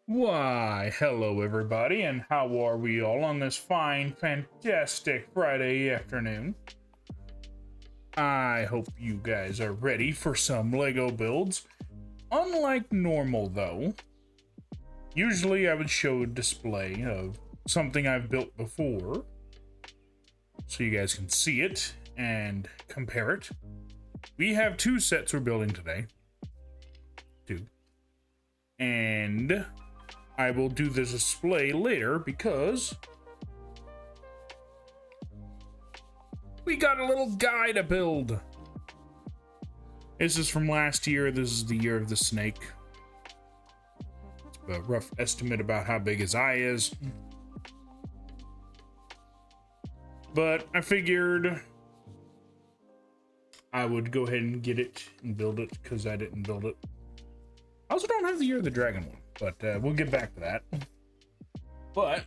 Why, hello everybody, and how are we all on this fine, fantastic Friday afternoon? I hope you guys are ready for some Lego builds. Unlike normal though, usually I would show a display of something I've built before, so you guys can see it and compare it. We have two sets we're building today. Two. And I will do this display later because we got a little guy to build. This is from last year. This is the year of the snake. It's a rough estimate about how big his eye is. But I figured I would go ahead and get it and build it because I didn't build it. I also don't have the Year of the Dragon one, but we'll get back to that. But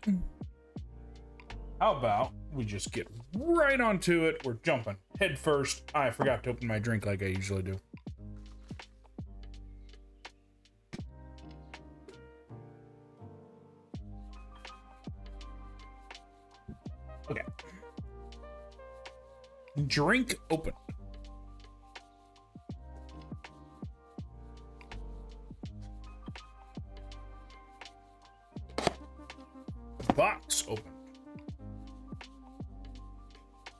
how about we just get right onto it? We're jumping head first. I forgot to open my drink like I usually do. Okay. Drink open. Box open.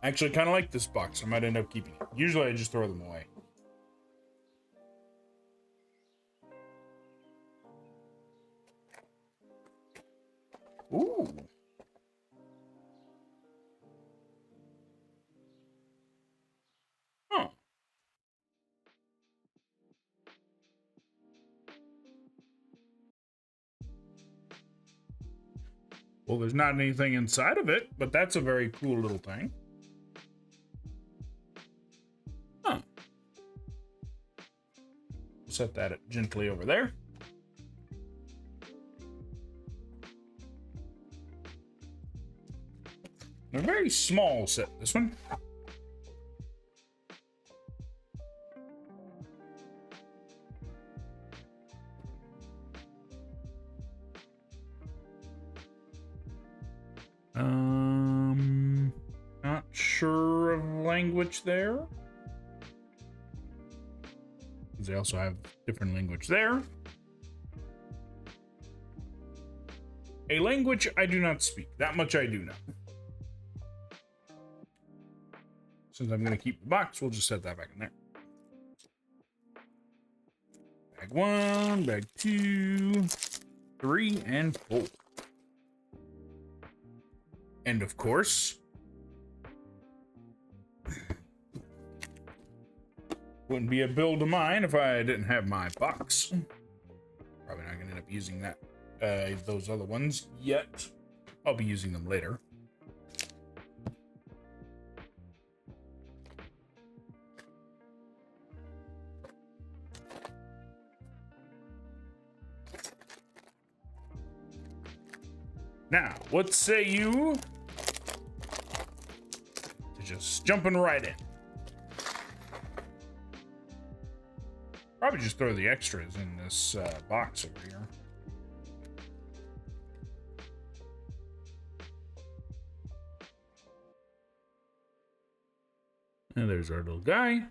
I actually kind of like this box. I might end up keeping it. Usually I just throw them away. Ooh. Huh. Well, there's not anything inside of it, but that's a very cool little thing. Huh. Set that gently over there. A very small set, this one. Not sure of language there. They also have different language there. A language I do not speak. That much I do know. Since I'm going to keep the box, we'll just set that back in there. Bag 1, bag 2, 3, and 4. And of course, wouldn't be a build of mine if I didn't have my box. Probably not going to end up using that, those other ones yet. I'll be using them later. Now, what say you to just jumping right in? Probably just throw the extras in this box over here. And there's our little guy.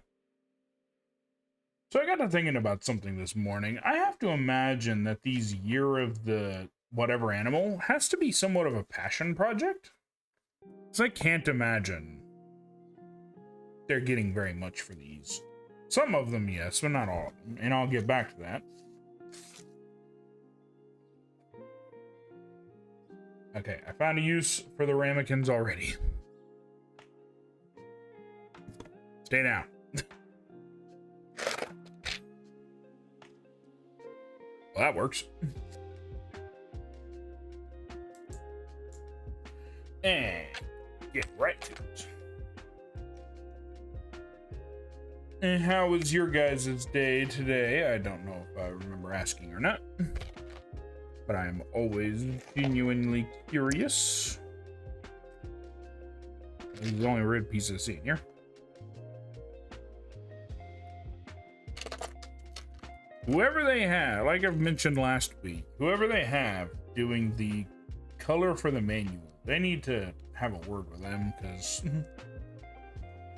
So I got to thinking about something this morning. I have to imagine that these Year of the whatever animal has to be somewhat of a passion project. Because I can't imagine they're getting very much for these. Some of them, yes, but not all of them. And I'll get back to that. Okay, I found a use for the ramekins already. Stay down. Well, that works. And get right to it. And how was your guys' day today? I don't know if I remember asking or not, but I'm always genuinely curious. This is the only red piece I've seen here. whoever they have, like I've mentioned last week, whoever they have doing the color for the manual, they need to have a word with them, because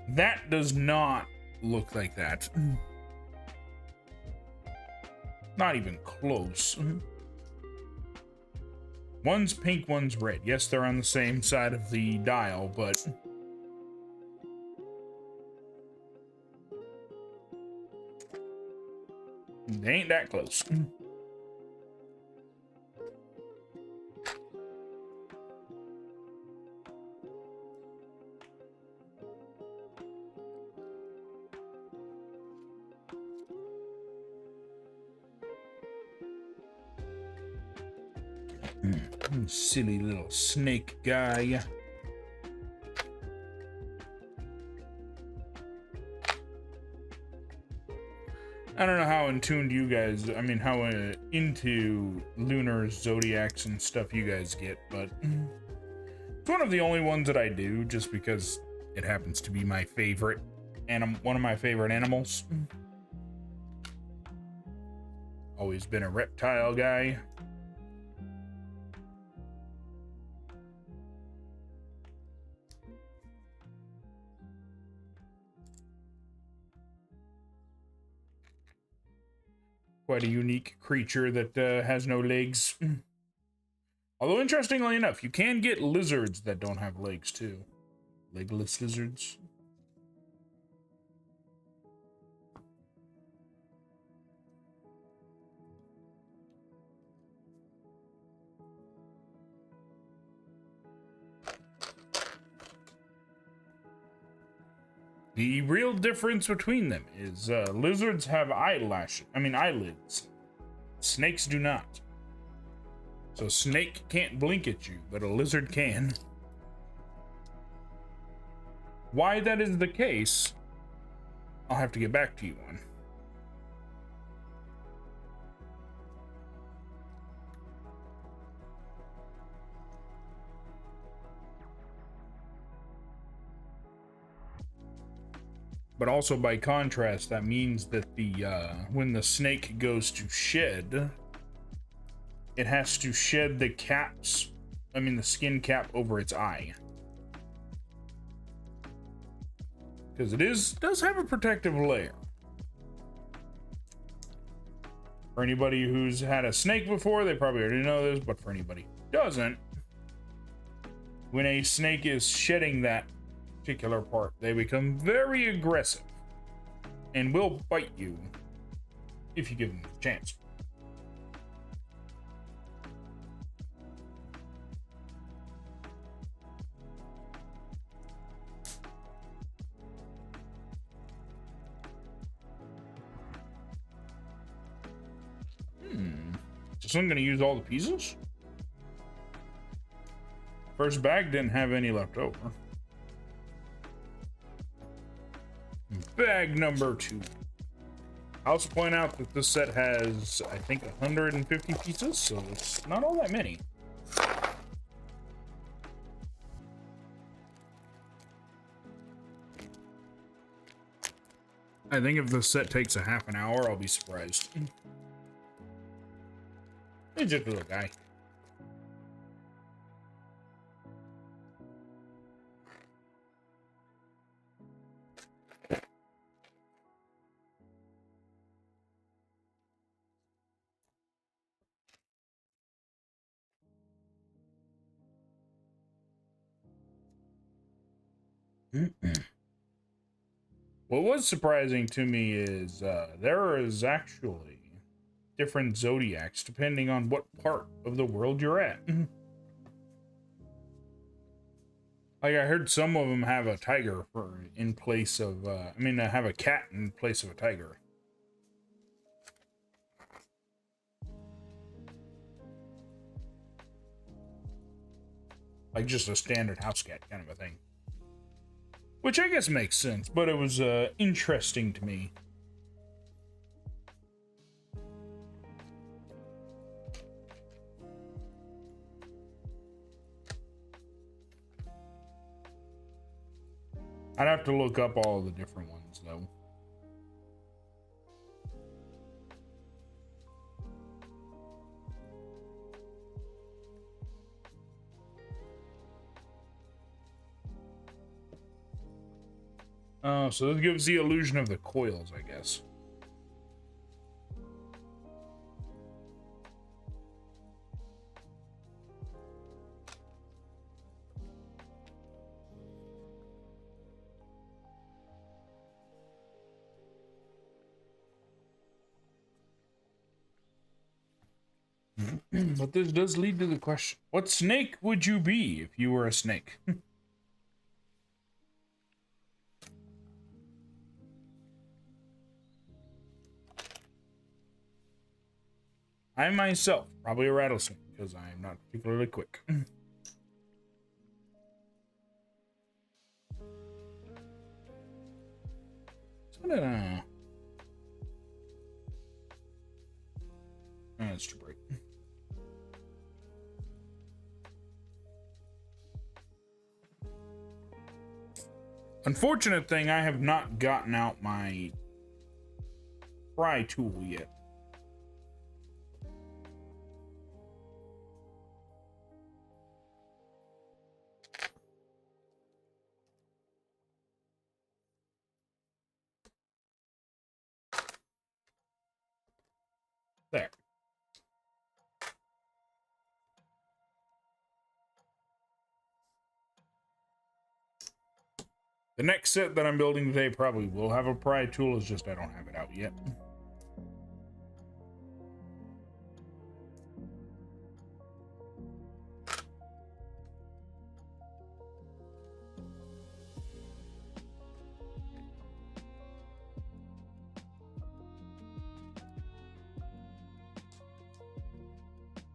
that does not look like that. Not even close. One's pink, one's red. Yes, they're on the same side of the dial, but they ain't that close. Silly little snake guy. I don't know how in tuned you guys, I mean, how into lunar zodiacs and stuff you guys get, but it's one of the only ones that I do, just because it happens to be my favorite one of my favorite animals. Always been a reptile guy. Quite a unique creature that has no legs. Although, interestingly enough, you can get lizards that don't have legs, too. Legless lizards. The real difference between them is lizards have eyelids. Snakes do not. So a snake can't blink at you, but a lizard can. Why that is the case, I'll have to get back to you on. But also, by contrast, that means that the when the snake goes to shed, it has to shed the skin cap over its eye. Because it does have a protective layer. For anybody who's had a snake before, they probably already know this, but for anybody who doesn't, when a snake is shedding that particular part, they become very aggressive and will bite you if you give them a chance. So I'm gonna use all the pieces. First bag didn't have any left over. Bag number 2. I also point out that this set has, I think, 150 pieces, so it's not all that many. I think if this set takes a half an hour, I'll be surprised. It's just a little guy. What was surprising to me is there is actually different zodiacs depending on what part of the world you're at. Like, I heard some of them have a tiger in place of, have a cat in place of a tiger. Like just a standard house cat kind of a thing. Which I guess makes sense, but it was interesting to me. I'd have to look up all the different ones, though. So this gives the illusion of the coils, I guess. But this does lead to the question, what snake would you be if you were a snake? I myself, probably a rattlesnake, because I am not particularly quick. That's too bright. Unfortunate thing, I have not gotten out my pry tool yet. There. The next set that I'm building today probably will have a pry tool, it's just I don't have it out yet.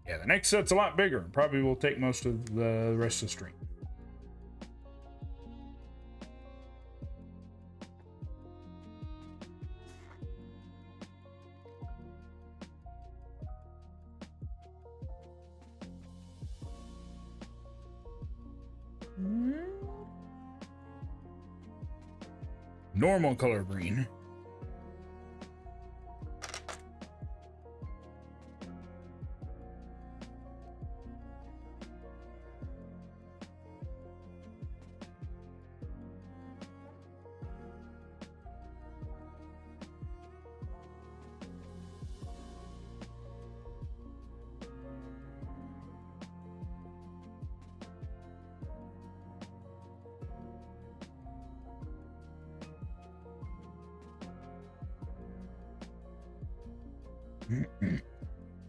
Yeah, the next set's a lot bigger and probably will take most of the rest of the stream. Normal color green.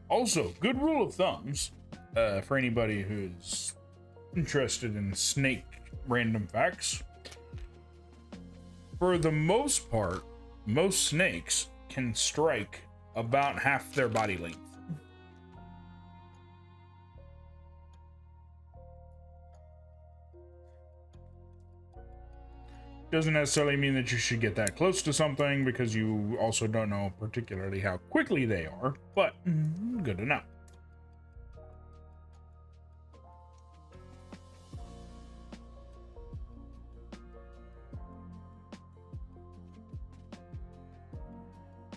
Also, good rule of thumbs for anybody who's interested in snake random facts. For the most part, most snakes can strike about half their body length. Doesn't necessarily mean that you should get that close to something because you also don't know particularly how quickly they are, but good to know.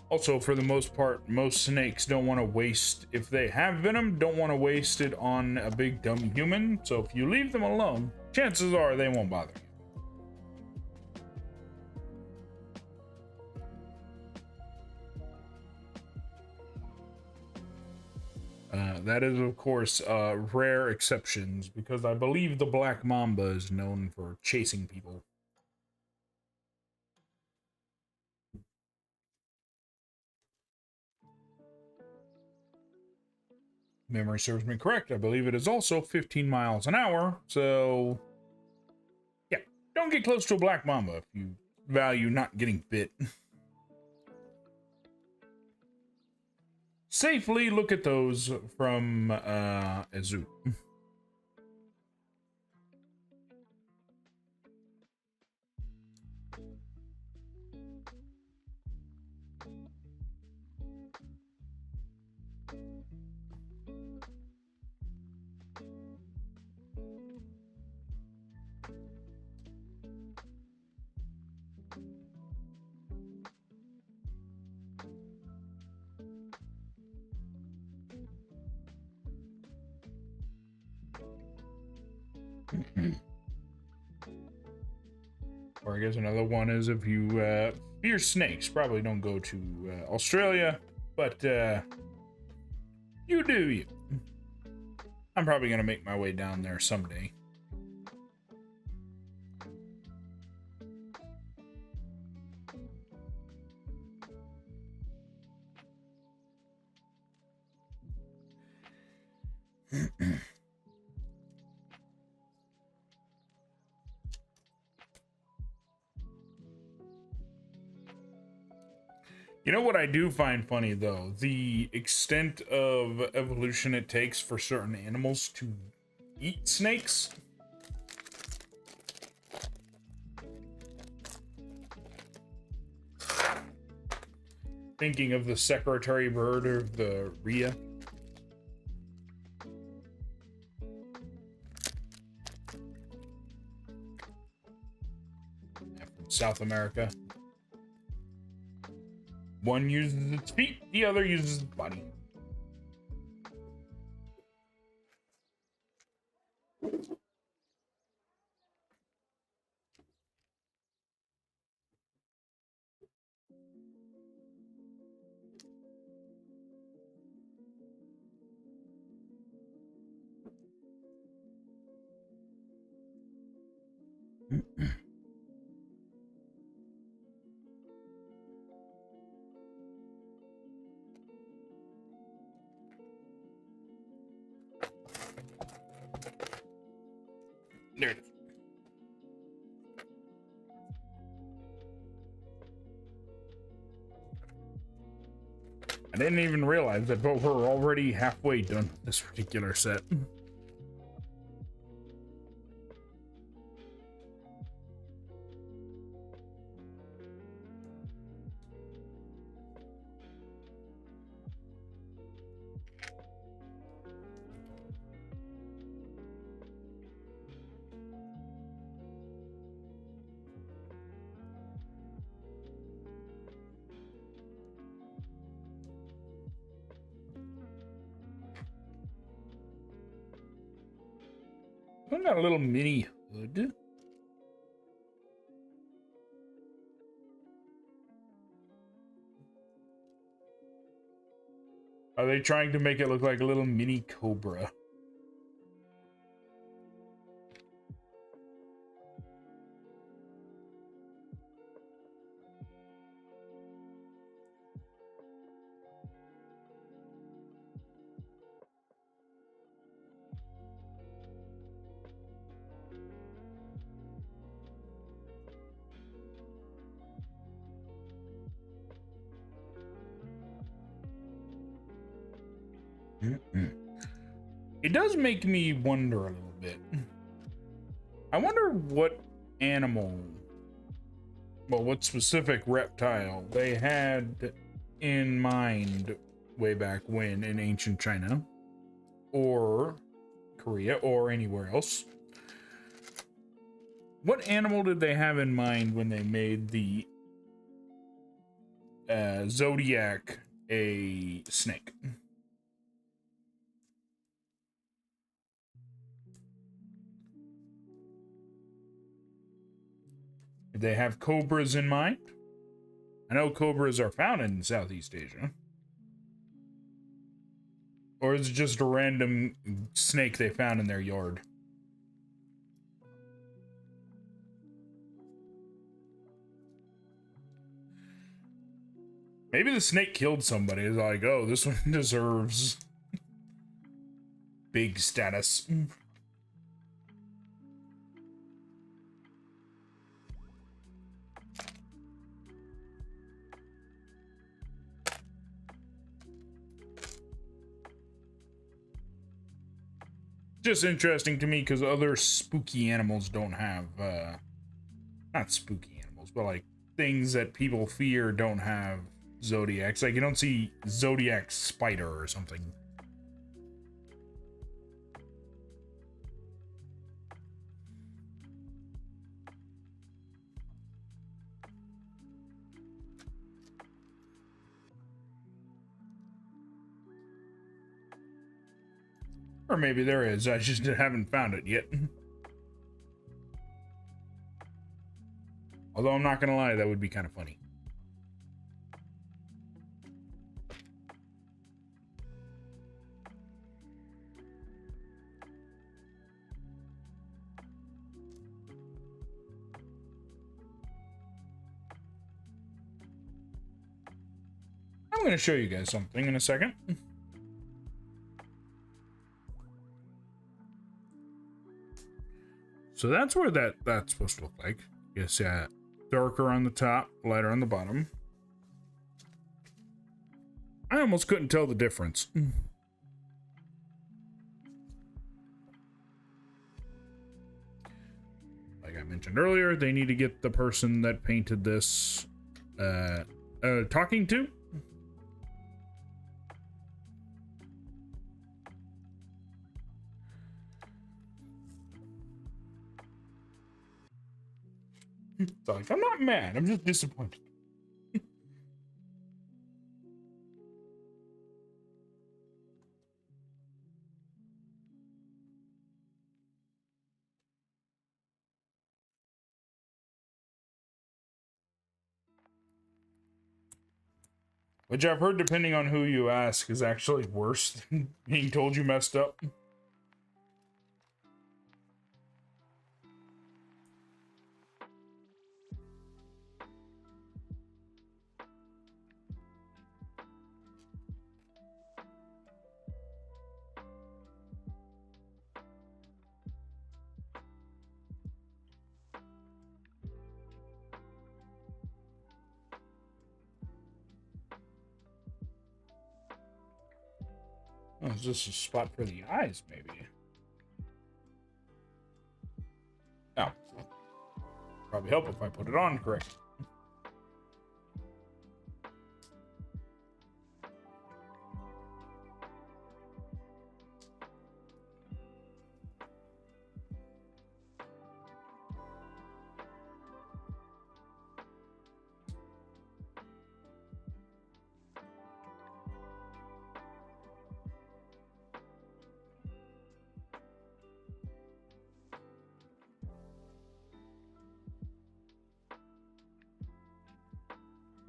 Also, for the most part, most snakes don't want to waste, if they have venom, don't want to waste it on a big dumb human. So if you leave them alone, chances are they won't bother you. That is, of course, rare exceptions, because I believe the black mamba is known for chasing people. Memory serves me correct. I believe it is also 15 miles an hour, so yeah, don't get close to a black mamba if you value not getting bit. Safely look at those from a zoo. Or I guess another one is if you fear snakes, probably don't go to Australia, but you do you. I'm probably gonna make my way down there someday. You know what I do find funny, though? The extent of evolution it takes for certain animals to eat snakes. Thinking of the secretary bird of the rhea. From South America. One uses its feet, the other uses its body. There it is. I didn't even realize that we're already halfway done with this particular set. I've got a little mini hood. Are they trying to make it look like a little mini cobra? It does make me wonder a little bit. I wonder what animal, well, what specific reptile they had in mind way back when in ancient China or Korea or anywhere else. What animal did they have in mind when they made the zodiac a snake? Did they have cobras in mind? I know cobras are found in Southeast Asia. Or is it just a random snake they found in their yard? Maybe the snake killed somebody. It's like, oh, this one deserves big status. Just interesting to me because other spooky animals don't have, not spooky animals, but like things that people fear don't have zodiacs. Like you don't see zodiac spider or something. Or maybe there is, I just haven't found it yet. Although I'm not gonna lie, that would be kind of funny. I'm gonna show you guys something in a second. So that's where that's supposed to look like. Yes, yeah. Darker on the top, lighter on the bottom. I almost couldn't tell the difference. Like I mentioned earlier, they need to get the person that painted this talking to. It's like, I'm not mad, I'm just disappointed. Which I've heard, depending on who you ask, is actually worse than being told you messed up. Oh, is this a spot for the eyes, maybe? Oh. Probably help if I put it on correctly.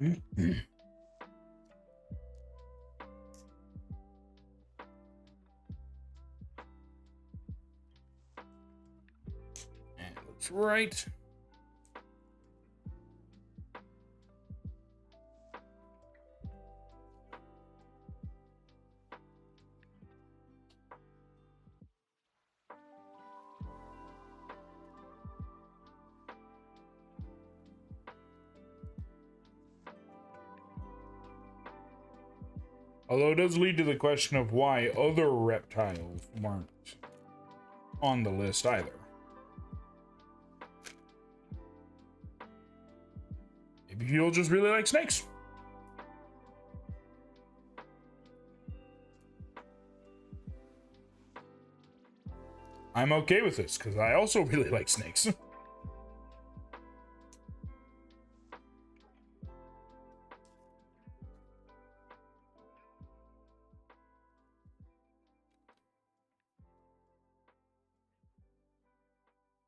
And looks right. Although it does lead to the question of why other reptiles weren't on the list either. Maybe you'll just really like snakes. I'm okay with this, because I also really like snakes.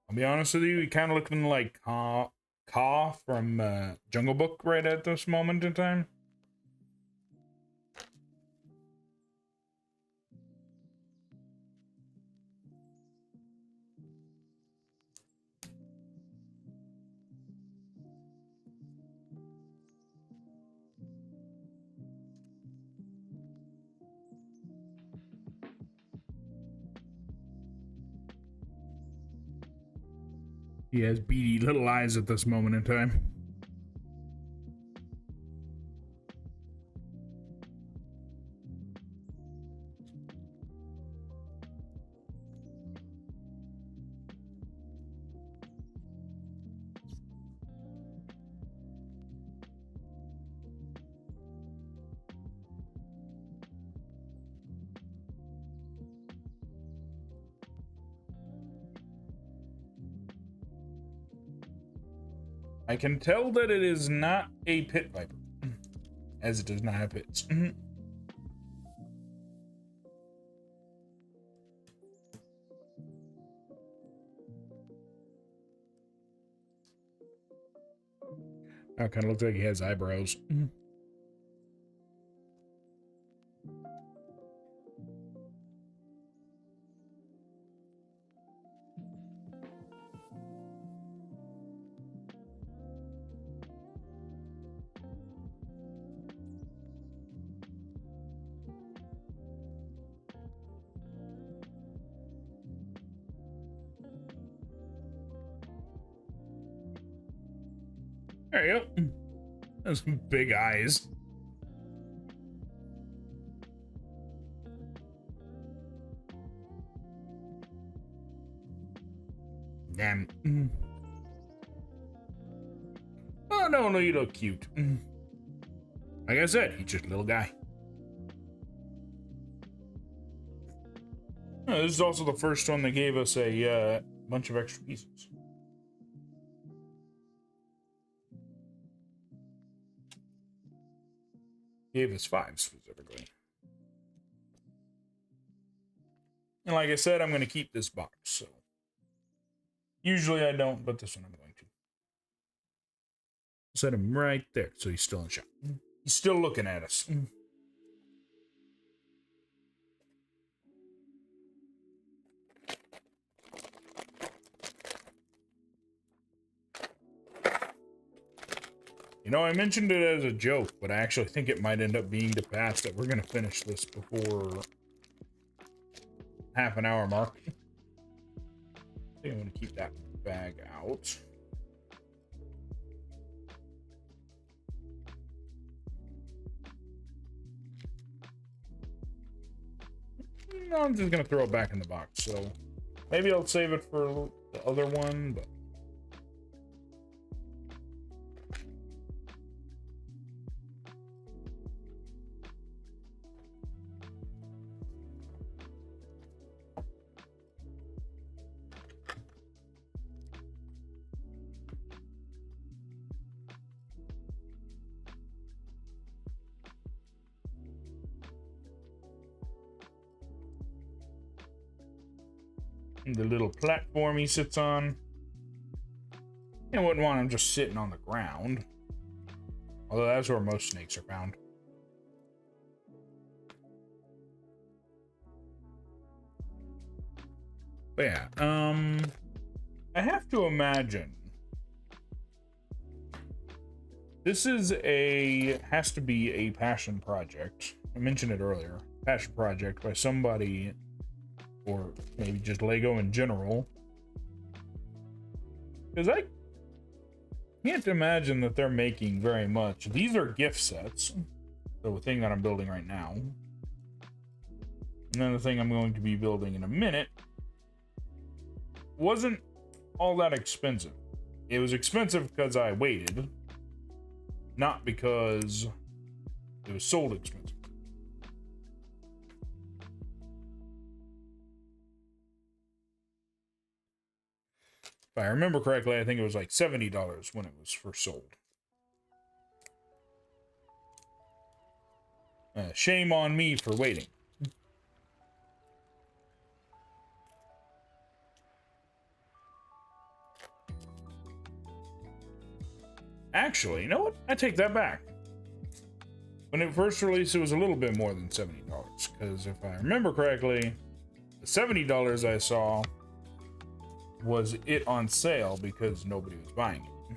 I'll be honest with you, he kind of looking like Ka from Jungle Book right at this moment in time. He has beady little eyes at this moment in time. I can tell that it is not a pit viper, as it does not have pits. Now it kind of looks like he has eyebrows. There you go. Those big eyes. Damn. Oh, no, you look cute. Like I said, he's just a little guy. Oh, this is also the first one that gave us a bunch of extra pieces. Gave us 5 specifically. And like I said, I'm going to keep this box, so. Usually I don't, but this one I'm going to. Set him right there, so he's still in shot. He's still looking at us. You know, I mentioned it as a joke, but I actually think it might end up being to pass that we're going to finish this before half an hour mark. I think I'm going to keep that bag out. No, I'm just going to throw it back in the box, so maybe I'll save it for the other one, but the little platform he sits on. I wouldn't want him just sitting on the ground. Although that's where most snakes are found. But yeah, I have to imagine this has to be a passion project. I mentioned it earlier. Passion project by somebody, or maybe just Lego in general. Because I can't imagine that they're making very much. These are gift sets. The thing that I'm building right now. And then the thing I'm going to be building in a minute wasn't all that expensive. It was expensive because I waited, not because it was sold expensive. If I remember correctly, I think it was like $70 when it was first sold. Shame on me for waiting. Actually, you know what? I take that back. When it first released, it was a little bit more than $70. Because if I remember correctly, the $70 I saw was it on sale because nobody was buying it.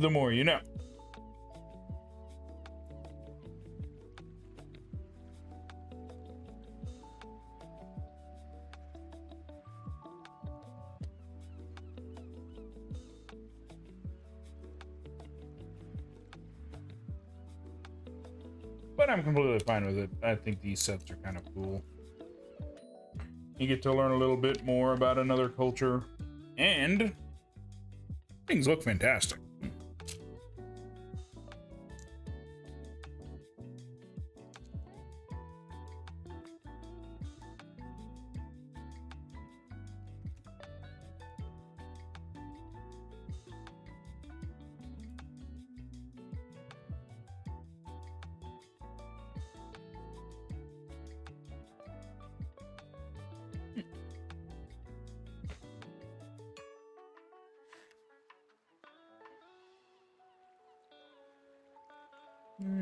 The more you know. But I'm completely fine with it. I think these sets are kind of cool. You get to learn a little bit more about another culture, and things look fantastic.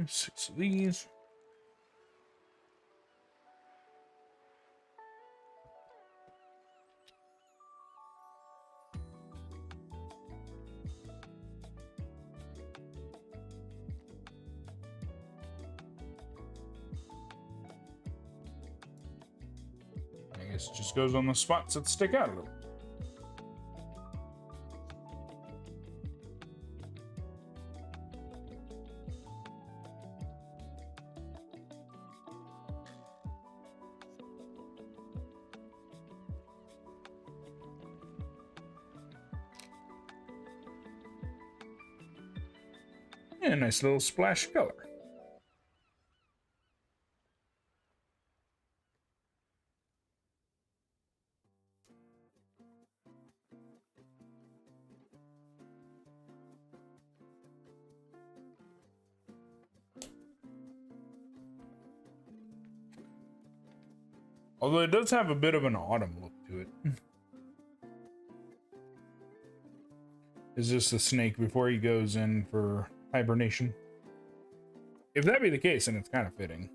6 of these. I guess it just goes on the spots that stick out a little. And a nice little splash of color. Although it does have a bit of an autumn look to it. Is this the snake before he goes in for hibernation? If that be the case, then it's kind of fitting.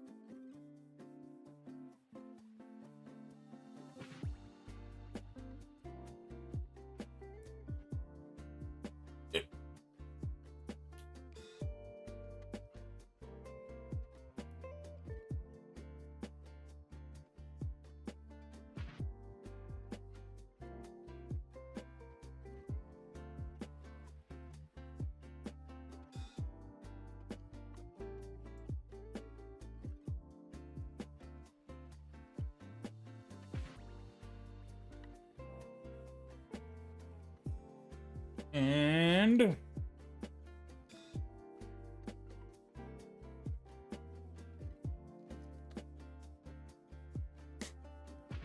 And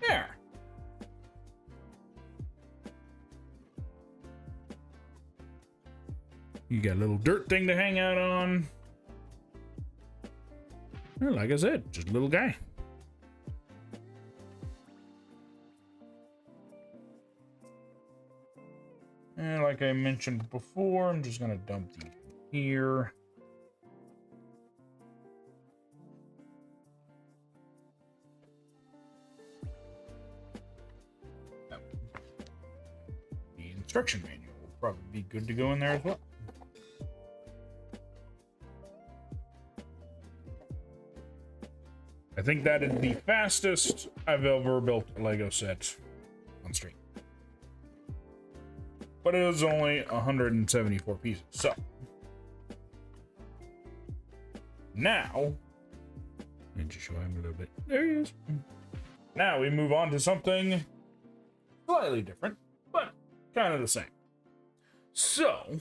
there. You got a little dirt thing to hang out on. Well, like I said, just a little guy. And like I mentioned before, I'm just gonna dump these here. The instruction manual will probably be good to go in there as well. I think that is the fastest I've ever built a Lego set on stream. But it was only 174 pieces. So now, and just show him a little bit. There he is. Now we move on to something slightly different, but kind of the same. So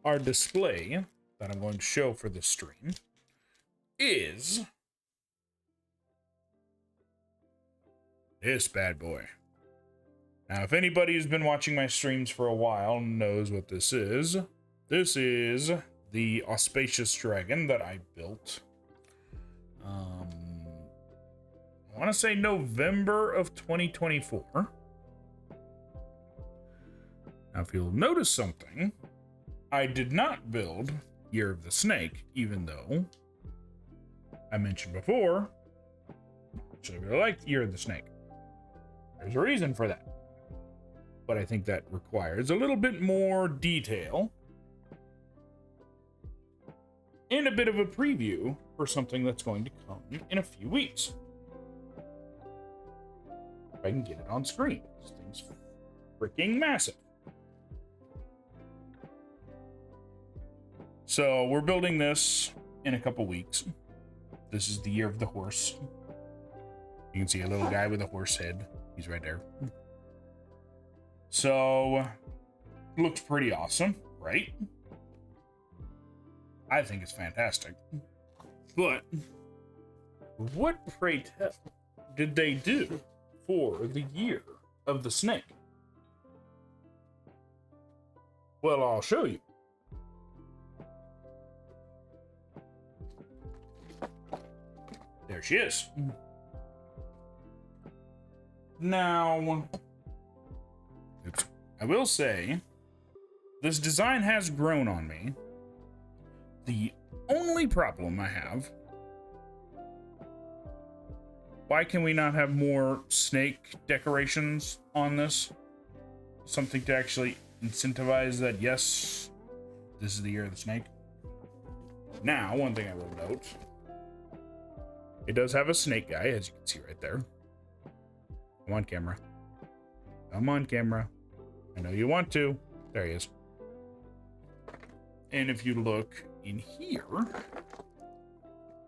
our display that I'm going to show for this stream is this bad boy. Now, if anybody who's been watching my streams for a while knows what this is the auspicious dragon that I built. I want to say November of 2024. Now, if you'll notice something, I did not build Year of the Snake, even though I mentioned before, I really liked Year of the Snake. There's a reason for that. But I think that requires a little bit more detail and a bit of a preview for something that's going to come in a few weeks. If I can get it on screen. This thing's freaking massive. So we're building this in a couple weeks. This is the Year of the Horse. You can see a little guy with a horse head. He's right there. So, looks pretty awesome, right? I think it's fantastic. But, what, pray tell, did they do for the Year of the Snake? Well, I'll show you. There she is. Now, I will say, this design has grown on me. The only only problem I have, why can we not have more snake decorations on this? Something to actually incentivize that, yes, this is the year of the snake. Now, one thing I will note, it does have a snake guy, as you can see right there. Come on, camera. Come on, camera. I know you want to. There he is. And if you look in here,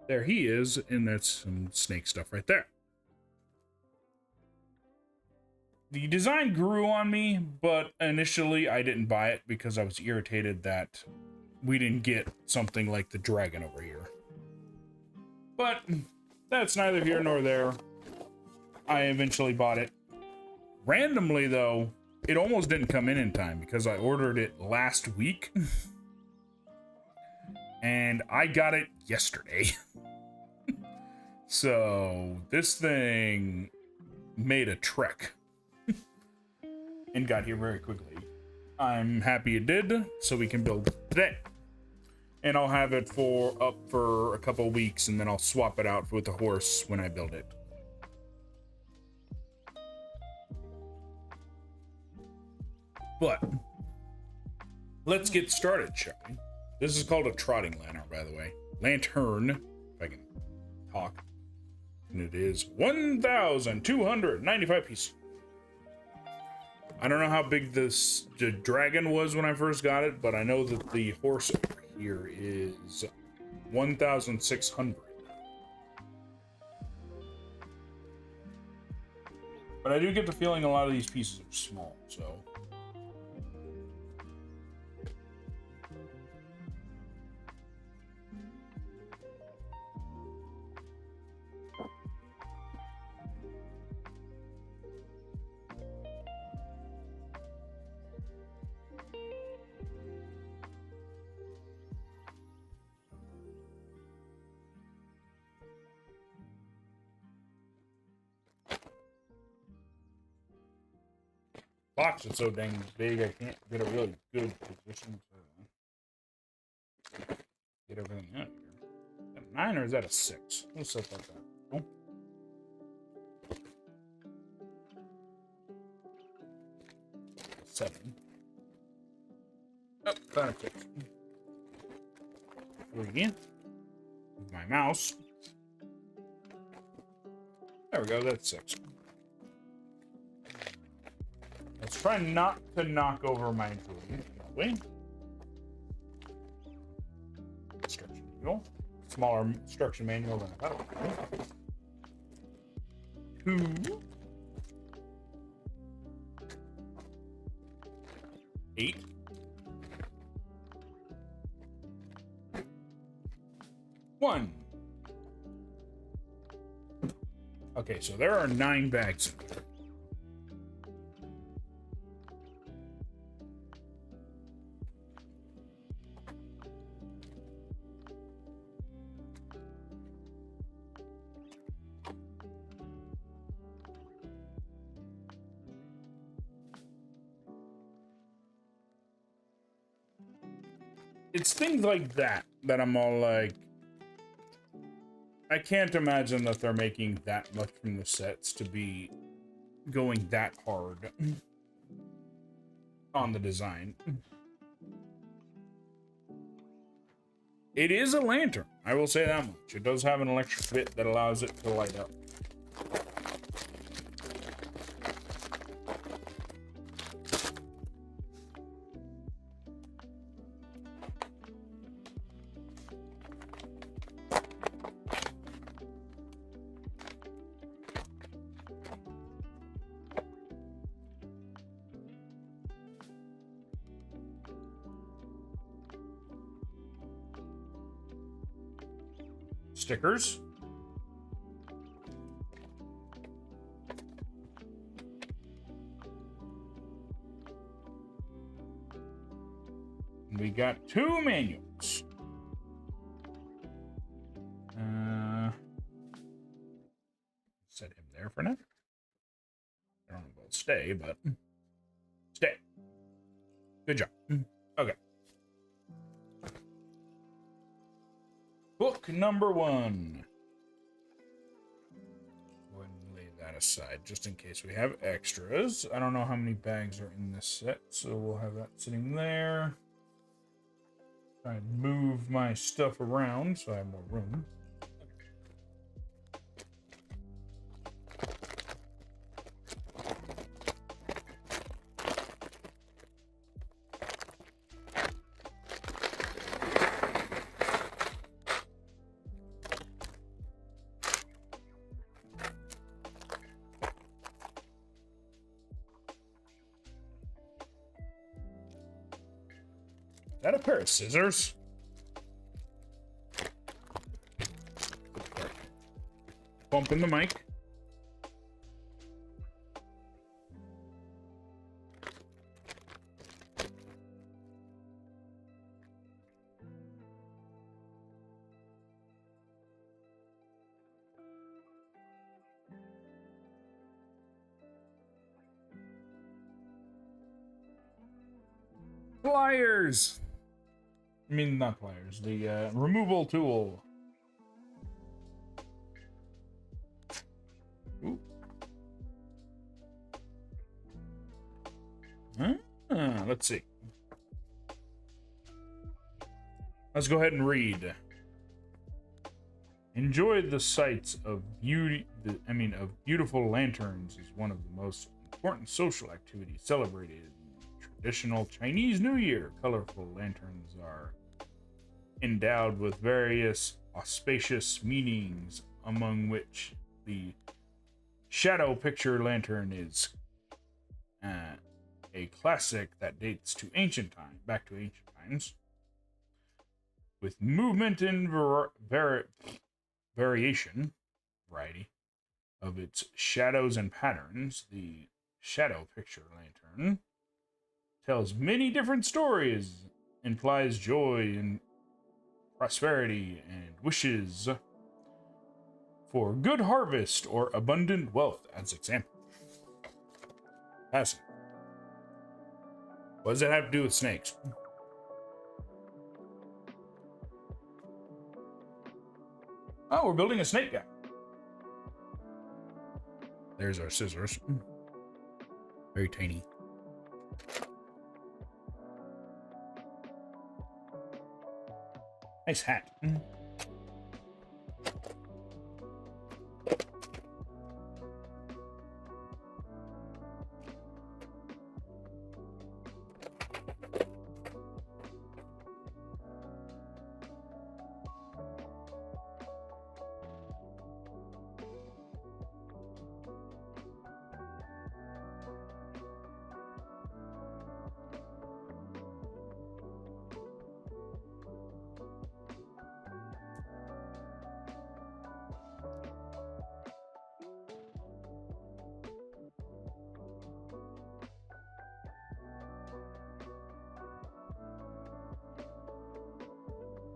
there he is, and that's some snake stuff right there. The design grew on me, but initially I didn't buy it because I was irritated that we didn't get something like the dragon over here. But that's neither here nor there. I eventually bought it. Randomly, though, it almost didn't come in time because I ordered it last week. And I got it yesterday. So this thing made a trek and got here very quickly. I'm happy it did, so we can build today. And I'll have it up for a couple weeks, and then I'll swap it out with the horse when I build it. But let's get started, shall we? This is called a trotting lantern, by the way. Lantern, if I can talk. And it is 1,295 pieces. I don't know how big the dragon was when I first got it, but I know that the horse over here is 1,600. But I do get the feeling a lot of these pieces are small, so... box is so dang big, I can't get a really good position to get everything out here. Is that a 9 or is that a 6? We'll set that down. Oh. Seven. Oh, kind of 6. 3. Move my mouse. There we go, that's 6. Let's try not to knock over my jewelry. Wait. Instruction manual. Smaller instruction manual than I thought it would be. 2. 8. 1. Okay, so there are 9 bags in here. It's things like that I'm all like, I can't imagine that they're making that much from the sets to be going that hard on the design. It is a lantern, I will say that much. It does have an electric bit that allows it to light up. Stickers. And we got 2 manuals. Set him there for now. I don't know if I'll stay, but stay. Good job. Okay. book number 1. Go ahead and lay that aside just in case we have extras. I don't know how many bags are in this set, so we'll have that sitting there. Try and move my stuff around so I have more room. That a pair of scissors? Bumping the mic. Pliers! I mean, not pliers. The removal tool. Ooh. Let's see. Let's go ahead and read. Enjoy the sights of beauty. Of beautiful lanterns is one of the most important social activities celebrated in traditional Chinese New Year. Colorful lanterns are endowed with various auspicious meanings, among which the shadow picture lantern is a classic that dates to back to ancient times, with movement and variety of its shadows and patterns. The shadow picture lantern tells many different stories, implies joy and prosperity, and wishes for good harvest or abundant wealth as example. Fascinating. What does it have to do with snakes? Oh, we're building a snake guy. There's our scissors. Very tiny. Nice hat.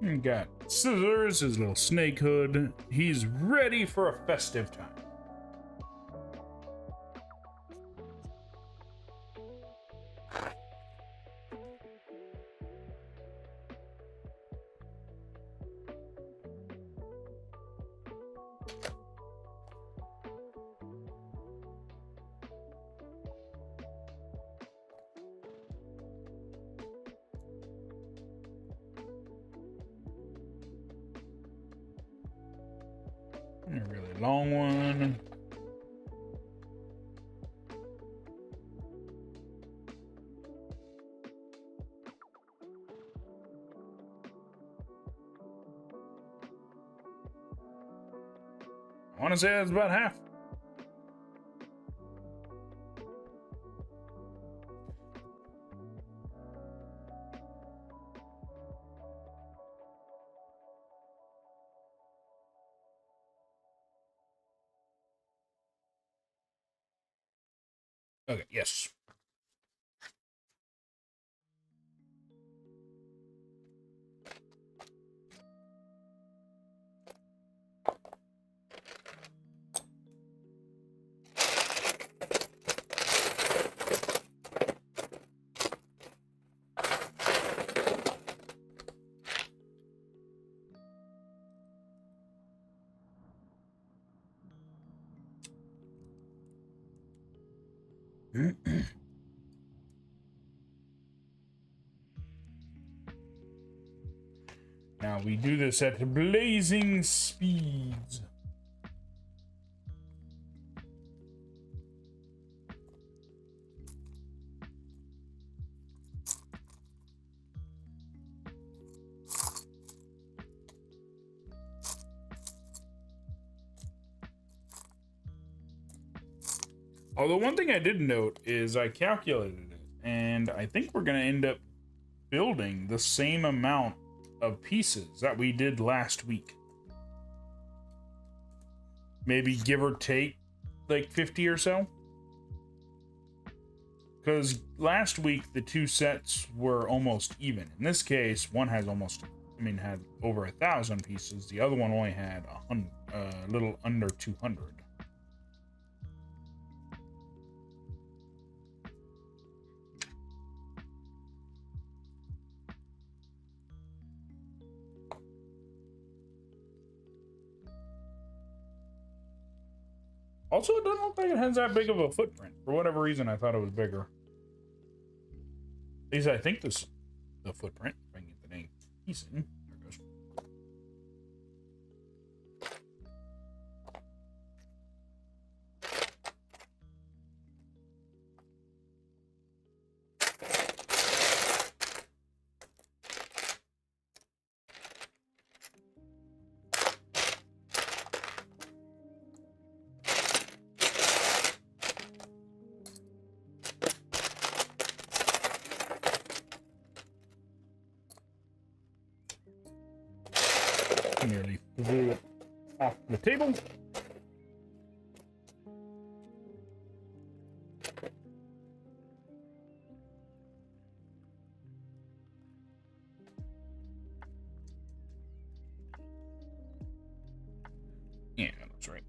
We got scissors, his little snake hood. He's ready for a festive time. A really long one. I want to say that's about half. Okay, yes. Now we do this at blazing speeds. Although one thing I did note is I calculated it, and I think we're going to end up building the same amount of pieces that we did last week. Maybe give or take like 50 or so. Because last week the two sets were almost even. In this case, one has had over 1,000 pieces. The other one only had a little under 200. Also, it doesn't look like it has that big of a footprint. For whatever reason, I thought it was bigger. At least I think this the footprint. If I can get the dang piece in. There it goes. Nearly threw it off the table. Yeah, that's right.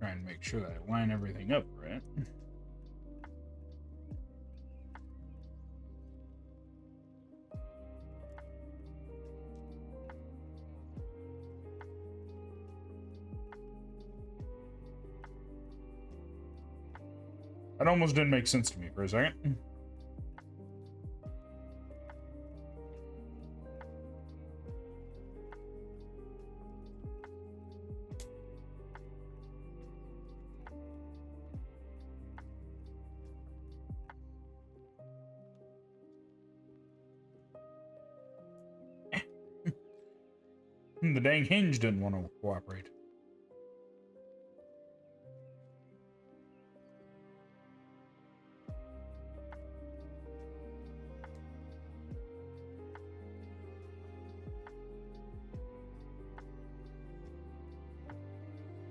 Trying to make sure that I line everything up right. That almost didn't make sense to me for a second. The dang hinge didn't want to cooperate.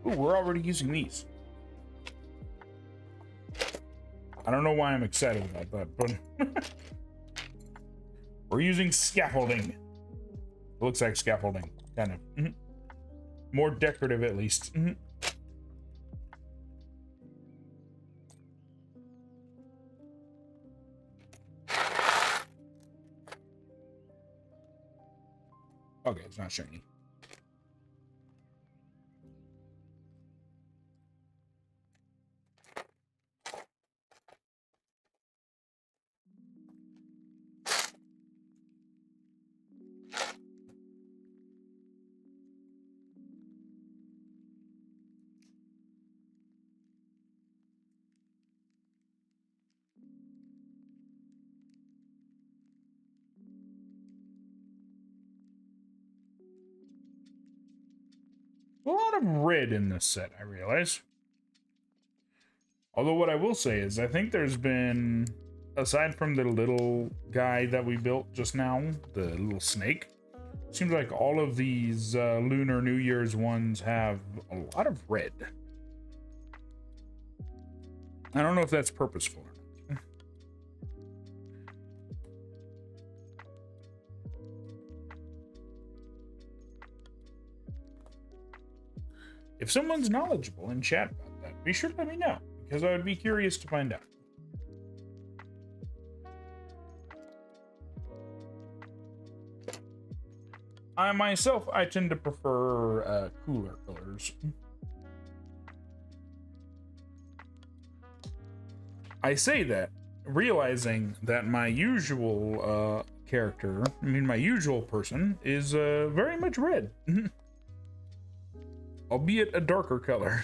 Ooh, we're already using these. I don't know why I'm excited about that, but we're using scaffolding. It looks like scaffolding, kind of. More decorative, at least. Okay, it's not shiny. A lot of red in this set, I realize. Although what I will say is I think there's been, aside from the little guy that we built just now, the little snake, seems like all of these Lunar New Year's ones have a lot of red. I don't know if that's purposeful. If someone's knowledgeable in chat about that, be sure to let me know, because I would be curious to find out. I myself, I tend to prefer cooler colors. I say that, realizing that my usual character, my usual person, is very much red. Albeit a darker color.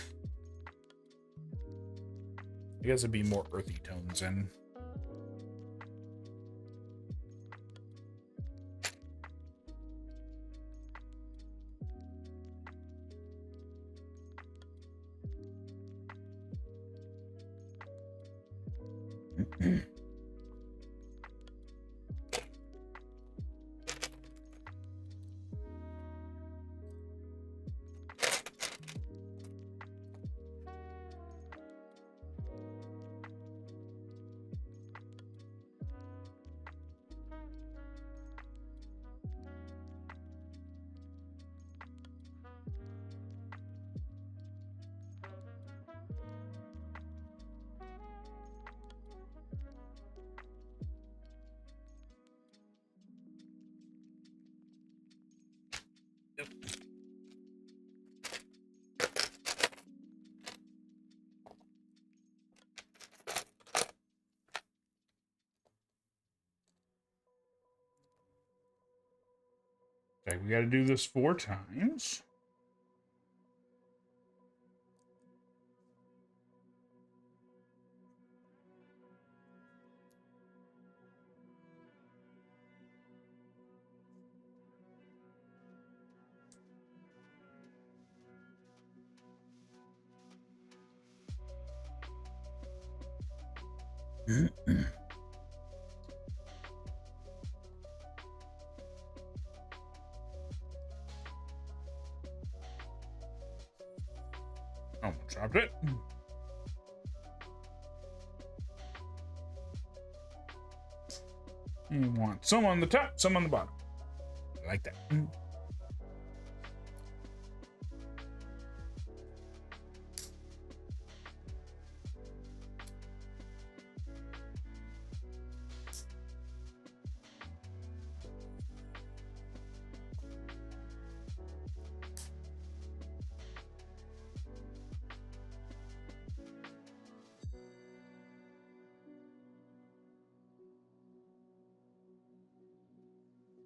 I guess it'd be more earthy tones and okay, we got to do this 4 times. Almost dropped it. You want some on the top, some on the bottom. I like that.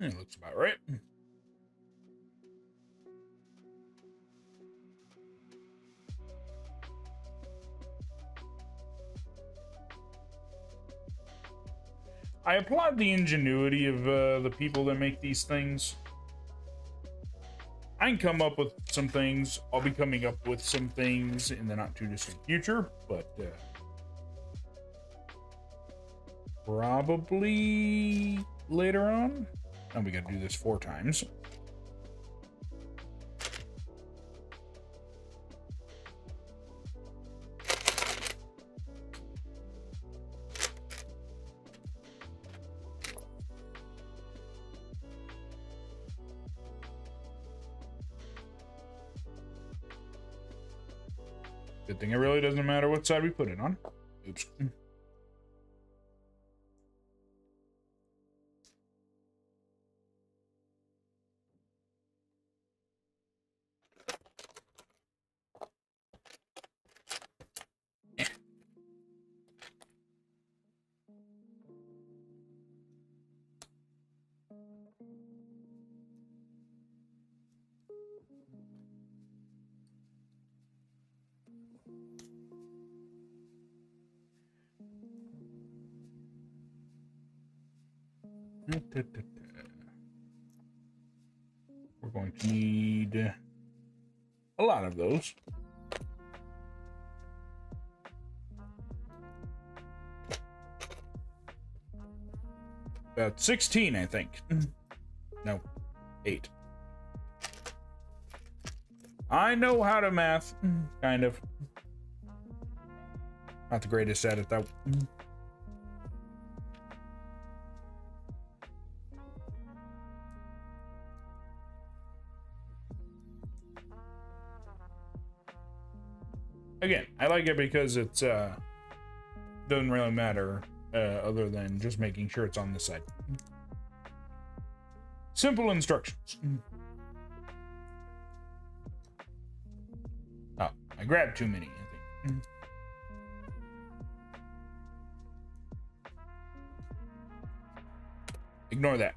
It looks about right. I applaud the ingenuity of the people that make these things. I can come up with some things. I'll be coming up with some things in the not too distant future, but probably later on. And we gotta do this 4 times. Good thing it really doesn't matter what side we put it on. Oops. We're going to need a lot of those. About 16, I think. No, 8. I know how to math, kind of. Not the greatest at it, though. Again, I like it because it's doesn't really matter other than just making sure it's on this side. Simple instructions. I grabbed too many, I think. Ignore that.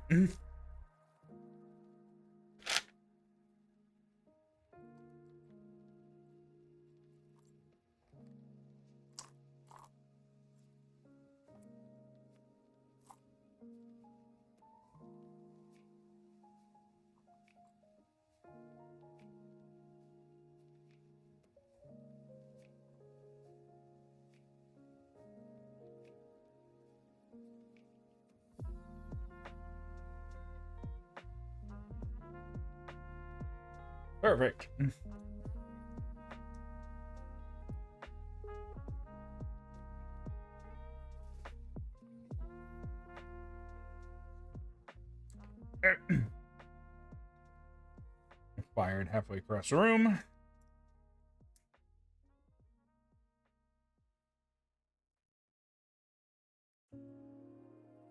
Perfect. Fired halfway across the room. I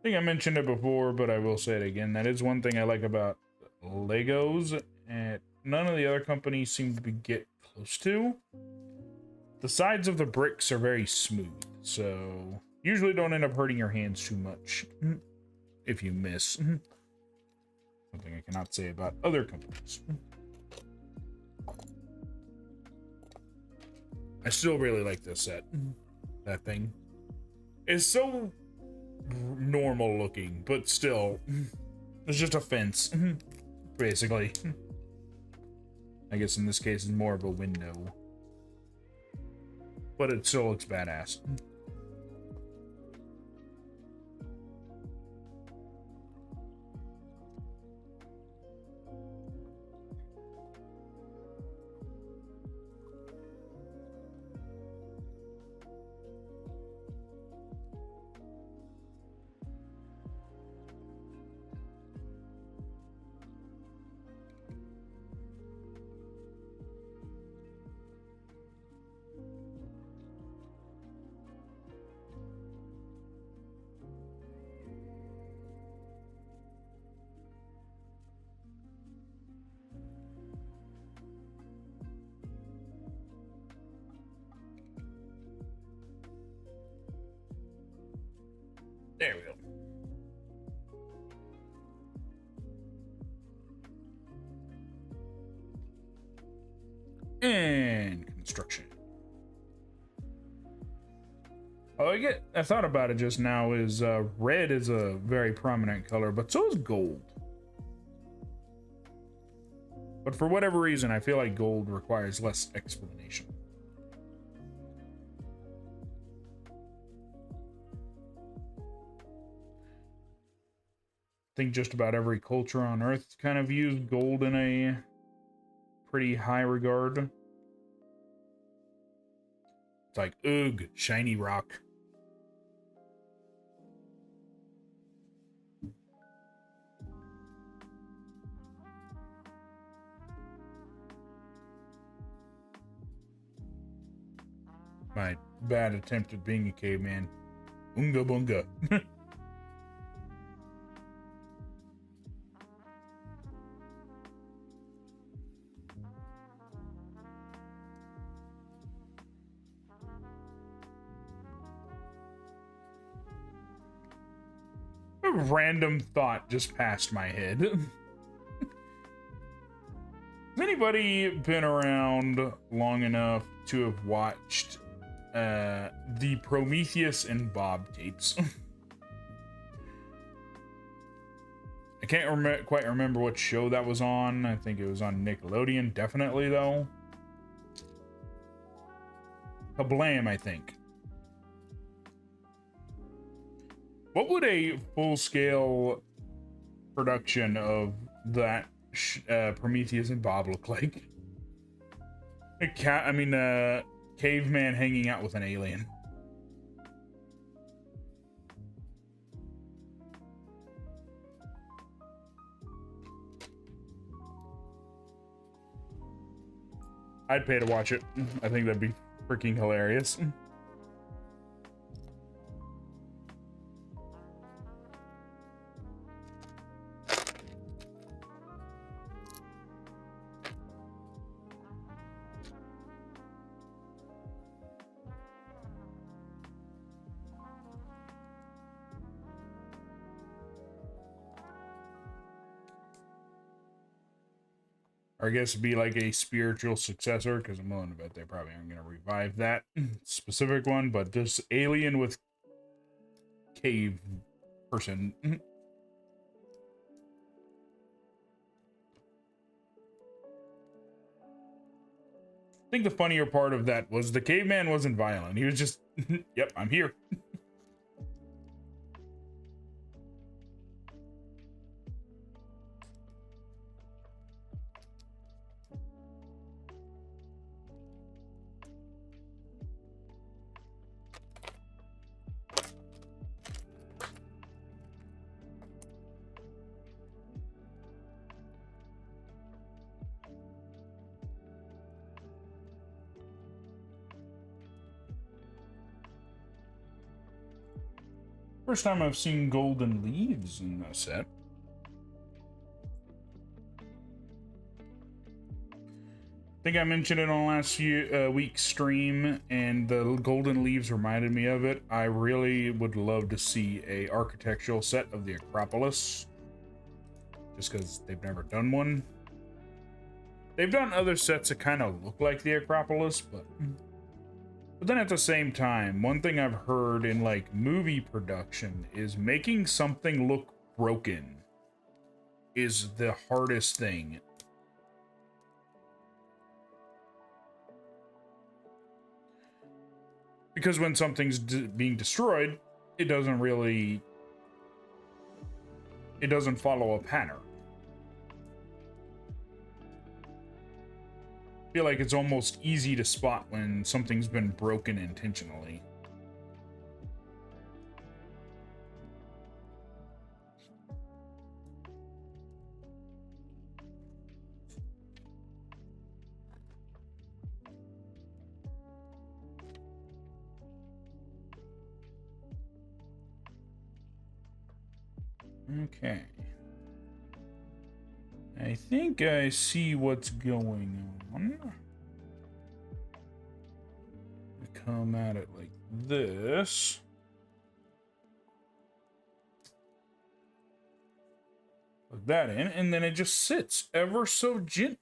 think I mentioned it before, but I will say it again. That is one thing I like about Legos, and none of the other companies seem to get close to. The sides of the bricks are very smooth, so usually don't end up hurting your hands too much if you miss. Something I cannot say about other companies. I still really like this set. That thing is so normal looking, but still, it's just a fence, basically. I guess in this case, it's more of a window, but it still looks badass. There we go. And construction. Oh, I thought about it just now, is red is a very prominent color, but so is gold. But for whatever reason, I feel like gold requires less explanation. I think just about every culture on Earth kind of views gold in a pretty high regard. It's like, ugh, shiny rock. My bad attempt at being a caveman. Unga bunga. A random thought just passed my head. Has anybody been around long enough to have watched the Prometheus and Bob tapes? I can't quite remember what show that was on. I think it was on Nickelodeon, definitely, though. Kablam, I think. What would a full-scale production of that Prometheus and Bob look like? Caveman hanging out with an alien. I'd pay to watch it. I think that'd be freaking hilarious. Or I guess be like a spiritual successor, because I'm willing to bet they probably aren't going to revive that specific one, but this alien with cave person. I think the funnier part of that was the caveman wasn't violent. He was just, yep, I'm here. First time I've seen golden leaves in a set. I think I mentioned it on last week's stream, and the golden leaves reminded me of it. I really would love to see a architectural set of the Acropolis, just because they've never done one. They've done other sets that kind of look like the Acropolis, but then at the same time, one thing I've heard in like movie production is making something look broken is the hardest thing. Because when something's being destroyed, it doesn't follow a pattern. I feel like it's almost easy to spot when something's been broken intentionally. Okay. I think I see what's going on. Come at it like this. Put that in, and then it just sits ever so gently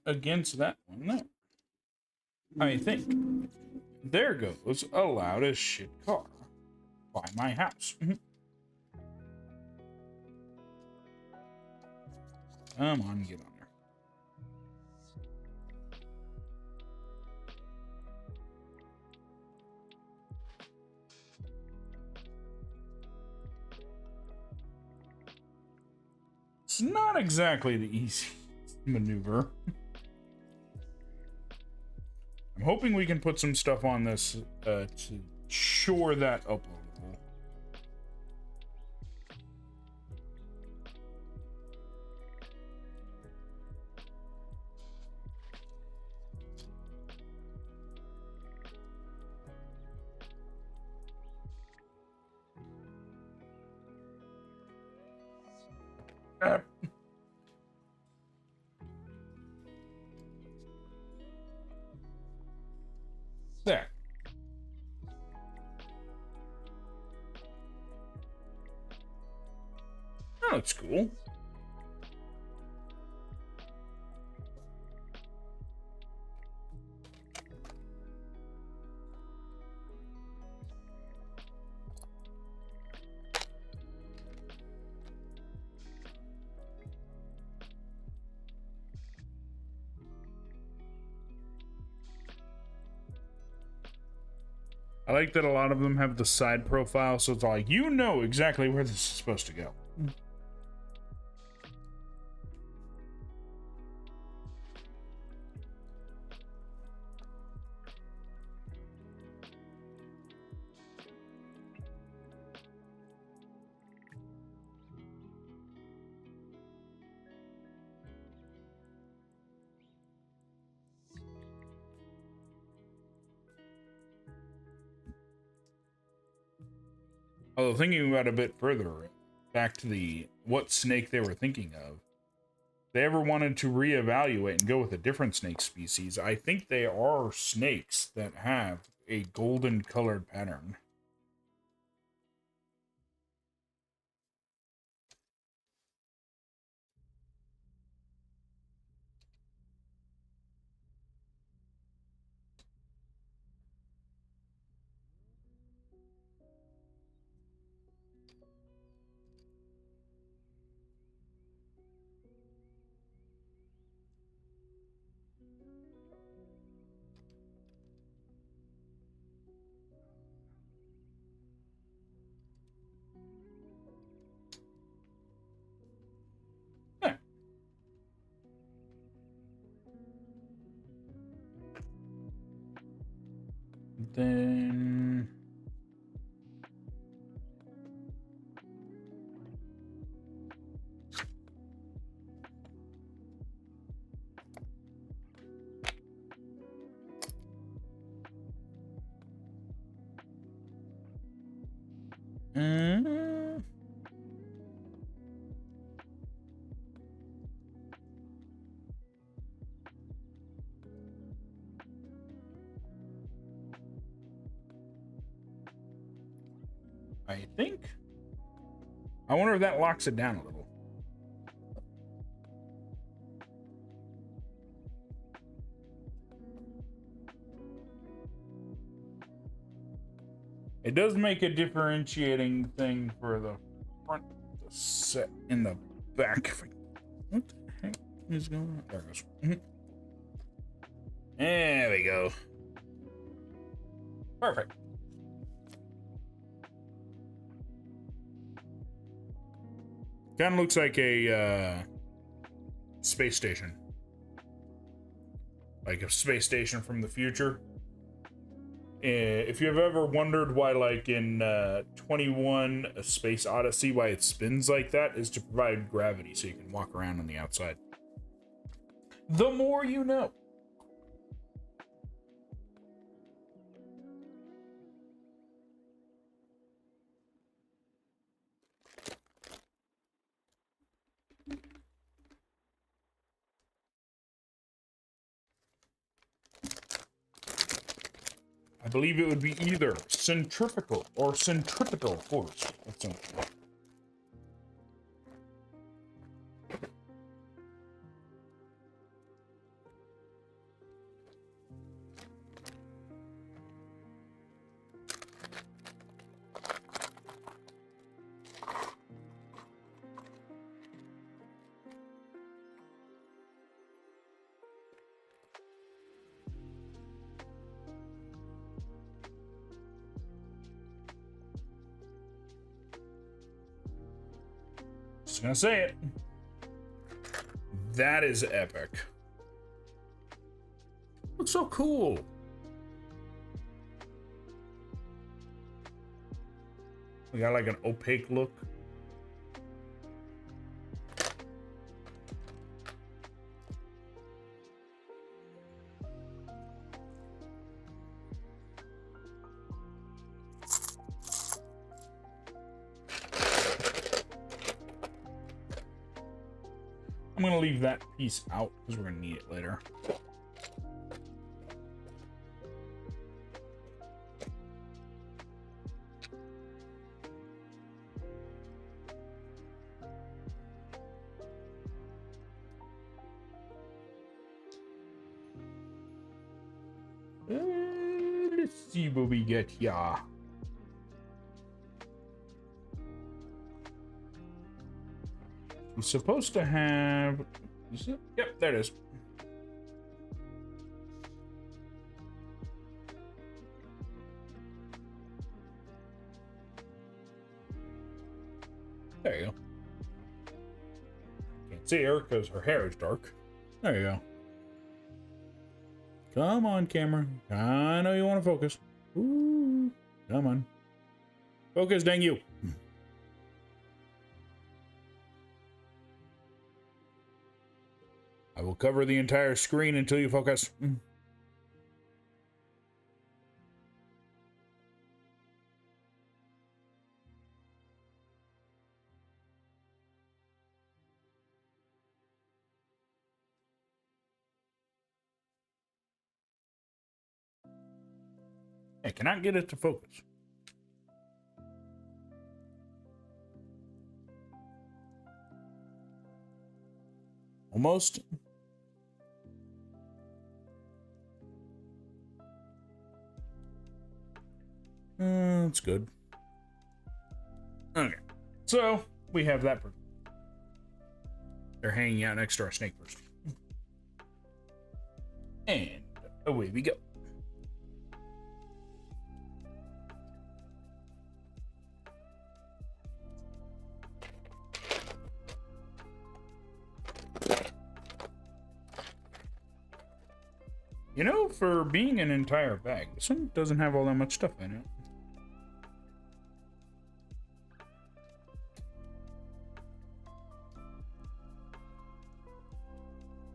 against that one there. I think. There goes a loud as shit car by my house. Come on, get on there. It's not exactly the easy maneuver. I'm hoping we can put some stuff on this to shore that up a little. There. That looks cool. I like that a lot of them have the side profile, so it's like, you know exactly where this is supposed to go. Although thinking about it a bit further, back to the what snake they were thinking of, if they ever wanted to reevaluate and go with a different snake species, I think they are snakes that have a golden colored pattern. Then I think. I wonder if that locks it down a little. It does make a differentiating thing for the front set in the back. What the heck is going on? There it goes. There we go. Perfect. Kind of looks like a space station. Like a space station from the future. If you've ever wondered why, like in 21 A Space Odyssey, why it spins like that, is to provide gravity so you can walk around on the outside. The more you know. I believe it would be either centrifugal or centripetal force. Essentially. Just gonna say it. That is epic. Looks so cool. We got like an opaque look. I'm gonna leave that piece out because we're gonna need it later. Let's see what we get here. I'm supposed to have. Is it? Yep, there it is. There you go. Can't see her because her hair is dark. There you go. Come on, camera. I know you want to focus. Ooh, come on. Focus, dang you. I will cover the entire screen until you focus. I cannot get it to focus. Almost. That's good. Okay. So, we have that. They're hanging out next to our snake first. And away we go. You know, for being an entire bag, this one doesn't have all that much stuff in it.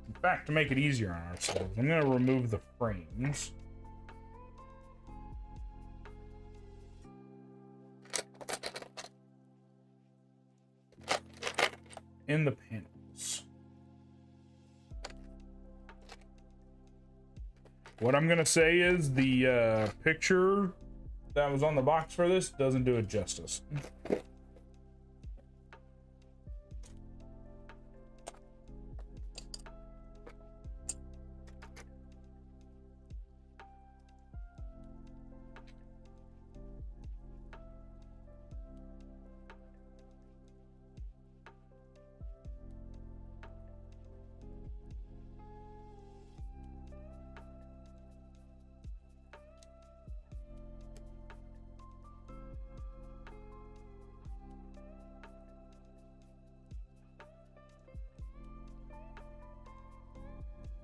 In fact, to make it easier on ourselves, I'm going to remove the frames. In the panels. What I'm going to say is the picture that was on the box for this doesn't do it justice.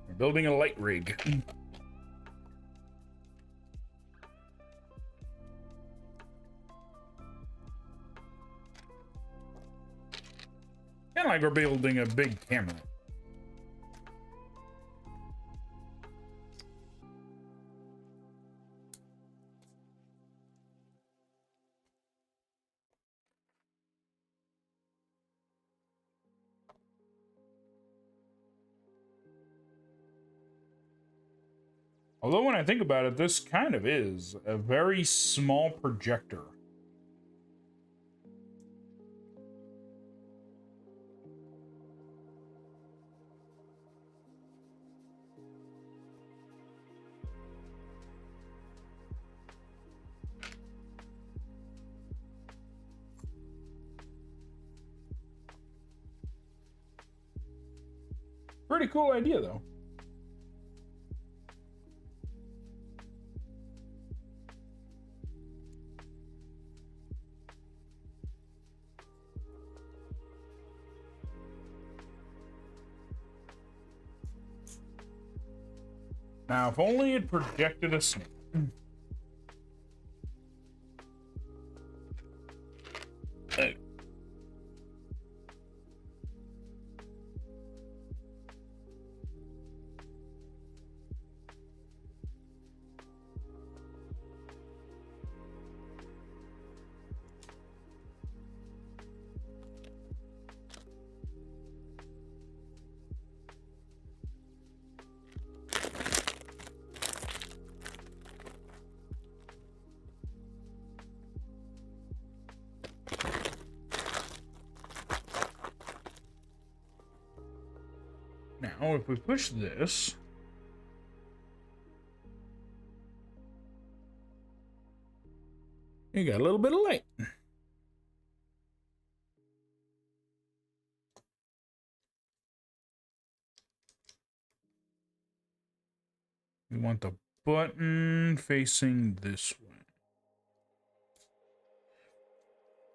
We're building a light rig. Kind of like we're building a big camera. Although when I think about it, this kind of is a very small projector. Pretty cool idea, though. Now, if only it projected a snake. Hey. Now, if we push this, you got a little bit of light. We want the button facing this way.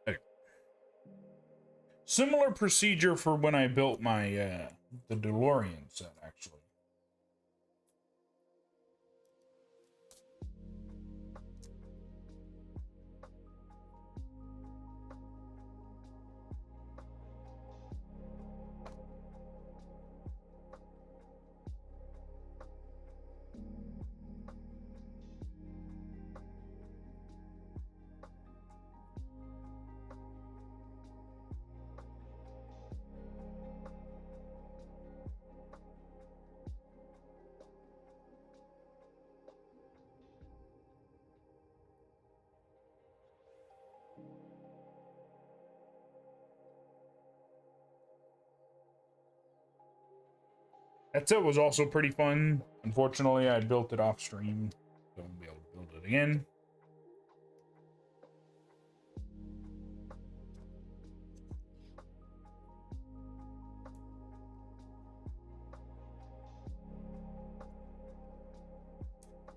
Okay. Similar procedure for when I built my the DeLorean set, actually. That set was also pretty fun. Unfortunately, I built it off stream, so I won't be able to build it again.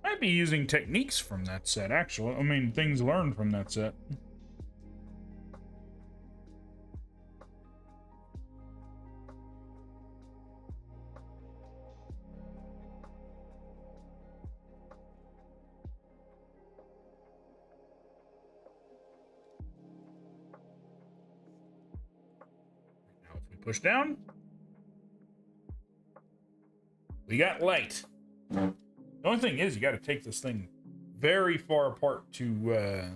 Might be using techniques from that set, actually. I mean, things learned from that set. Push down. We got light. The only thing is, you got to take this thing very far apart to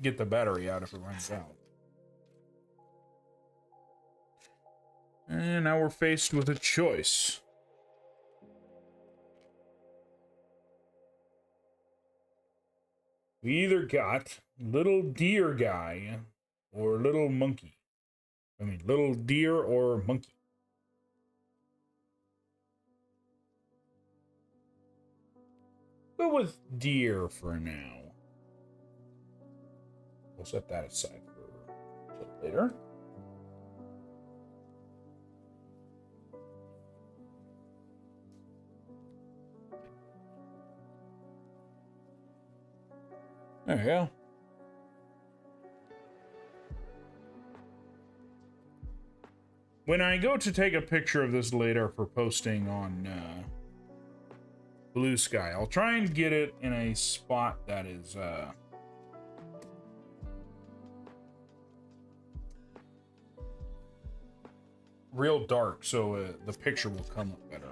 get the battery out if it runs out. And now we're faced with a choice. We either got little deer guy or little monkey. I mean, little deer or monkey. Go with deer for now. We'll set that aside for later. There you go. When I go to take a picture of this later for posting on Blue Sky, I'll try and get it in a spot that is real dark, so the picture will come up better.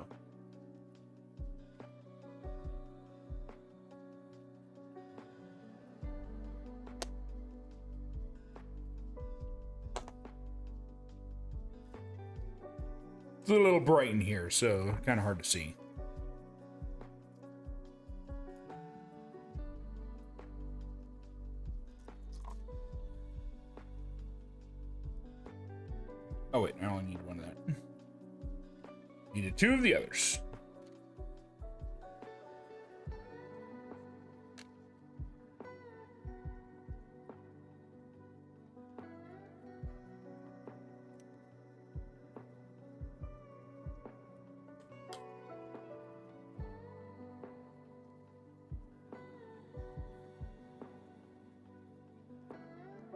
It's a little bright in here, so kind of hard to see. Oh wait, I only need one of that. Needed two of the others.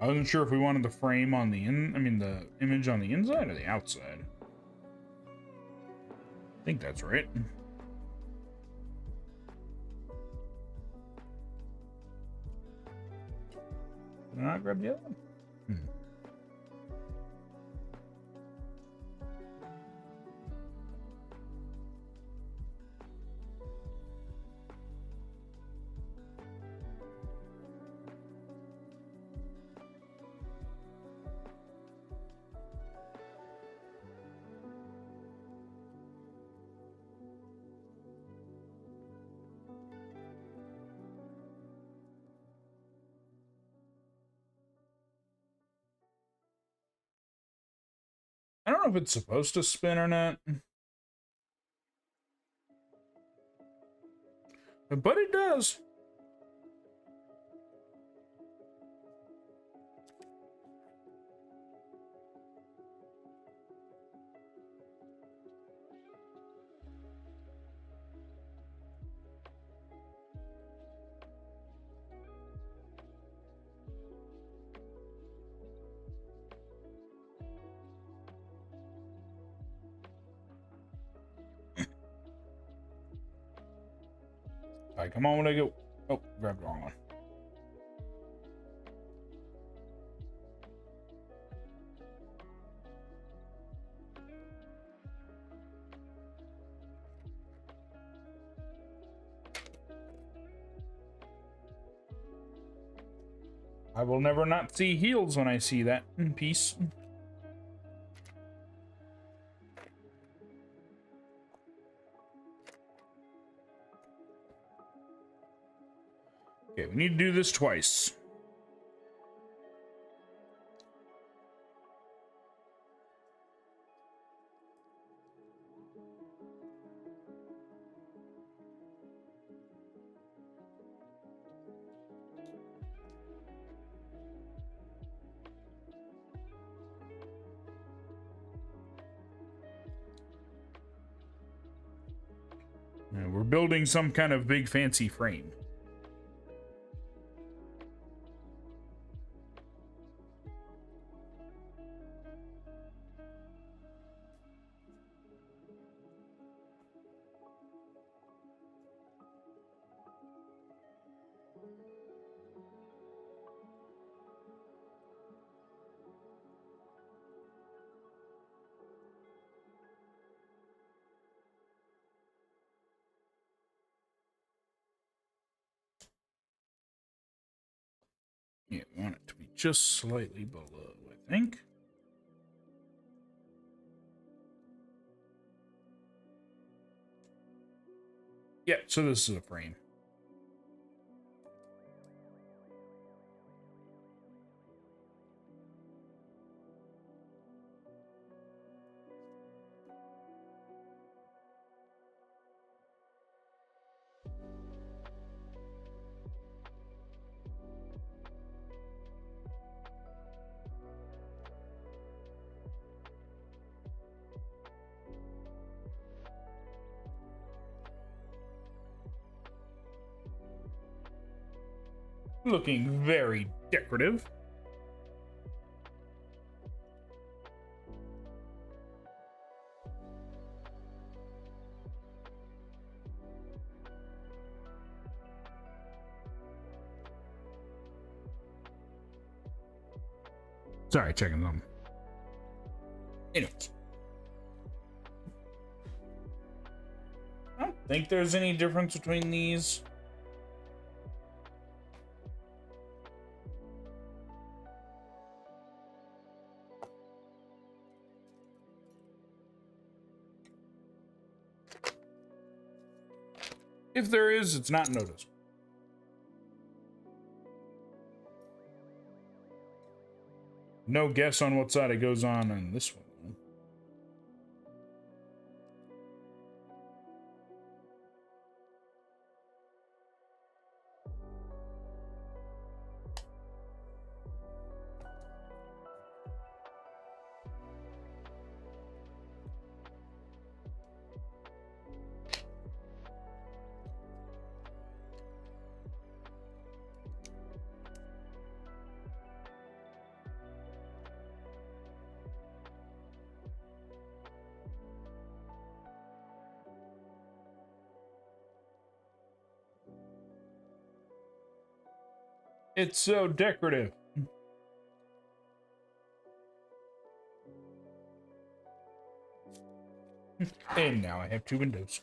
I wasn't sure if we wanted the frame on the the image on the inside or the outside. I think that's right. Did I not grab the other one? I don't know if it's supposed to spin or not. But it does. All right, come on when I go. Oh, grabbed the wrong one. I will never not see heels when I see that piece. Okay, we need to do this twice. We're building some kind of big fancy frame. just slightly below, I think. Yeah, so this is a frame. Looking very decorative. Sorry, checking them. Anyways. I don't think there's any difference between these. If there is, it's not noticed. No guess on what side it goes on this one. It's so decorative. And now I have two windows.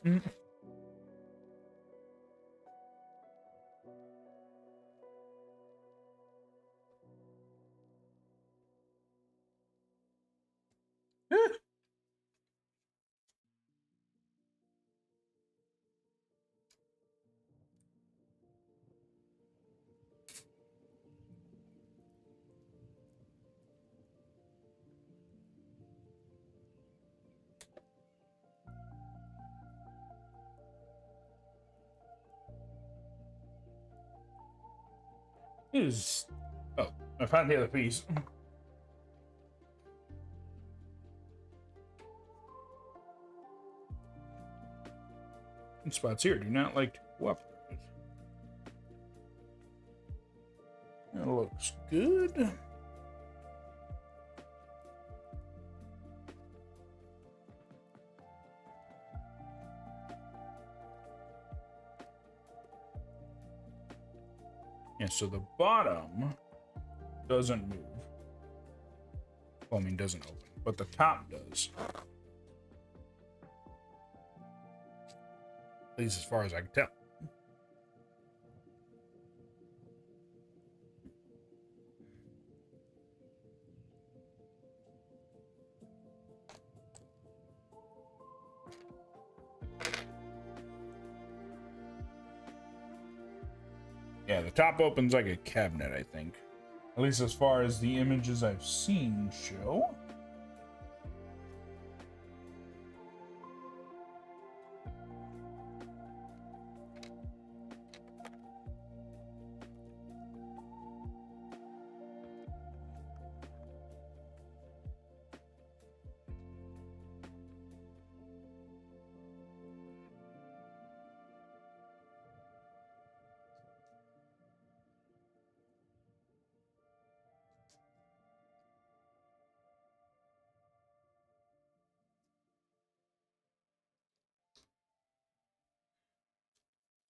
Is oh, I found the other piece. Spots here do not like to cooperate. That looks good. Yeah, so the bottom doesn't move. Well, I mean, doesn't open, but the top does. At least as far as I can tell. Yeah, the top opens like a cabinet, I think. At least as far as the images I've seen show.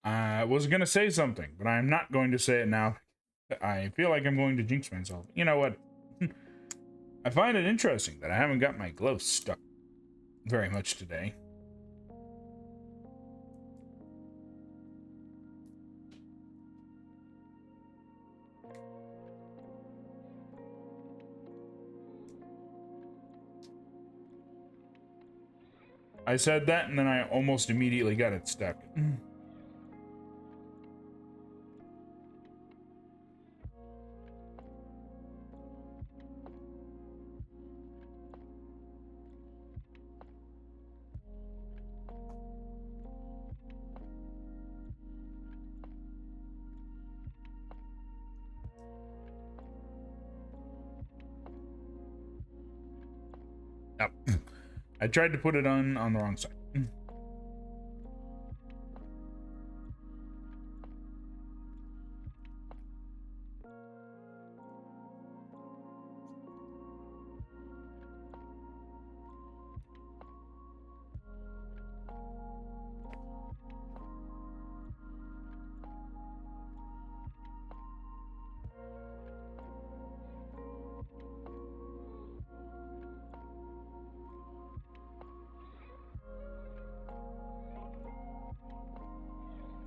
I was going to say something, but I'm not going to say it now. I feel like I'm going to jinx myself. You know what? I find it interesting that I haven't got my gloves stuck very much today. I said that, and then I almost immediately got it stuck. Yep. I tried to put it on the wrong side.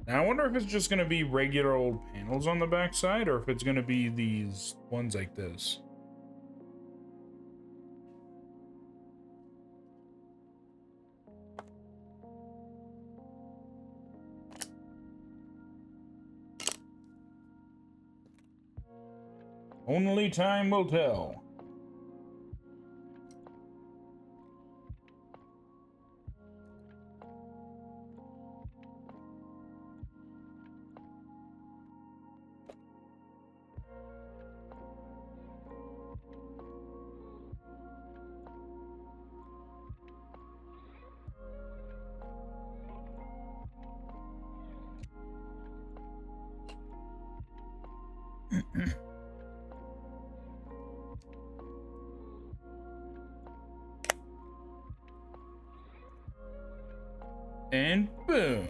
Now, I wonder if it's just going to be regular old panels on the backside, or if it's going to be these ones like this. Only time will tell. And boom.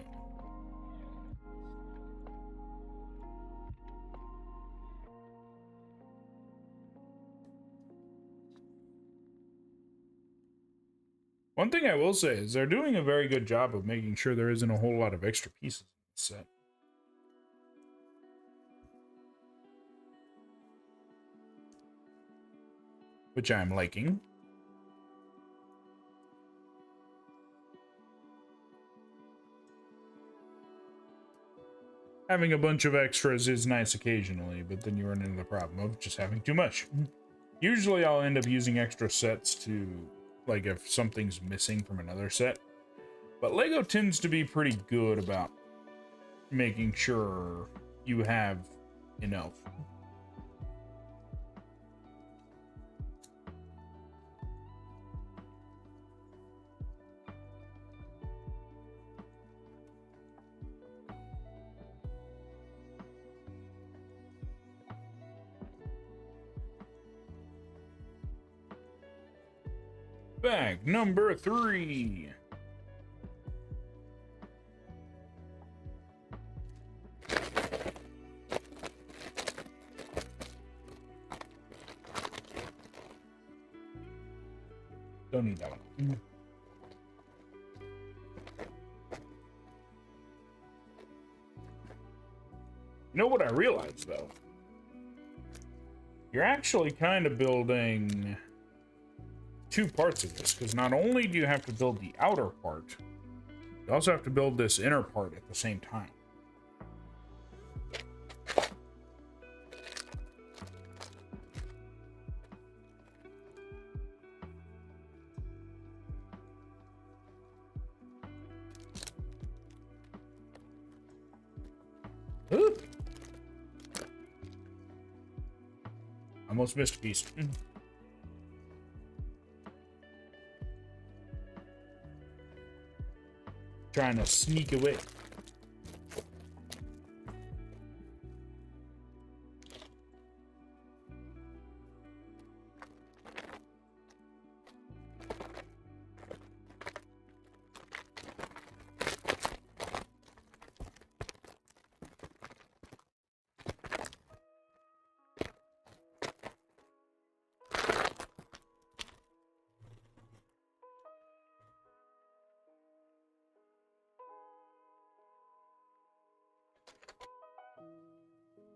One thing I will say is they're doing a very good job of making sure there isn't a whole lot of extra pieces in the set. Which I'm liking. Having a bunch of extras is nice occasionally, but then you run into the problem of just having too much. Usually I'll end up using extra sets to, like, if something's missing from another set. But LEGO tends to be pretty good about making sure you have enough. Bag number 3. Don't need that one. You know what I realized, though? You're actually kind of building two parts of this, because not only do you have to build the outer part, you also have to build this inner part at the same time. Ooh. Almost missed a piece. Trying to sneak away.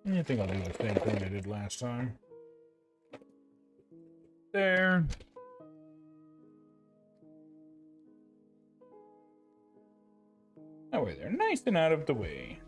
I think I'll do the same thing I did last time. There. Over there, nice and out of the way.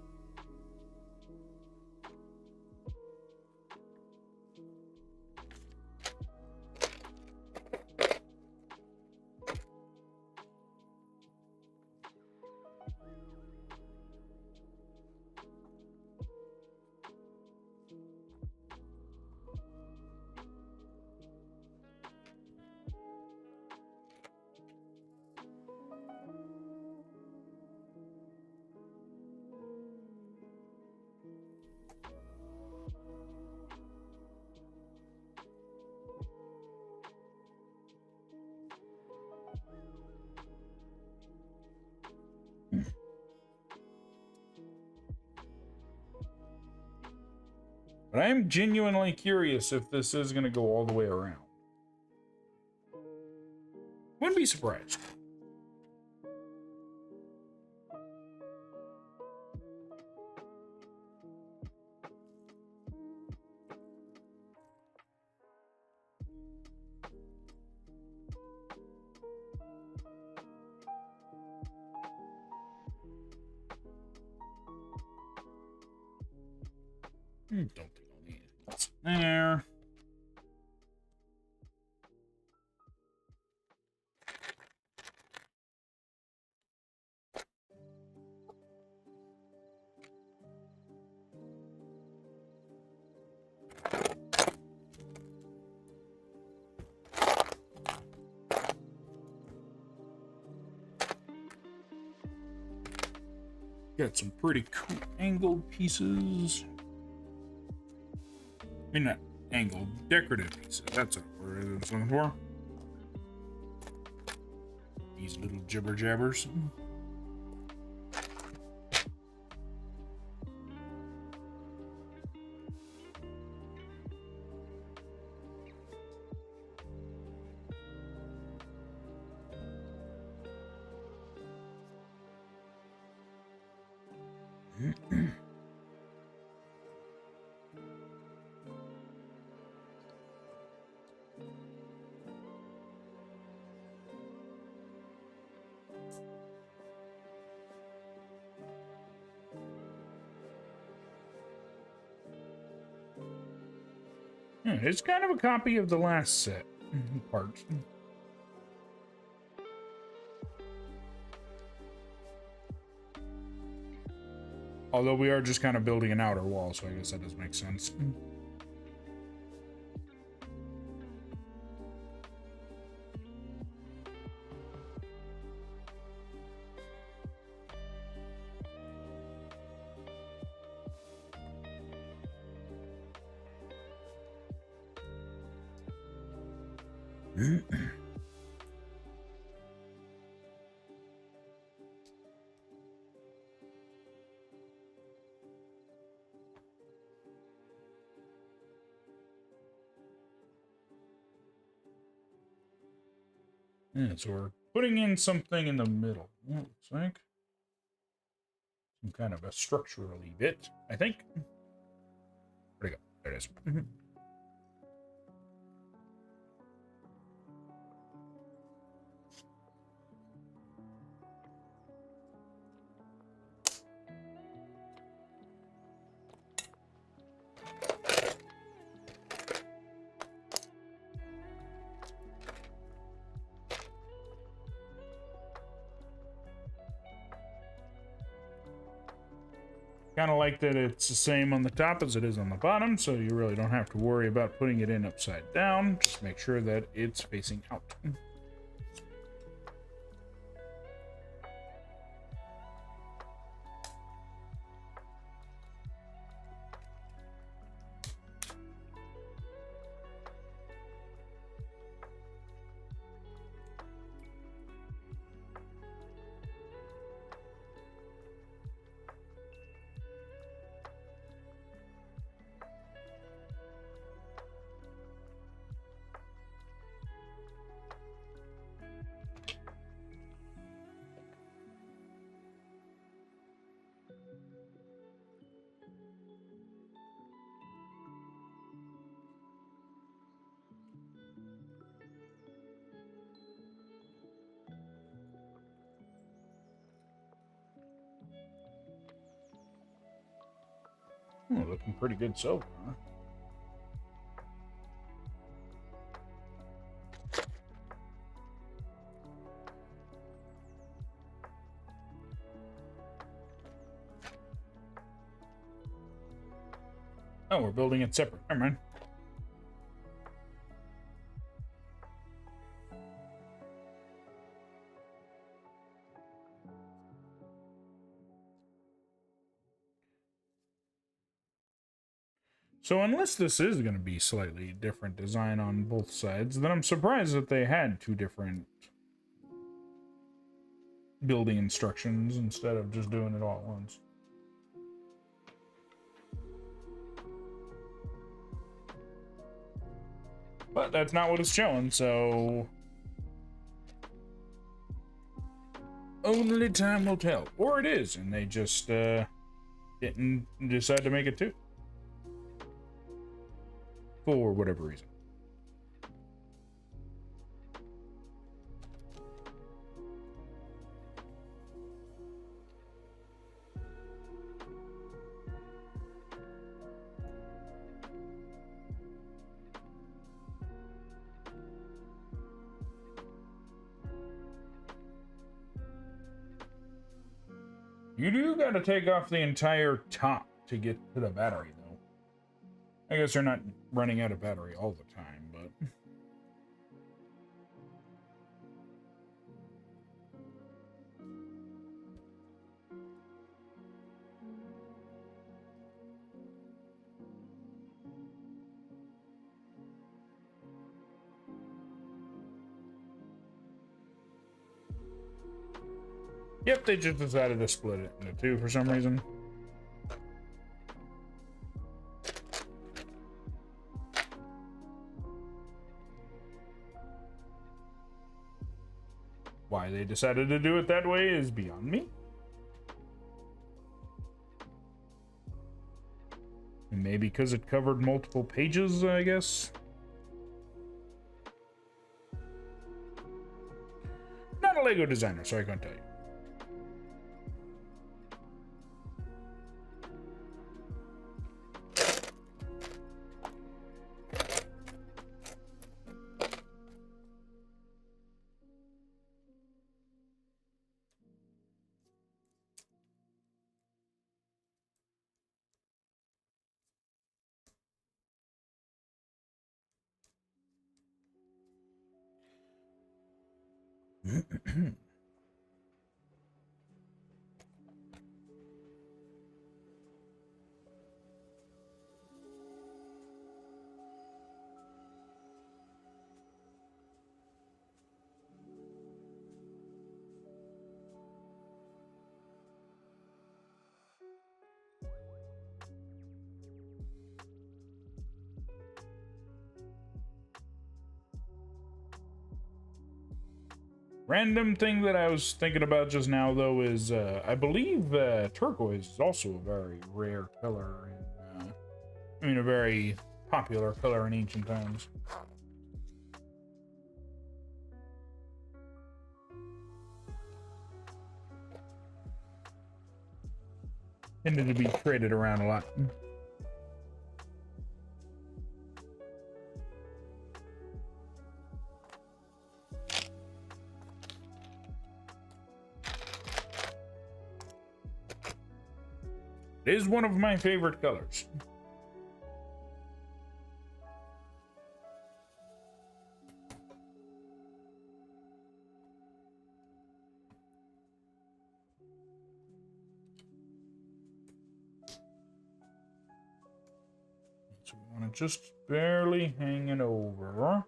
But I am genuinely curious if this is going to go all the way around. Wouldn't be surprised. Don't think I'll need it. There. Got some pretty cool angled pieces. I mean, not angled, decorative pieces. That's what I was looking for. These little jibber jabbers. It's kind of a copy of the last set parts. Although we are just kind of building an outer wall, so I guess that does make sense. Yeah, so we're putting in something in the middle. Looks like some kind of a structurally bit, I think. Where'd it go? There it is. Kind of like that it's the same on the top as it is on the bottom, so you really don't have to worry about putting it in upside down. Just make sure that it's facing out. Oh, looking pretty good so far. Oh, we're building it separate. Never mind. So unless this is going to be slightly different design on both sides, then I'm surprised that they had two different building instructions instead of just doing it all at once. But that's not what it's showing, so only time will tell. Or it is, and they just didn't decide to make it two. For whatever reason. You do gotta take off the entire top to get to the battery, though. I guess they're not running out of battery all the time, but... Yep, they just decided to split it into two for some reason. Why they decided to do it that way is beyond me. Maybe because it covered multiple pages, I guess. Not a Lego designer, so I can't tell you. Random thing that I was thinking about just now, though, is I believe turquoise is also a very rare color. I mean, a very popular color in ancient times. Tended to be traded around a lot. It is one of my favorite colors. So we want to just barely hang it over.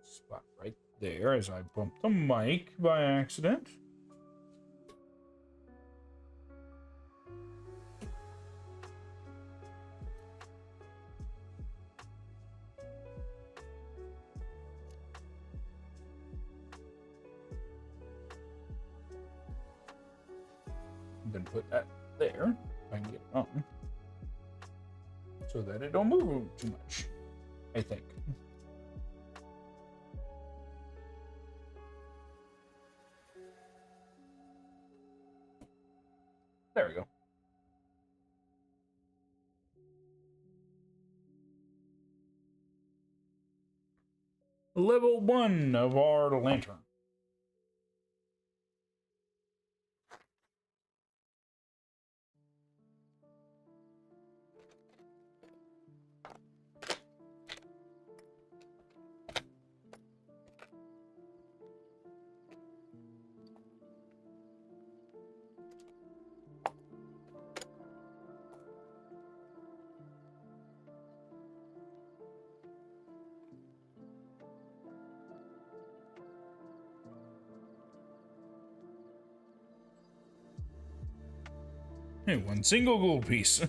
Spot right there as I bump the mic by accident. Then put that there, if I can get it on, so that it don't move too much, I think. There we go. level 1 of our lantern. Hey, one single gold piece.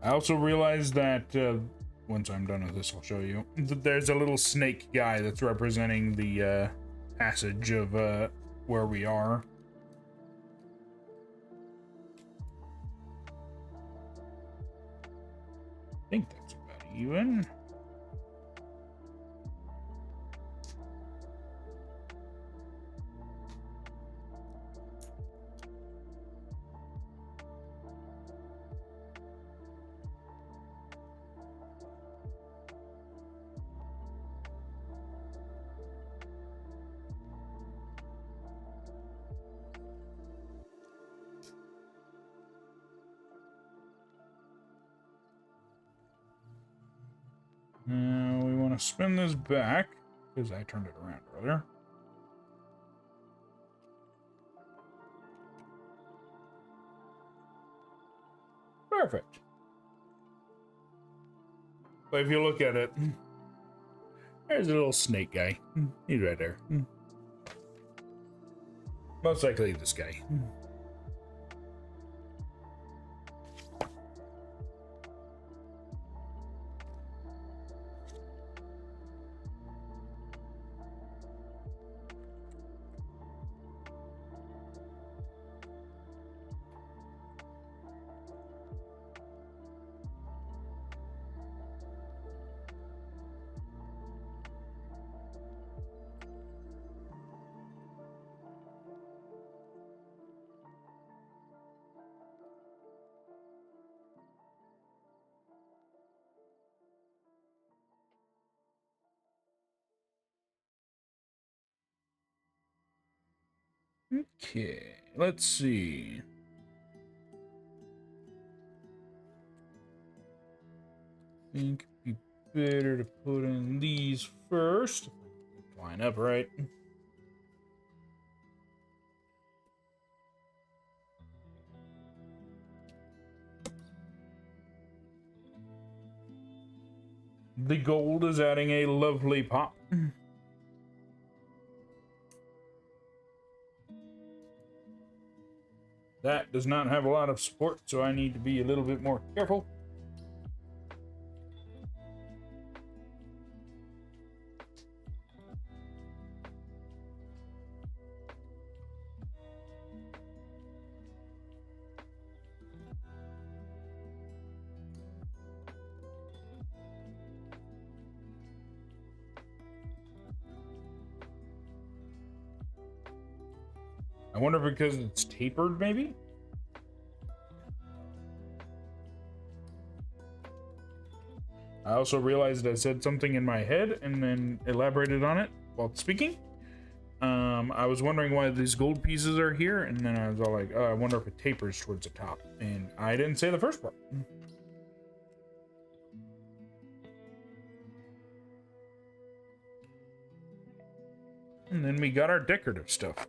I also realized that once I'm done with this, I'll show you. There's a little snake guy that's representing the passage of where we are. I think that's about even. Now we want to spin this back because I turned it around earlier. Perfect. But if you look at it, there's a little snake guy. He's right there. Most likely this guy. Okay, let's see. I think it'd be better to put in these first. Line up right. The gold is adding a lovely pop. That does not have a lot of support, so I need to be a little bit more careful. I wonder if because it's tapered, maybe? I also realized I said something in my head and then elaborated on it while speaking. I was wondering why these gold pieces are here, and then I was all like, oh, I wonder if it tapers towards the top. And I didn't say the first part. And then we got our decorative stuff.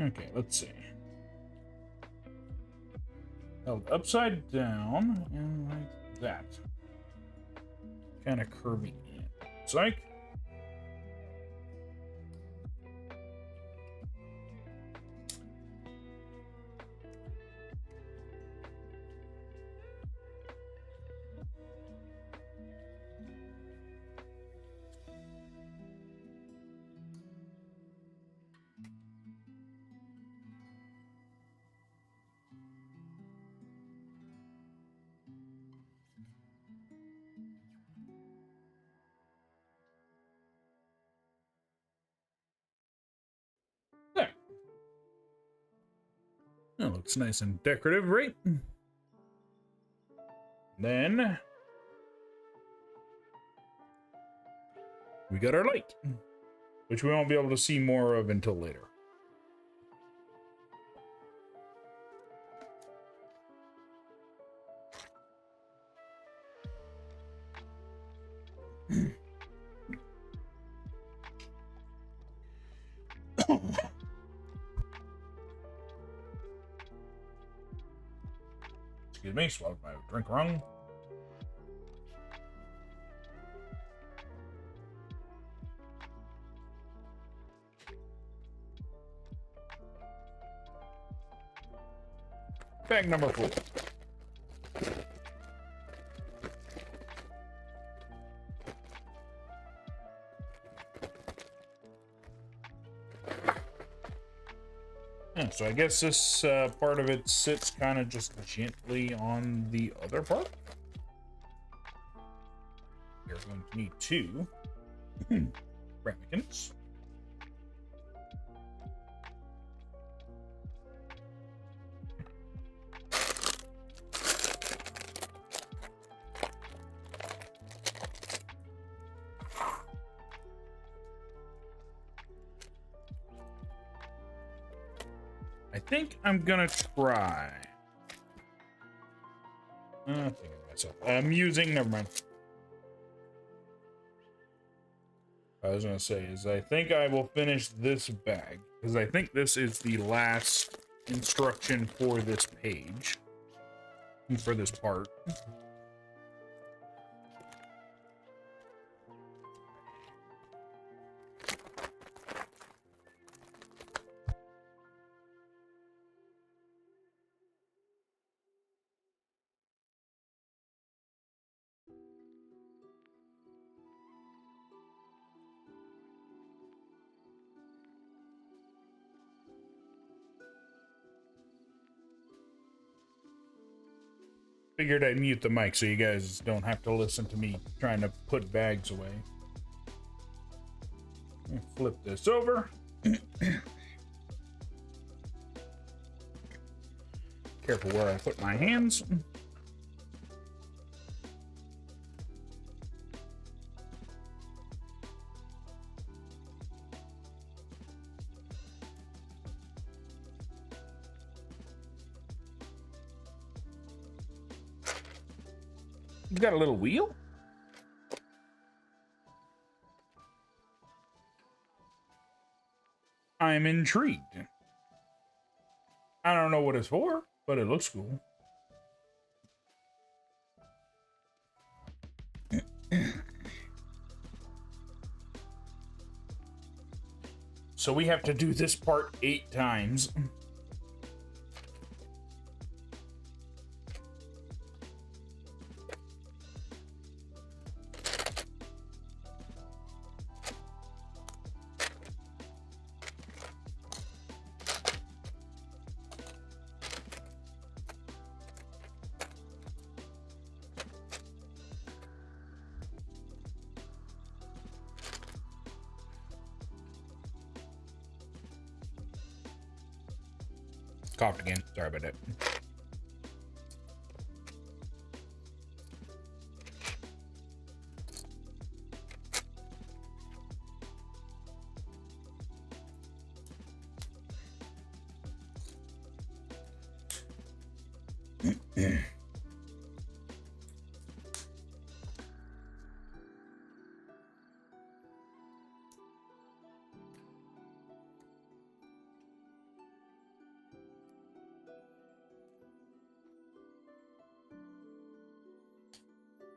Okay, let's see. Held upside down and like that. Kind of curvy. Psych. That looks nice and decorative, right? Then we got our light, which we won't be able to see more of until later. Excuse me, swallowed my drink wrong. Bag number 4. Yeah, so I guess this part of it sits kind of just gently on the other part. You're going to need 2 ramekins. I think I'm gonna try. I'm thinking to myself. I'm using. Never mind. I was gonna say is I think I will finish this bag because I think this is the last instruction for this page, for this part. Figured I'd mute the mic so you guys don't have to listen to me trying to put bags away. Flip this over. Careful where I put my hands. You've got a little wheel? I'm intrigued. I don't know what it's for, but it looks cool. So we have to do this part 8 times. Coughed again. Sorry about that.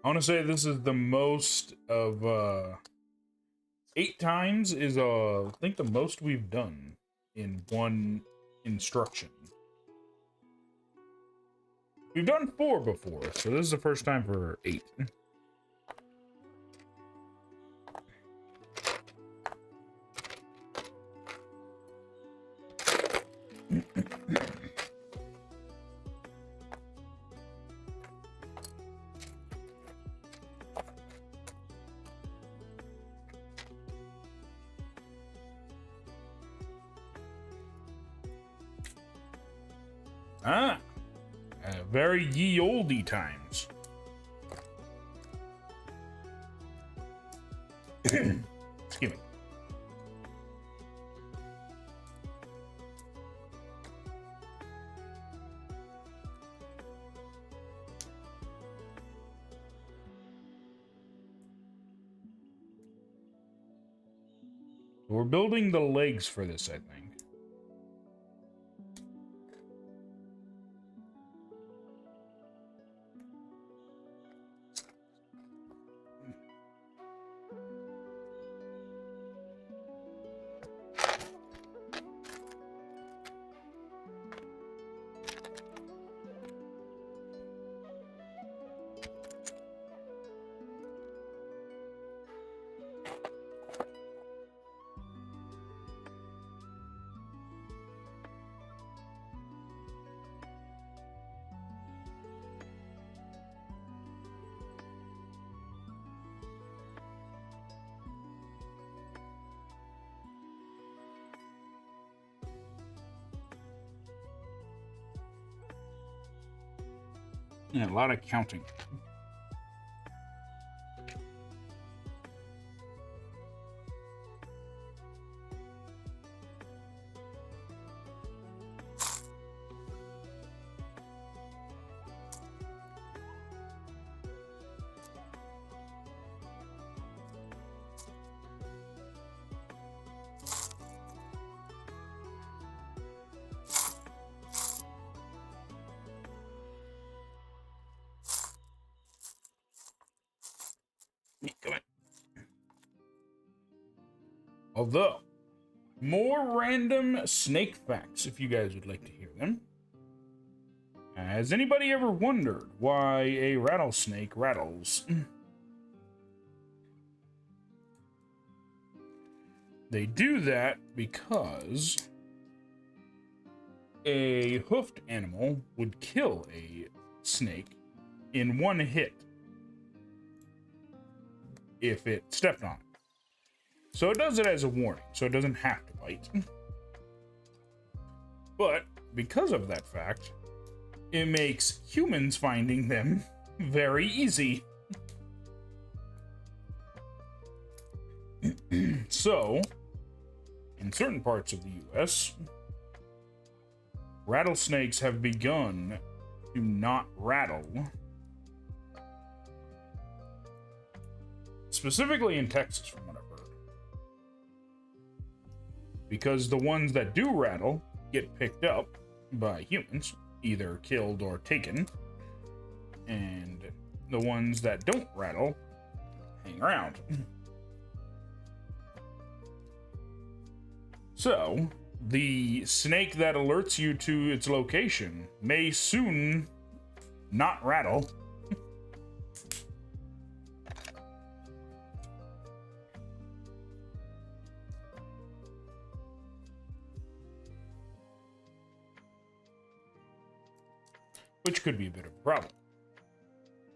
I want to say this is the most of 8 times is I think the most we've done in one instruction. We've done 4 before, so this is the first time for 8. Ah, very ye olde times. Excuse me. We're building the legs for this, I think. Yeah, a lot of counting. Come on. Although, more random snake facts, if you guys would like to hear them. Has anybody ever wondered why a rattlesnake rattles? They do that because a hoofed animal would kill a snake in one hit if it stepped on it. So it does it as a warning, so it doesn't have to bite. But because of that fact, it makes humans finding them very easy. So, in certain parts of the US, rattlesnakes have begun to not rattle. Specifically in Texas, from what I've heard. Because the ones that do rattle get picked up by humans, either killed or taken, and the ones that don't rattle hang around. So, the snake that alerts you to its location may soon not rattle. Which could be a bit of a problem.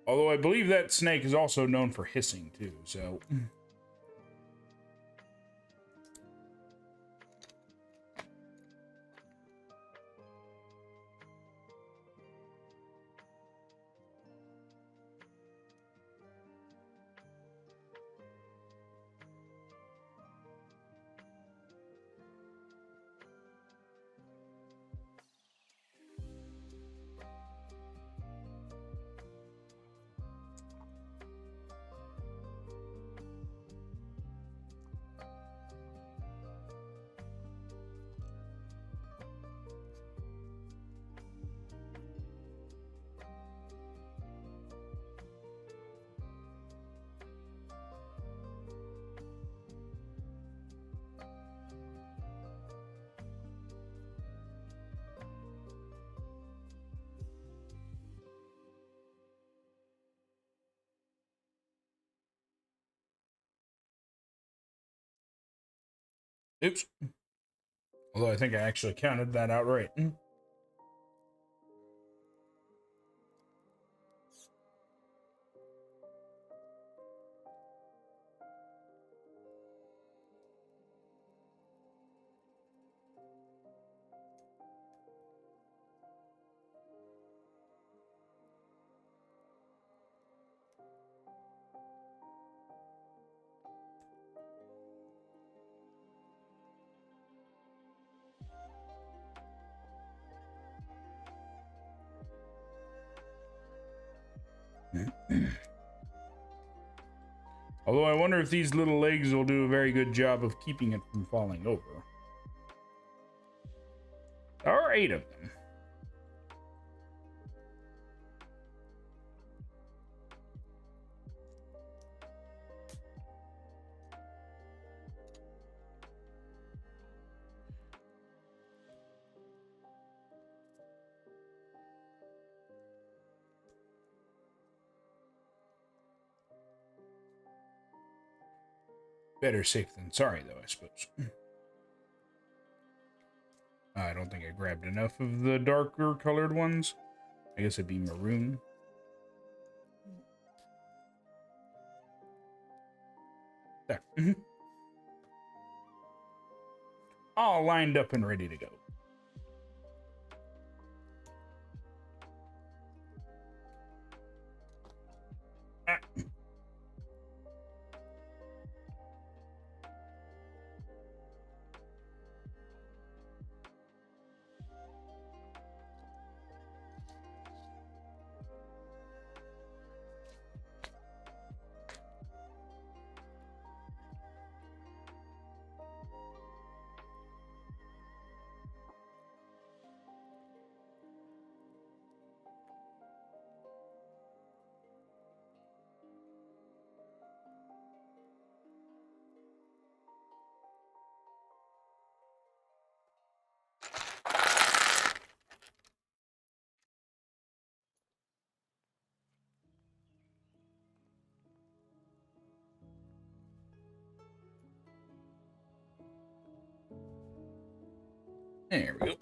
Although I believe that snake is also known for hissing too, so... Oops. Although I think I actually counted that out right. Although I wonder if these little legs will do a very good job of keeping it from falling over. There are 8 of them. Better safe than sorry, though, I suppose. I don't think I grabbed enough of the darker colored ones. I guess it'd be maroon. There. All lined up and ready to go. There we go.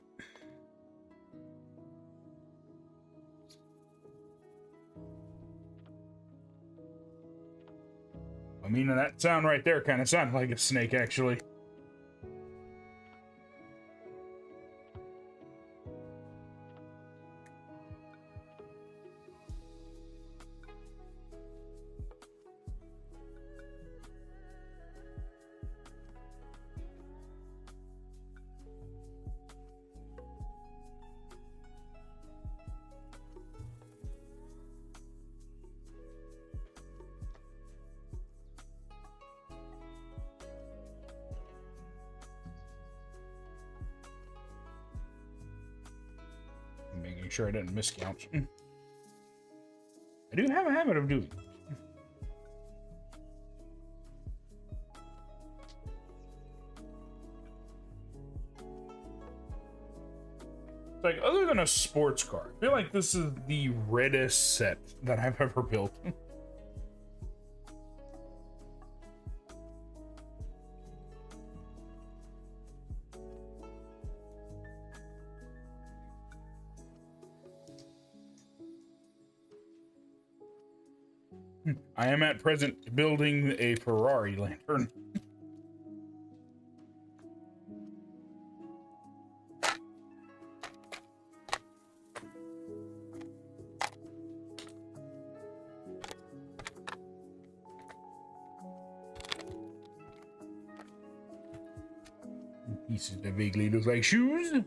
I mean, that sound right there kind of sounded like a snake, actually. Making sure I didn't miscount. I do have a habit of doing it. Like, other than a sports car, I feel like this is the reddest set that I've ever built. I am at present building a Ferrari lantern. Pieces that vaguely look like shoes.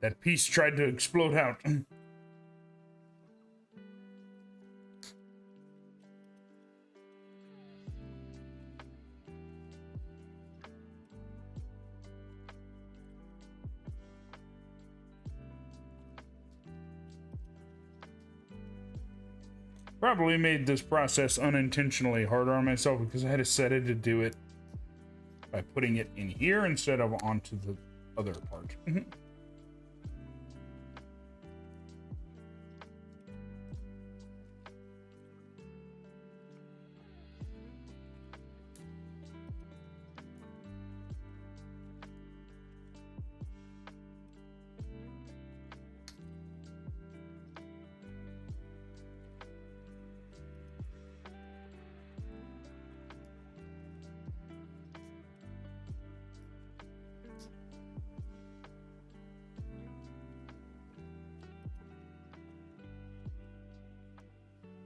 That piece tried to explode out. Probably made this process unintentionally harder on myself because I had to set it to do it by putting it in here instead of onto the other part.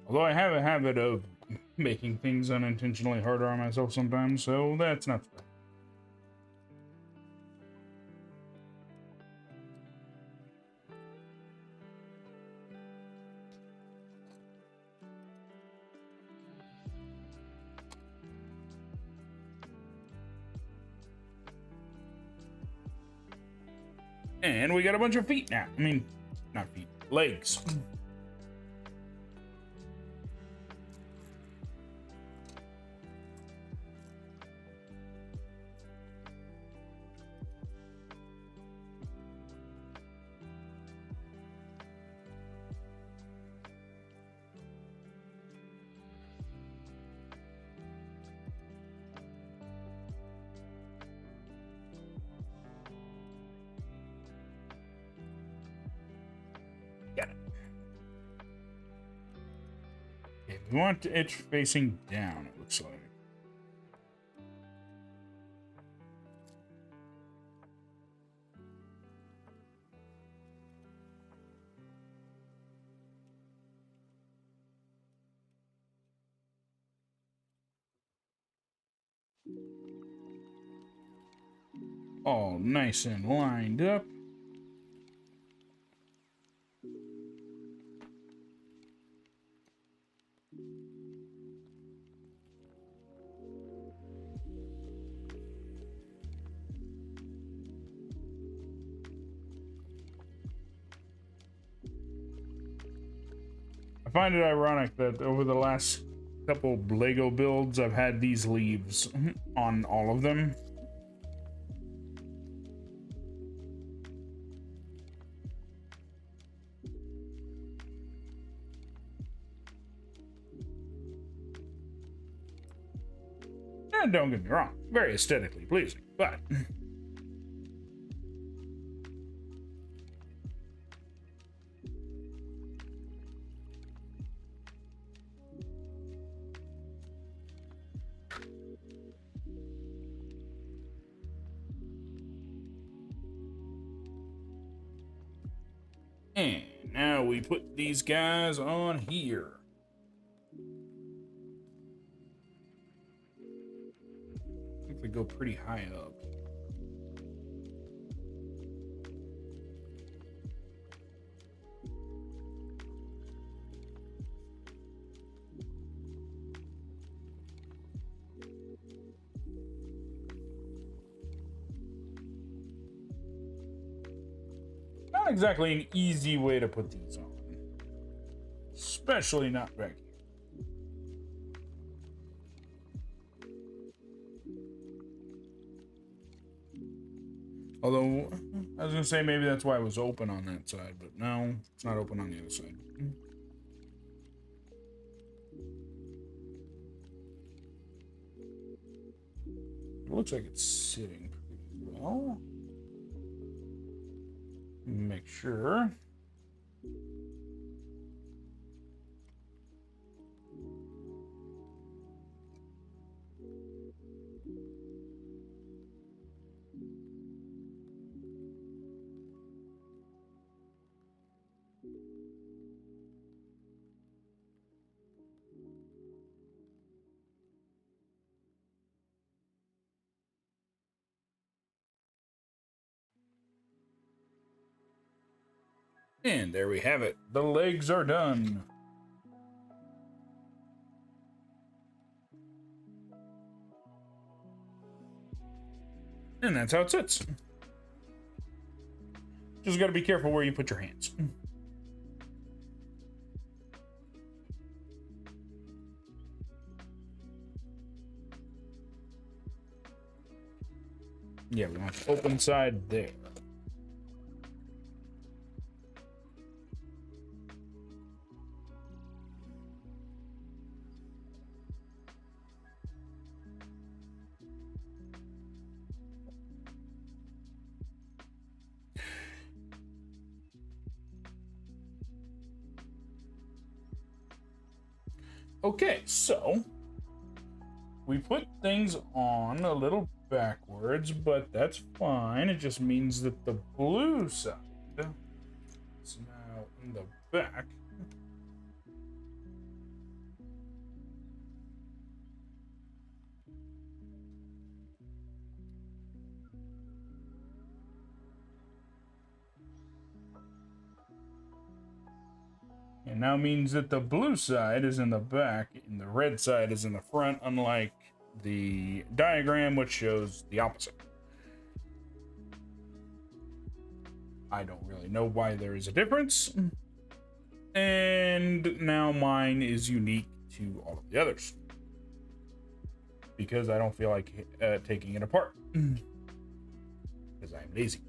Although I have a habit of making things unintentionally harder on myself sometimes, so that's not fair. And we got a bunch of feet now. I mean, not feet, legs. Got it. Okay, we want it facing down, it looks like. All nice and lined up. I find it ironic that over the last couple Lego builds, I've had these leaves on all of them. And don't get me wrong, very aesthetically pleasing, but and now we put these guys on here. I think they go pretty high up. Not exactly an easy way to put these on, especially not back here. Although, I was gonna say maybe that's why it was open on that side, but no, it's not open on the other side. It looks like it's sitting pretty well. Make sure. And there we have it. The legs are done. And that's how it sits. Just gotta be careful where you put your hands. Yeah, we want the open side there. Okay, so we put things on a little backwards, but that's fine. It just means that the blue side is now in the back. And now means that the blue side is in the back and the red side is in the front, unlike the diagram, which shows the opposite. I don't really know why there is a difference. And now mine is unique to all of the others, because I don't feel like taking it apart, because I'm lazy.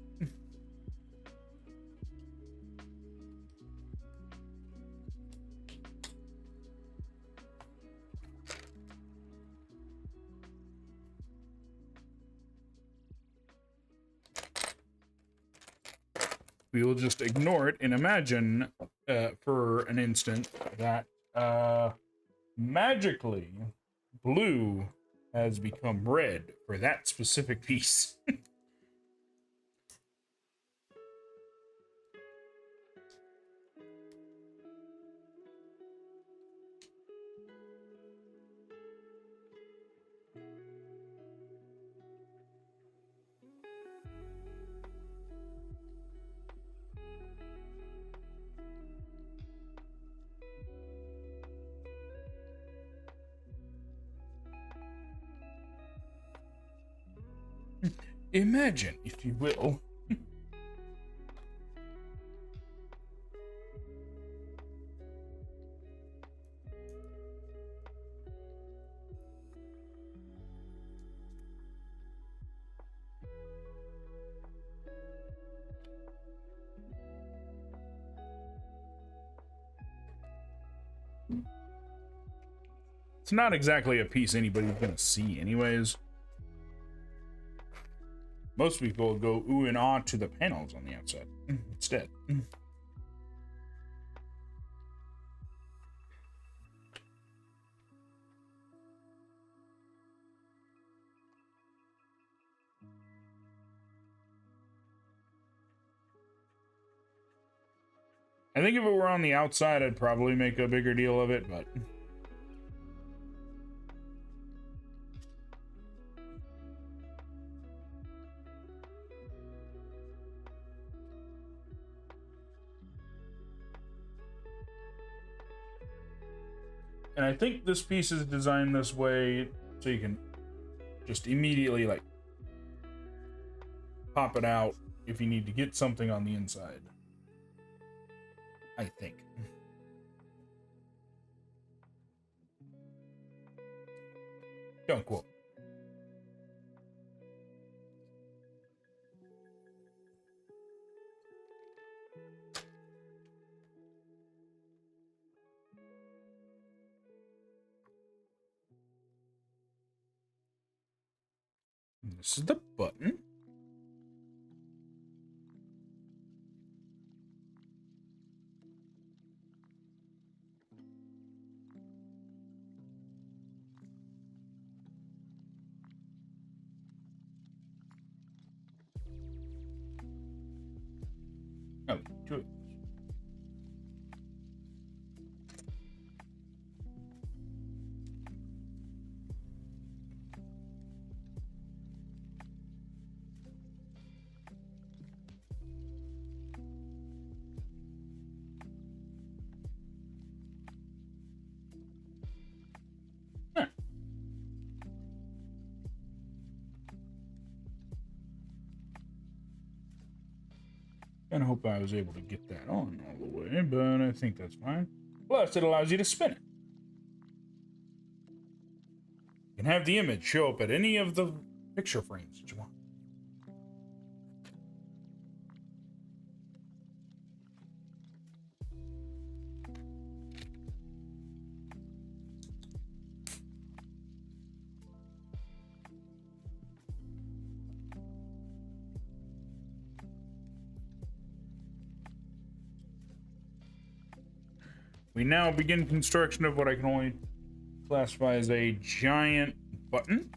We will just ignore it and imagine for an instant that magically blue has become red for that specific piece. Imagine, if you will. It's not exactly a piece anybody's gonna see anyways. Most people go ooh and ah to the panels on the outside instead. I think if it were on the outside, I'd probably make a bigger deal of it, but... And I think this piece is designed this way so you can just immediately, like, pop it out if you need to get something on the inside. I think. Don't quote. This is the button. Oh, two of those. Huh. Kinda hope I was able to get that on all the way, but I think that's fine. Plus, it allows you to spin it. You can have the image show up at any of the picture frames that you want. We now begin construction of what I can only classify as a giant button.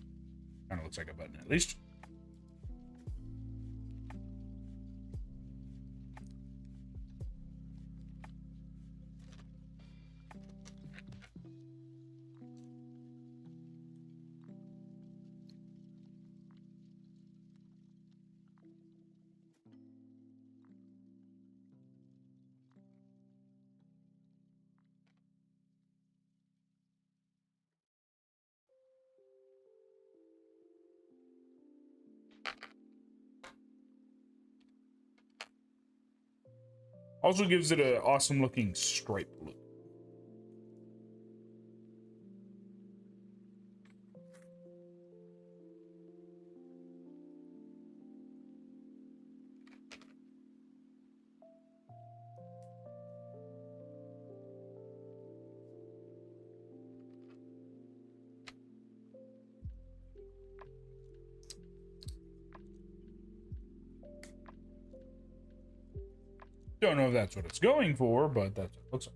Kind of looks like a button, at least. Also gives it an awesome looking stripe look. Don't know if that's what it's going for, but that's what it looks like.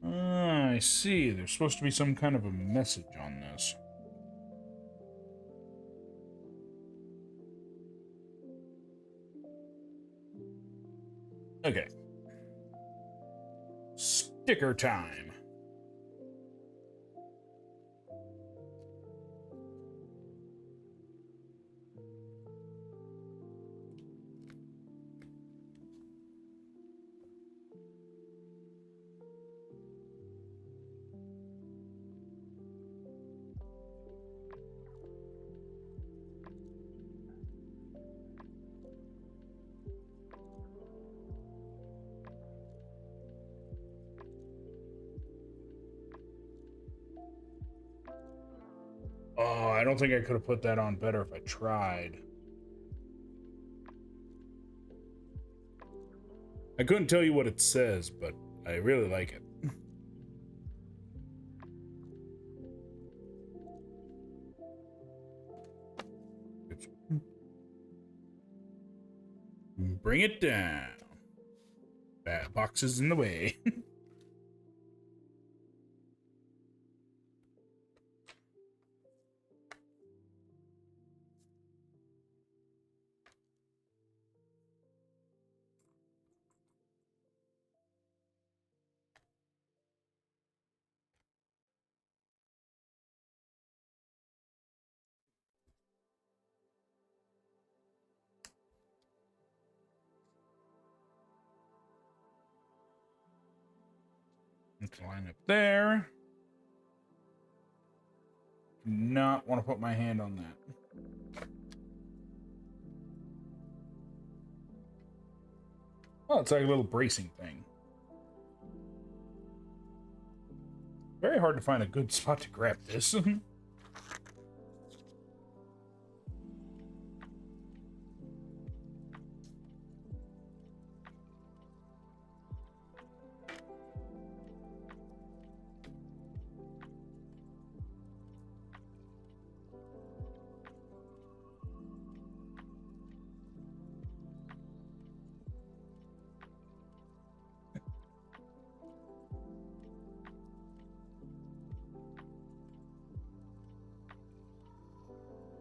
I see. There's supposed to be some kind of a message on this. Okay. Sticker time. Oh, I don't think I could have put that on better if I tried. I couldn't tell you what it says, but I really like it. Bring it down. That box is in the way. Let's line up there. Not want to put my hand on that. Oh, it's like a little bracing thing. Very hard to find a good spot to grab this.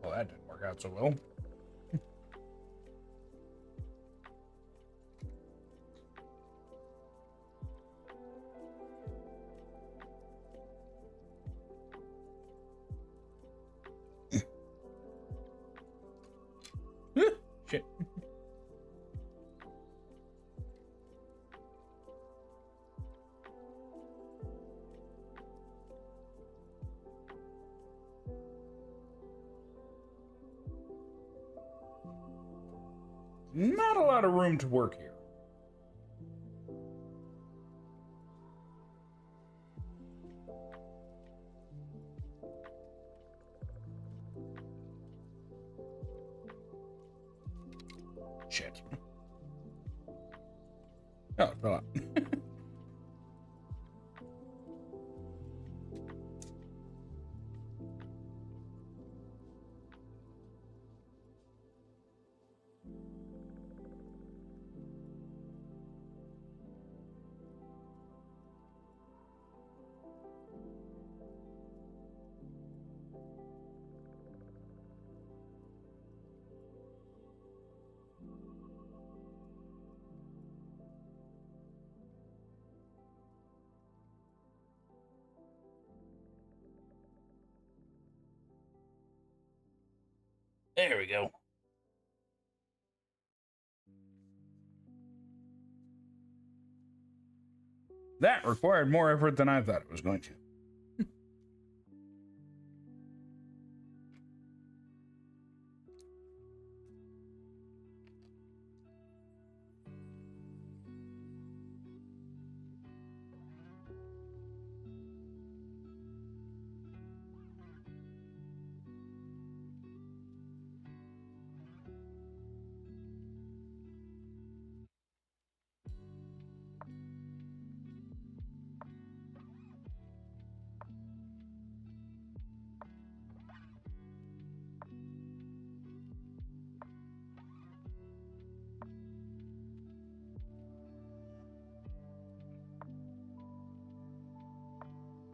Well, that didn't work out so well. Shit. Not a lot of room to work here. Shit. fell out. There we go. That required more effort than I thought it was going to.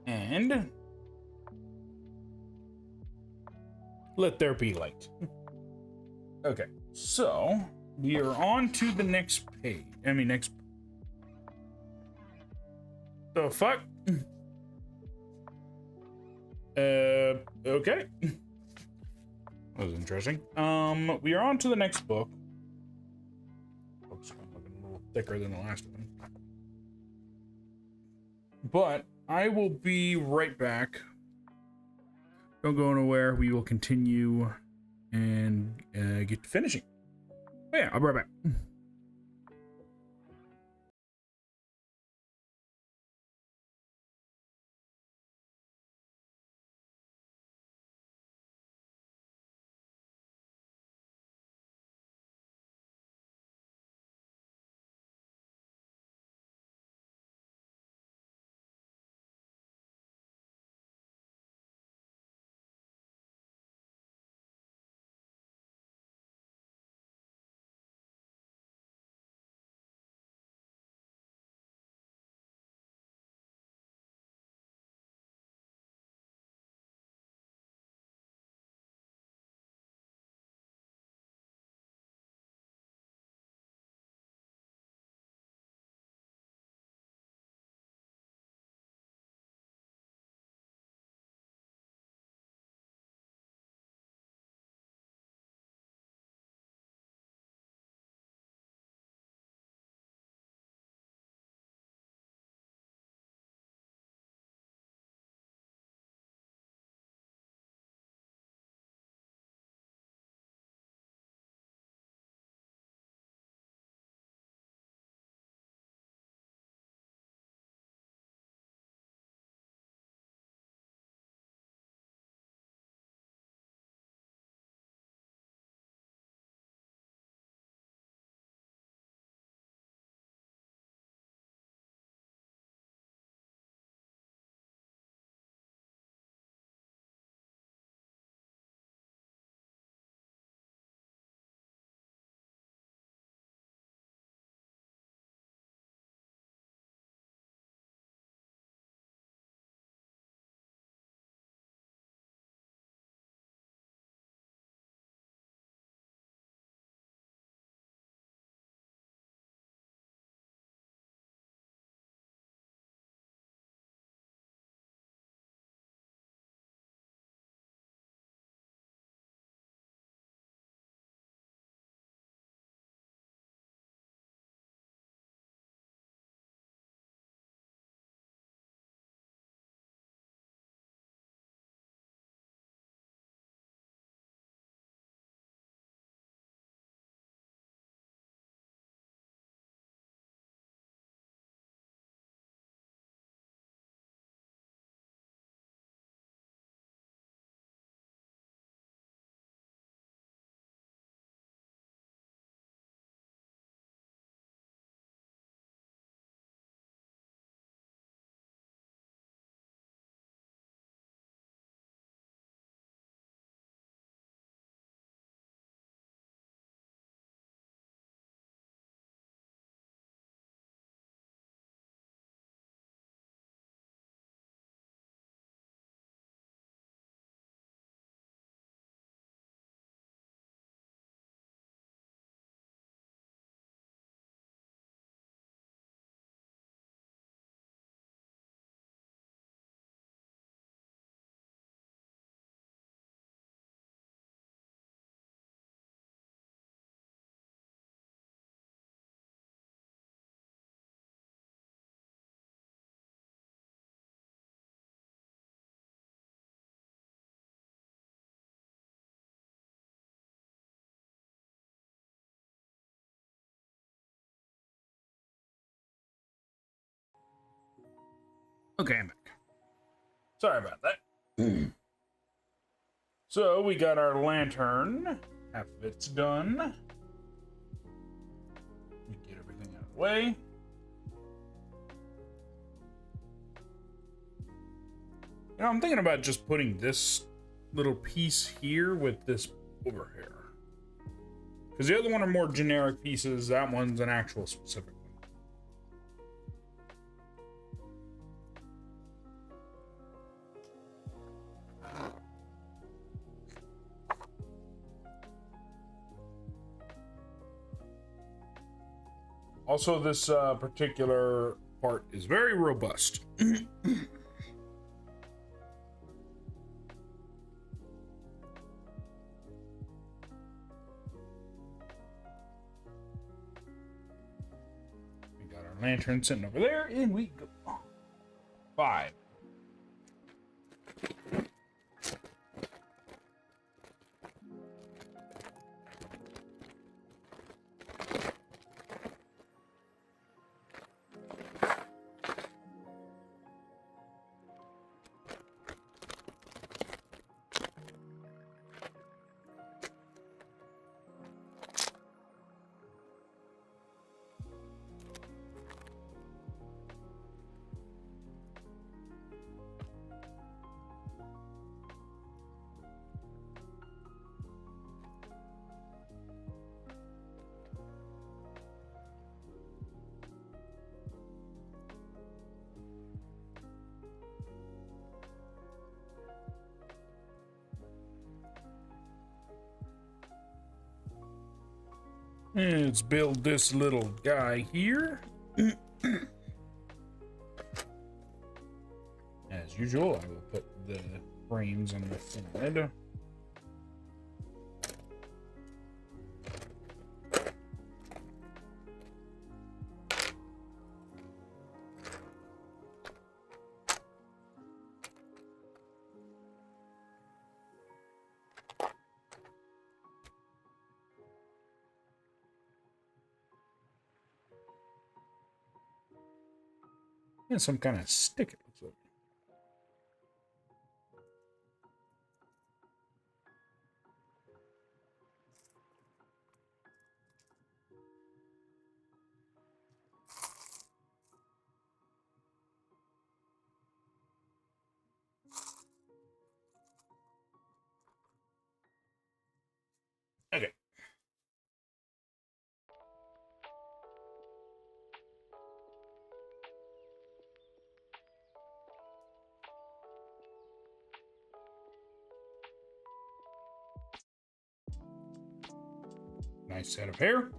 And let there be light. Okay, so we are on to the next page. Next. The fuck? Okay. That was interesting. We are on to the next book. Looks looking a little thicker than the last one. But I will be right back. Don't go nowhere. We will continue and get to finishing. But yeah, I'll be right back. Okay, I'm back. Sorry about that. So we got our lantern. Half of it's done. Get everything out of the way. You know, I'm thinking about just putting this little piece here with this over here. Because the other one are more generic pieces. That one's an actual specific one. Also, this particular part is very robust. We got our lantern sitting over there, and we go. 5. Let's build this little guy here. As usual, I will put the frames on the side. And some kind of stick, it looks like. Okay. Nice set of hair.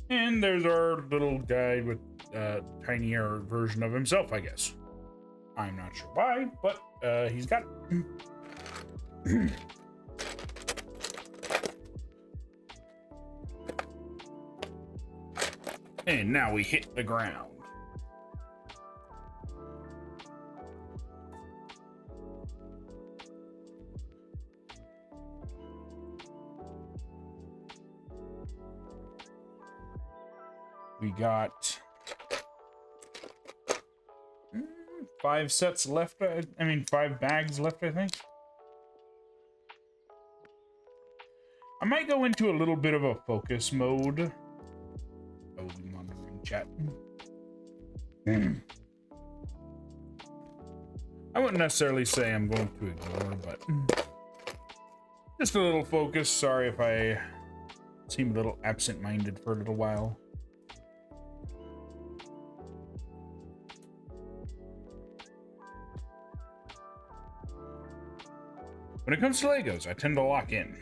And there's our little guy with a tinier version of himself, I guess. I'm not sure why, but he's got it. And now we hit the ground. We got 5 sets left. I mean, 5 bags left, I think. I might go into a little bit of a focus mode. Oh, monitoring chat. I wouldn't necessarily say I'm going to ignore, but just a little focus. Sorry if I seem a little absent-minded for a little while. When it comes to Legos, I tend to lock in.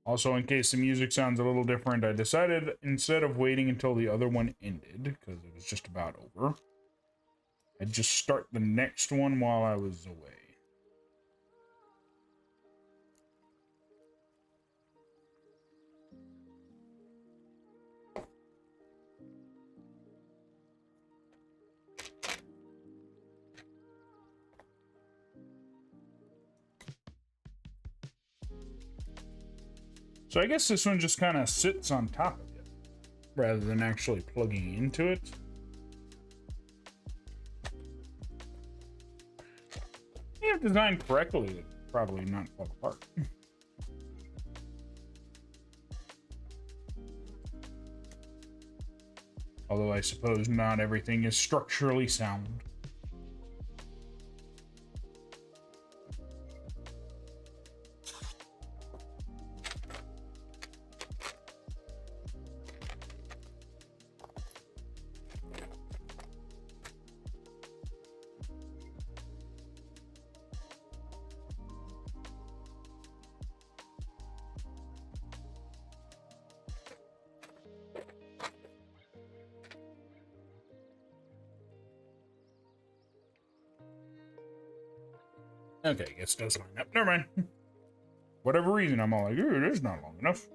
Also, in case the music sounds a little different, I decided instead of waiting until the other one ended, because it was just about over, I'd just start the next one while I was away. So I guess this one just kind of sits on top of it, rather than actually plugging into it. If designed correctly, it would probably not fall apart. Although I suppose not everything is structurally sound. Okay, I guess it does line up. Never mind. Whatever reason, I'm all like, ooh, it is not long enough.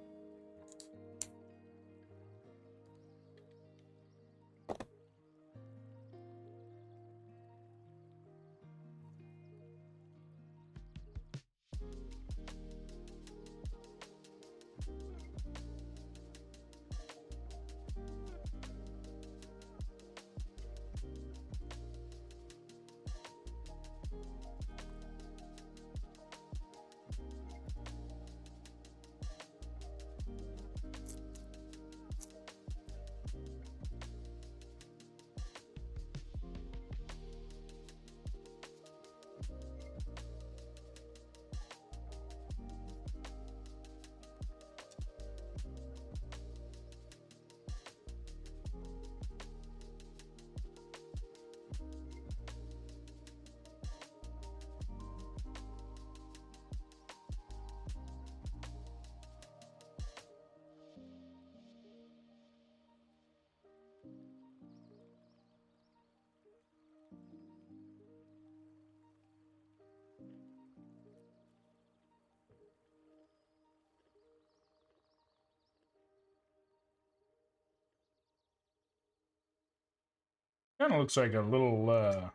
Kind of looks like a little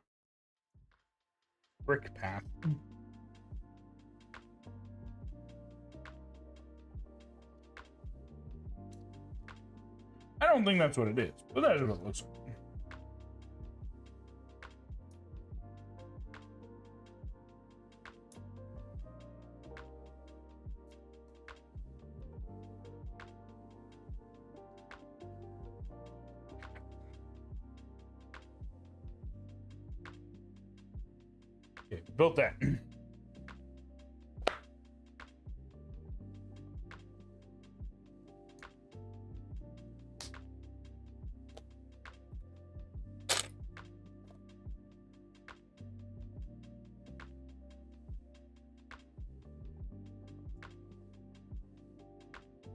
brick path. I don't think that's what it is, but that is what it looks like. Okay, built that.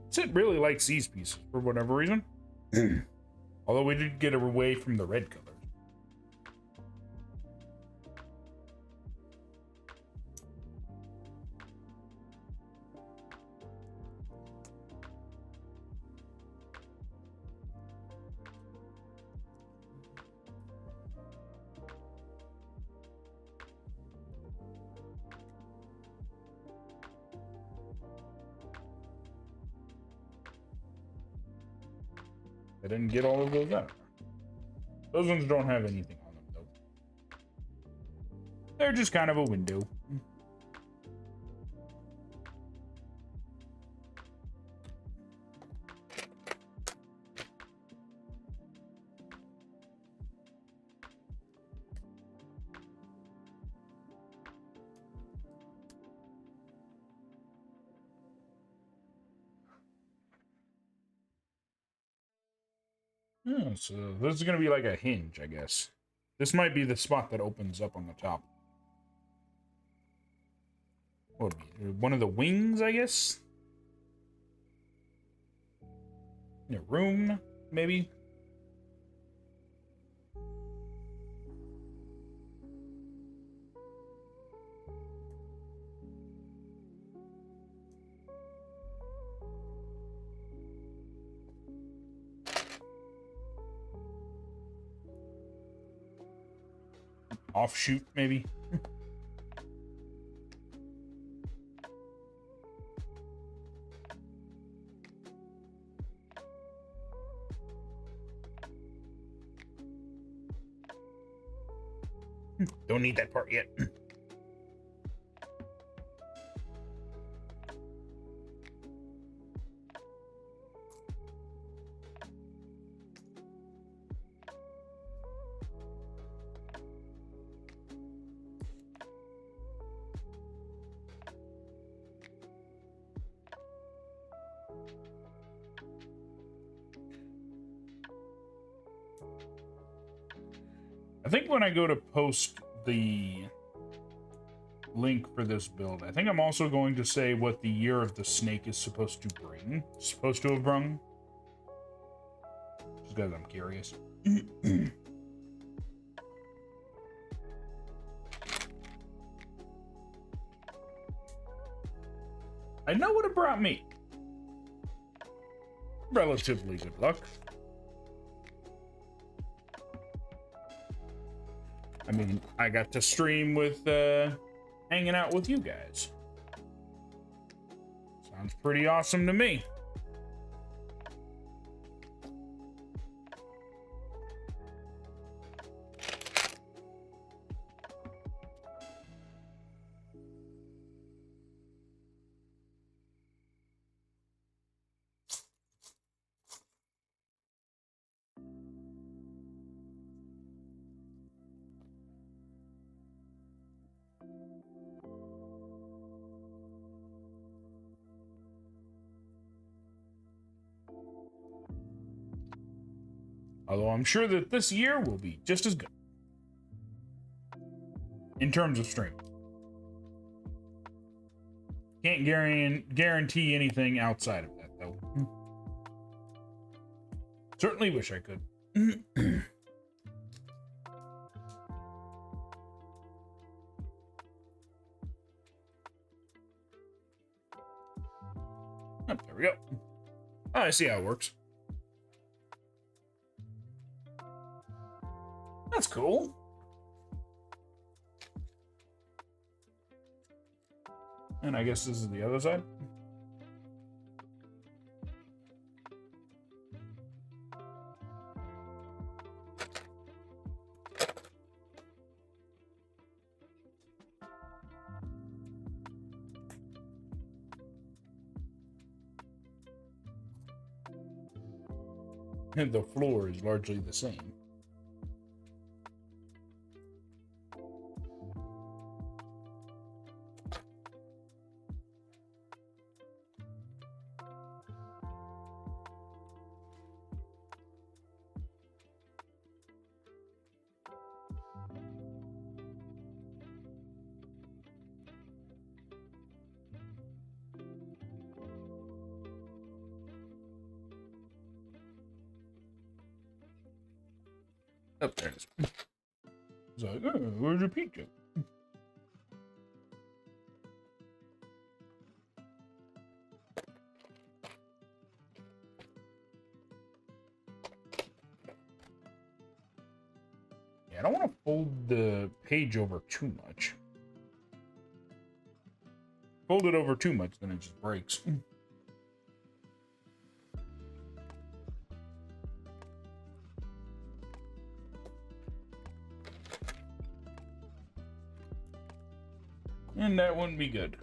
Sid really likes these pieces for whatever reason. Although we did get away from the red colors. I didn't get all of those out. Those ones don't have anything on them, though. They're just kind of a window. Yeah, so this is going to be like a hinge, I guess. This might be the spot that opens up on the top. What would be one of the wings, I guess? In a room, maybe? offshoot, maybe. Don't need that part yet. I think when I go to post the link for this build, I think I'm also going to say what the year of the snake is supposed to have brung. Just because I'm curious. I know what it brought me. Relatively good luck. I mean, I got to stream with, hanging out with you guys. Sounds pretty awesome to me. Although I'm sure that this year will be just as good. In terms of stream. Can't guarantee anything outside of that, though. Certainly wish I could. Oh, there we go. Oh, I see how it works. That's cool. And I guess this is the other side. And the floor is largely the same. Oh, there it is. It's like, oh, where's your pizza? Yeah, I don't want to fold the page over too much. Fold it over too much, then it just breaks. And that wouldn't be good.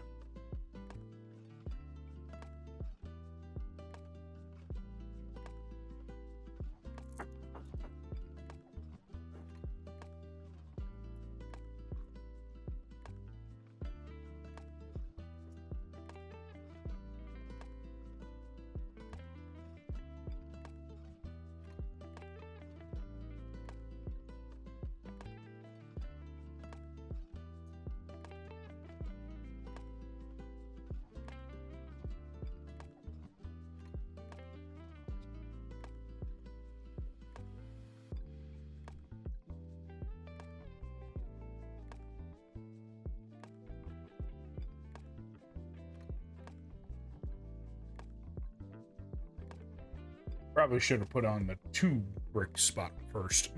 Probably should have put on the 2 brick spot first.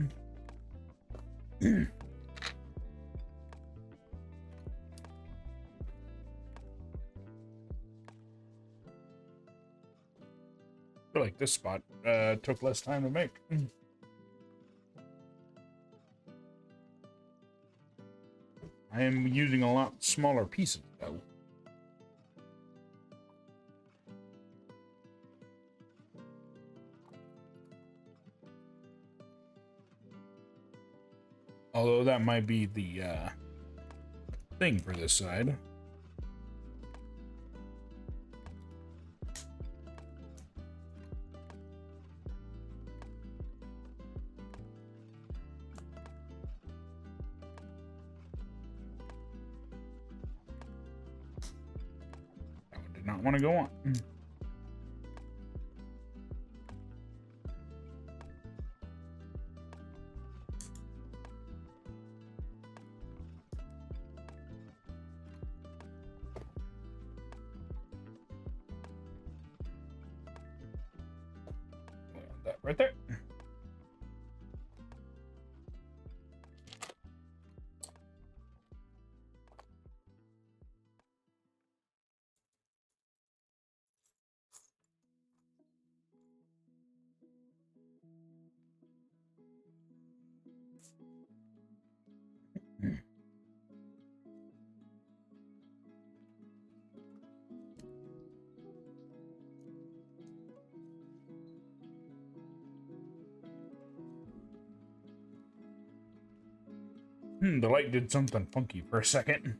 feel like this spot took less time to make. I am using a lot smaller pieces, though. Although that might be the thing for this side. That one did not want to go on. That right there. The light did something funky for a second.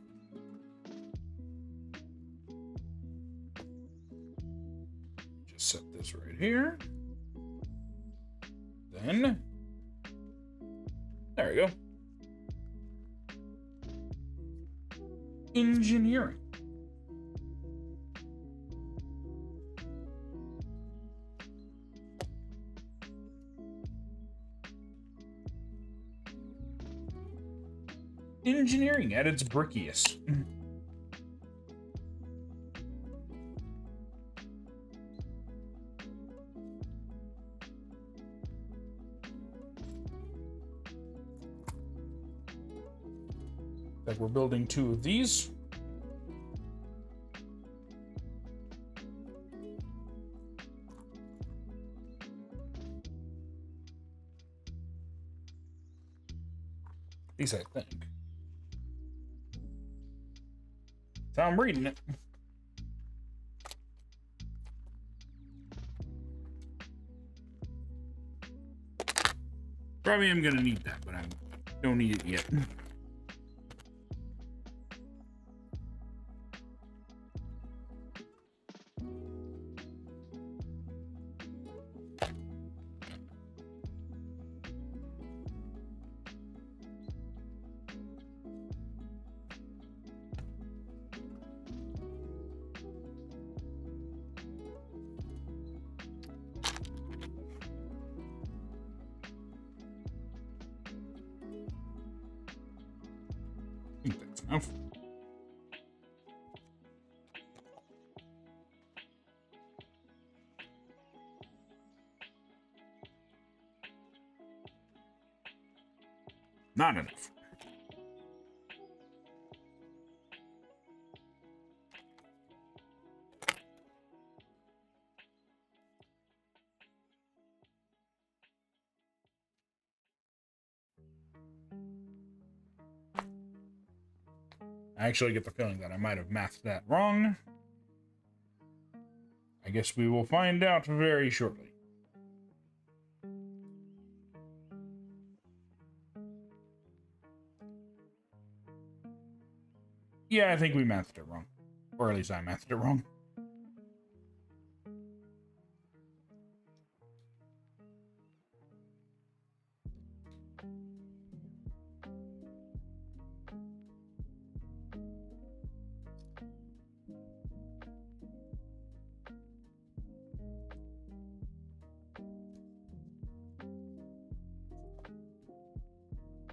Just set this right here. Then, there we go. Engineering. Engineering at its brickiest. Like we're building 2 of these. At least I think. So I'm reading it. Probably am gonna need that, but I don't need it yet. I think that's enough. Not enough. I actually get the feeling that I might have mathed that wrong. I guess we will find out very shortly. Yeah, I think we mathed it wrong. Or at least I mathed it wrong.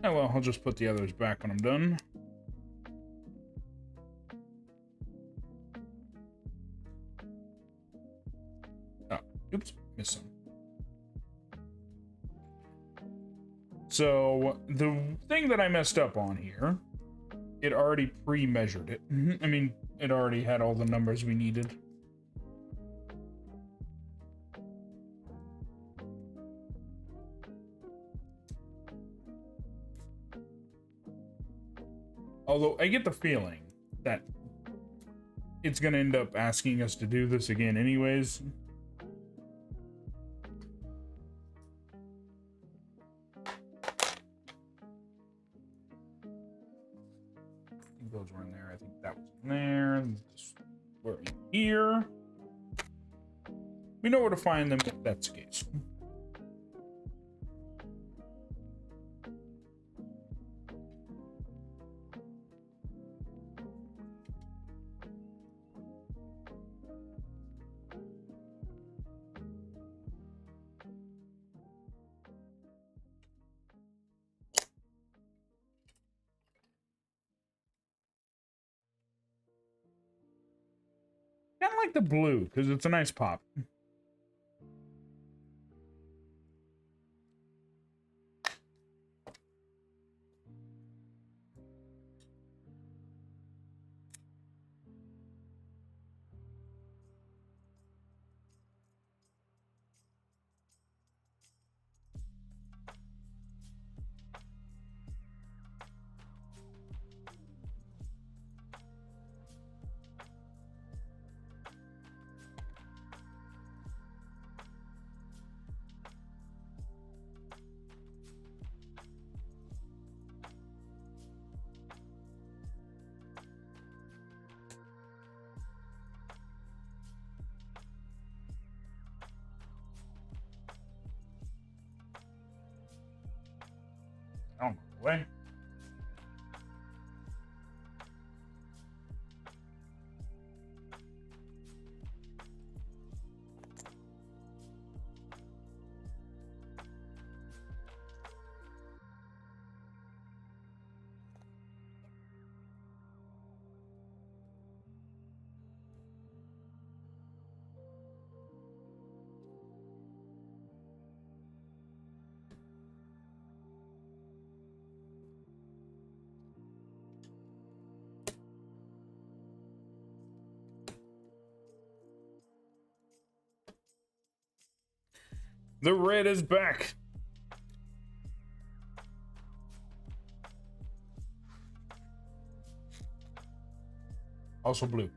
Oh well, I'll just put the others back when I'm done. Oh, oops, missed some. So, the thing that I messed up on here, it already pre-measured it. I mean, it already had all the numbers we needed. Although I get the feeling that it's going to end up asking us to do this again anyways. I think those were in there. I think that was in there. We're in here. We know where to find them if that's the case. Kind of like the blue because it's a nice pop. I don't know the way. The red is back. Also blue.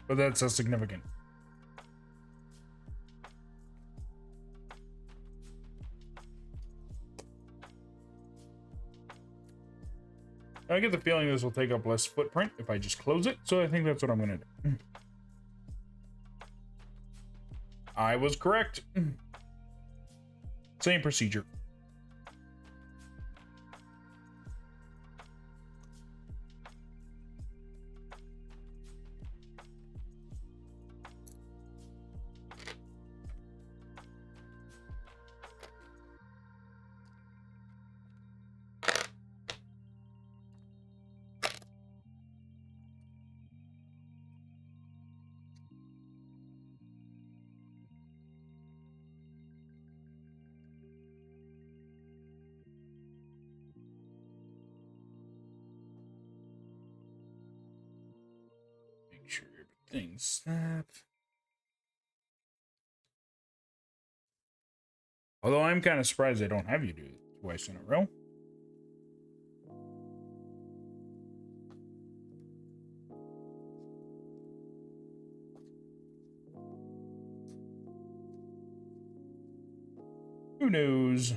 But that's so significant. I get the feeling this will take up less footprint if I just close it, so I think that's what I'm going to do. I was correct. Same procedure. Make sure everything's snapped. Although I'm kind of surprised I don't have you do it twice in a row. Who knows?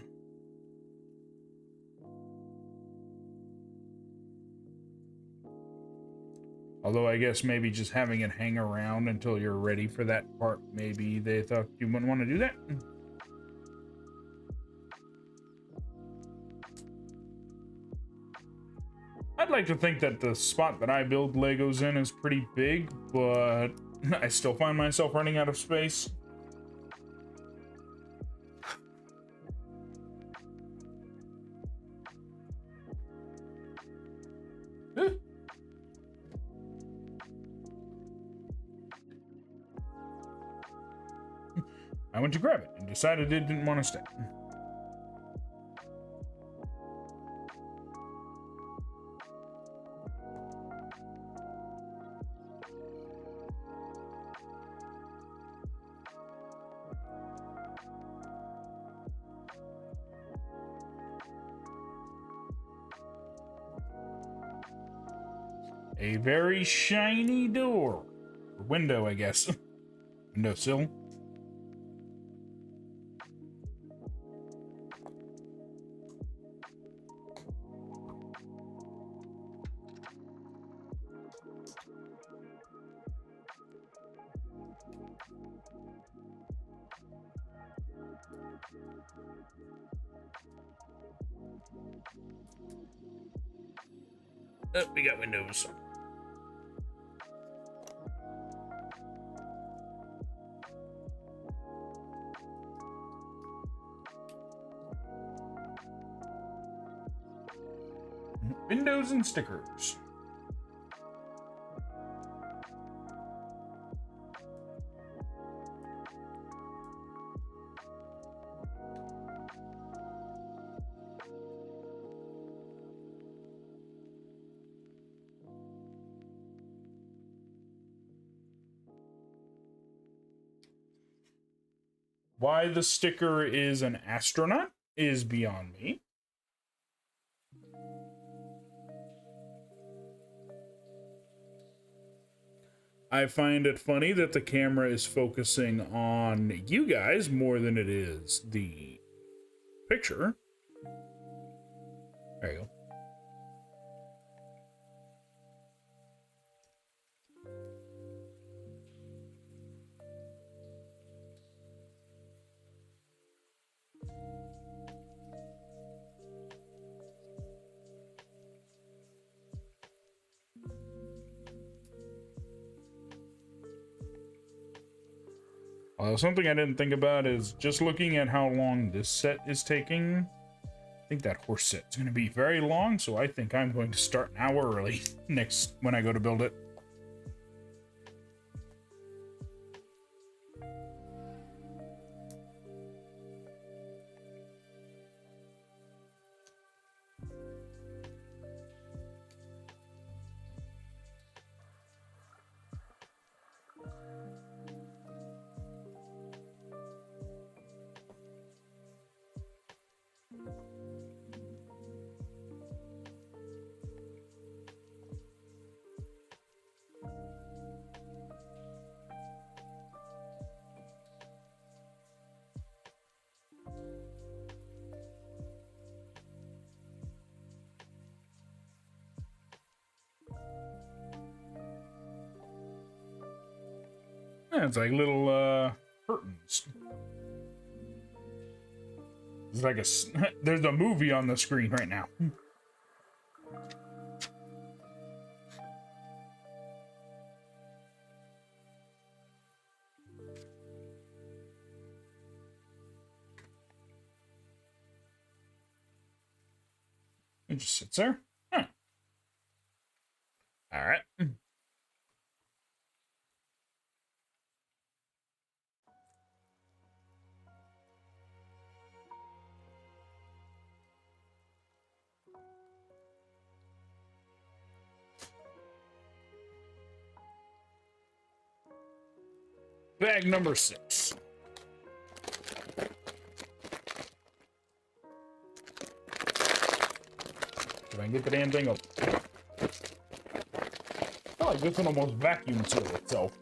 Although I guess maybe just having it hang around until you're ready for that part, maybe they thought you wouldn't want to do that. I'd like to think that the spot that I build Legos in is pretty big, but I still find myself running out of space. I went to grab it and decided it didn't want to stay. A very shiny door. Or window, I guess. Windowsill. Oh, we got windows. Windows and stickers. Why the sticker is an astronaut is beyond me. I find it funny that the camera is focusing on you guys more than it is the picture. There you go. Something I didn't think about is just looking at how long this set is taking. I think that horse set's going to be very long, so I think I'm going to start an hour early next when I go to build it. Yeah, it's like little curtains. It's like there's a movie on the screen right now. It just sits there. Huh. All right. Bag number 6. If I can get the damn thing open. Oh, like this one almost vacuum sealed itself.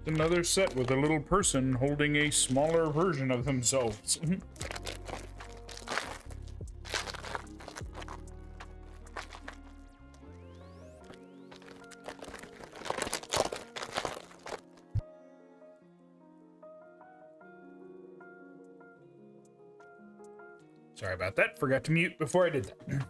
Another set with a little person holding a smaller version of themselves. Sorry about that. Forgot to mute before I did that.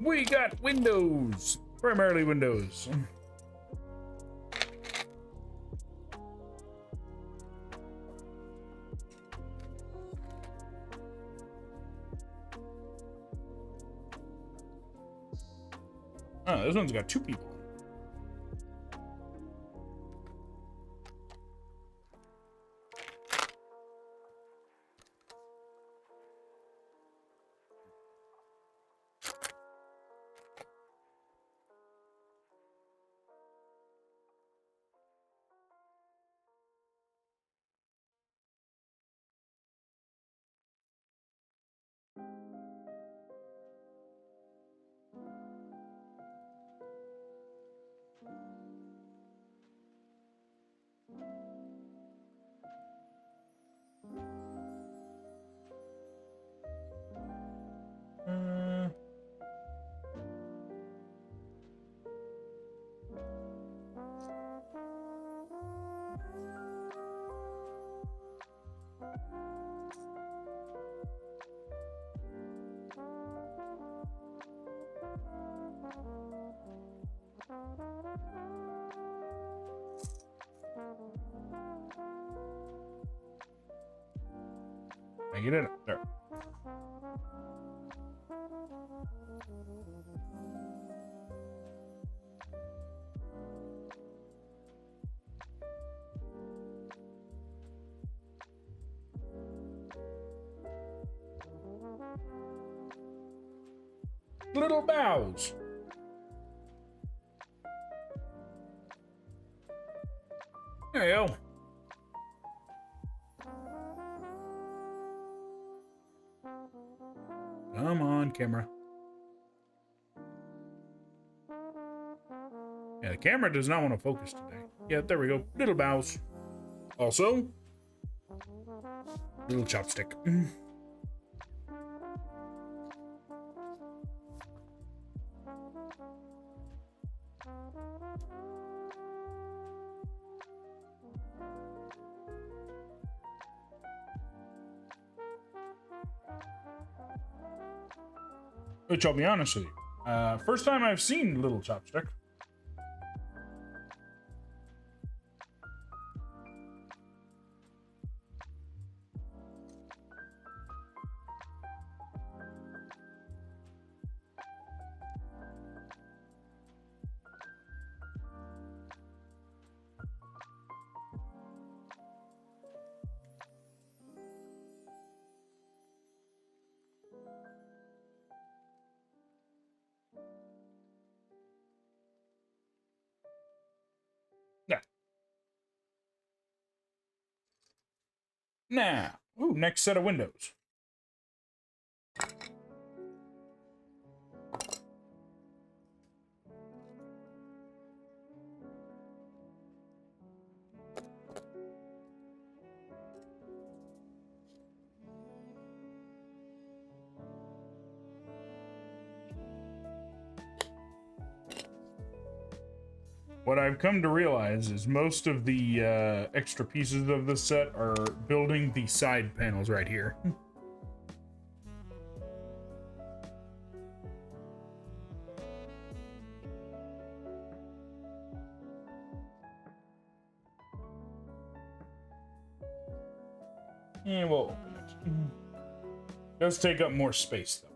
We got windows. Primarily windows. Oh, this one's got 2 people. I get it there. Little bows. There you go. Come on, camera. Yeah, the camera does not want to focus today. Yeah, there we go. Little bows. Also, little chopstick. Which I'll be honest with you. First time I've seen Little Chopstick. Yeah. Now, ooh, next set of windows. What I've come to realize is most of the extra pieces of this set are building the side panels right here. And we'll open it. Does take up more space, though.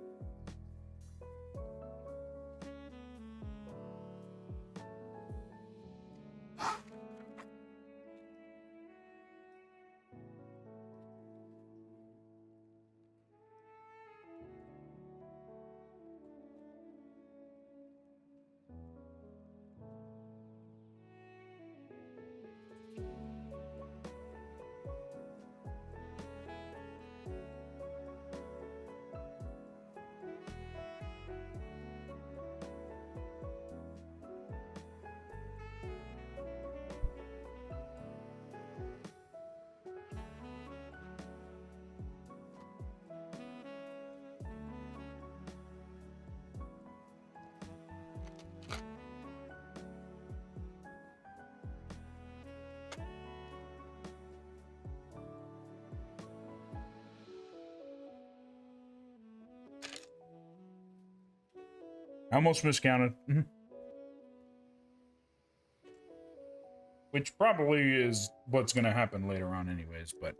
I almost miscounted. Which probably is what's going to happen later on anyways, but...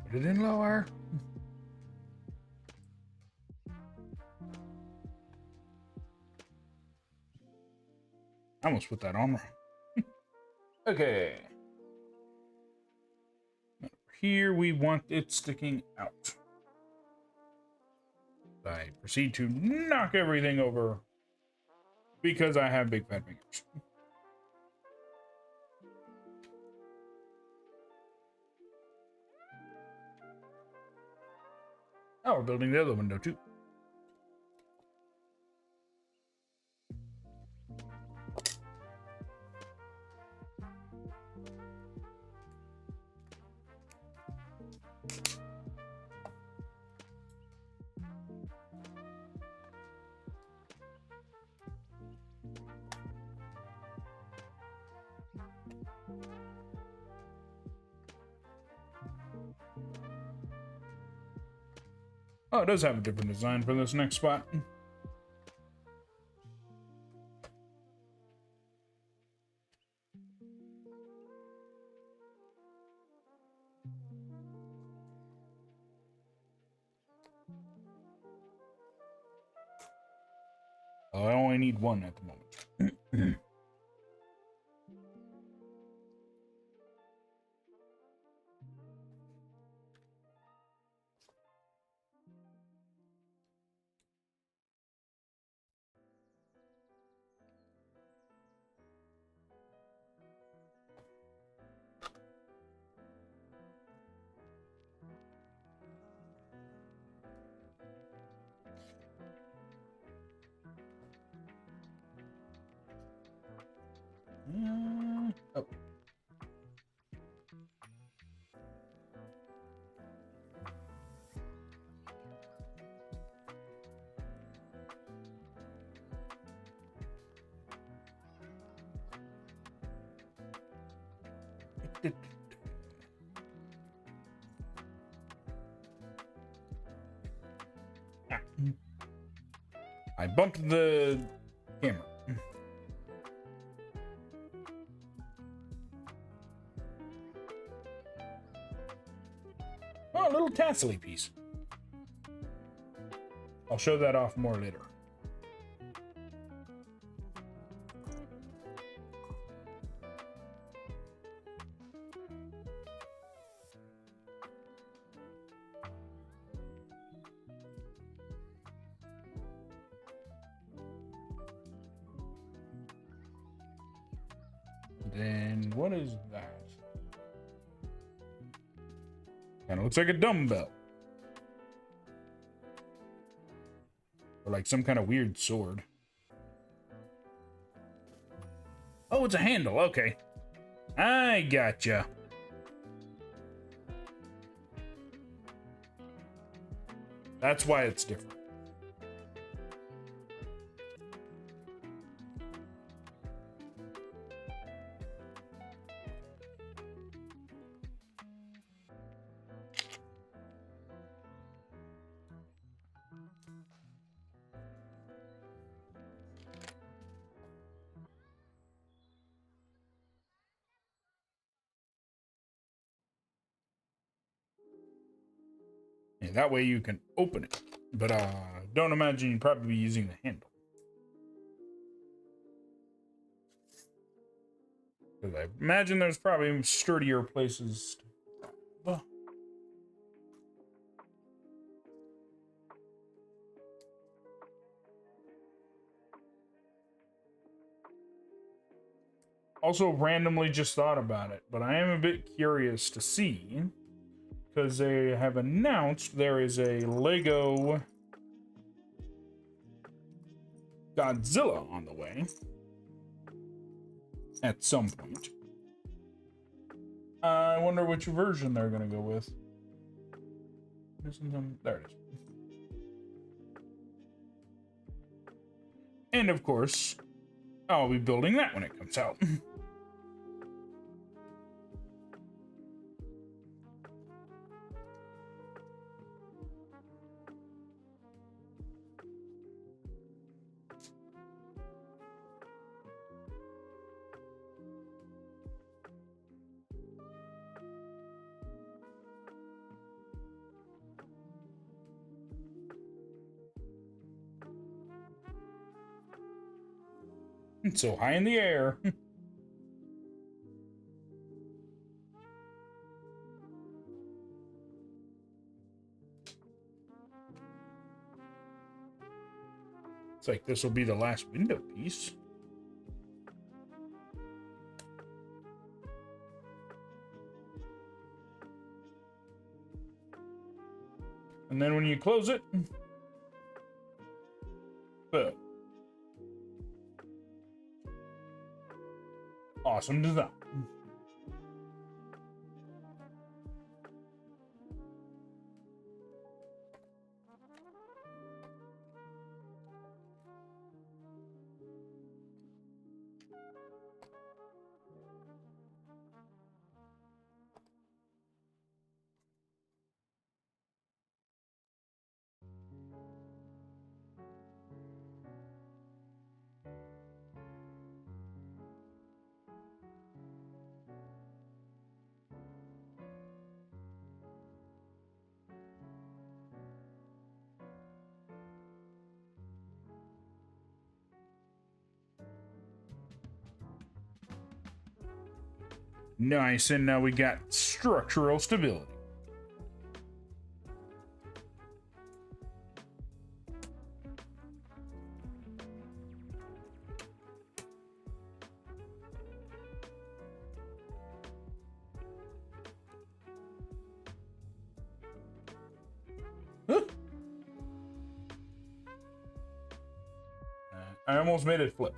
Put it in lower. I almost put that on. Okay. Here we want it sticking out. I proceed to knock everything over because I have big fat fingers. Oh, we're building the other window too. Oh, it does have a different design for this next spot. Oh, I only need one at the moment. Oh. I bumped the camera. Oh, a little tassely piece. I'll show that off more later. Then what is that? Kind of looks like a dumbbell. Or like some kind of weird sword. Oh, it's a handle. Okay. I gotcha. That's why it's different. Yeah, that way you can open it. But don't imagine you'd probably be using the handle. Because I imagine there's probably sturdier places. Also, randomly just thought about it, but I am a bit curious to see, because they have announced there is a Lego Godzilla on the way at some point. I wonder which version they're going to go with. There it is. And of course, I'll be building that when it comes out. It's so high in the air. It's like this will be the last window piece. And then when you close it, boom. Awesome design. Nice, and now we got structural stability. Huh. I almost made it flip.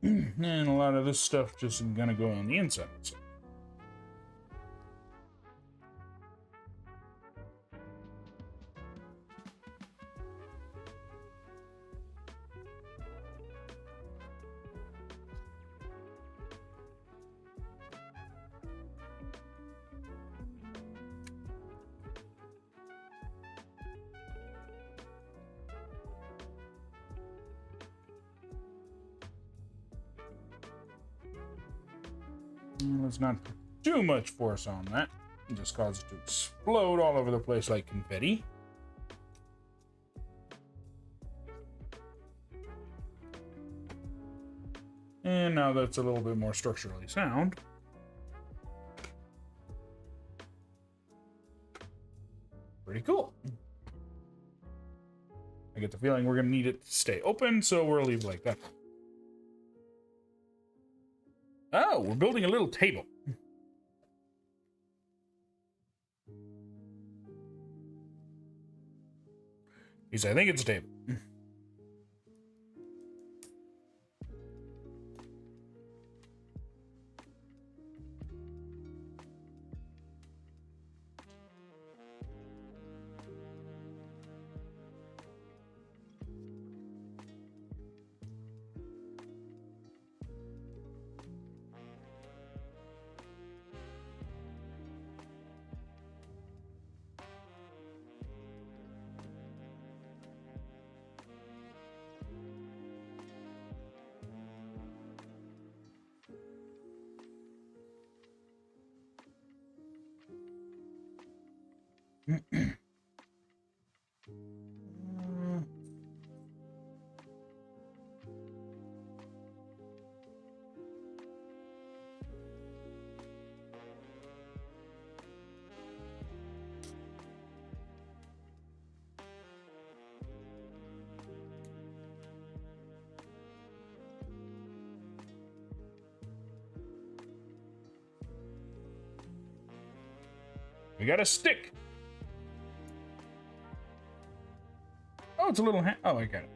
And a lot of this stuff just gonna go on the inside. So. Let's not put too much force on that. It just cause it to explode all over the place like confetti. And now that's a little bit more structurally sound. Pretty cool. I get the feeling we're going to need it to stay open, so we'll leave it like that. Oh, we're building a little table. Because I think it's a table. We got a stick. Oh, it's a little hand. Oh, I got it.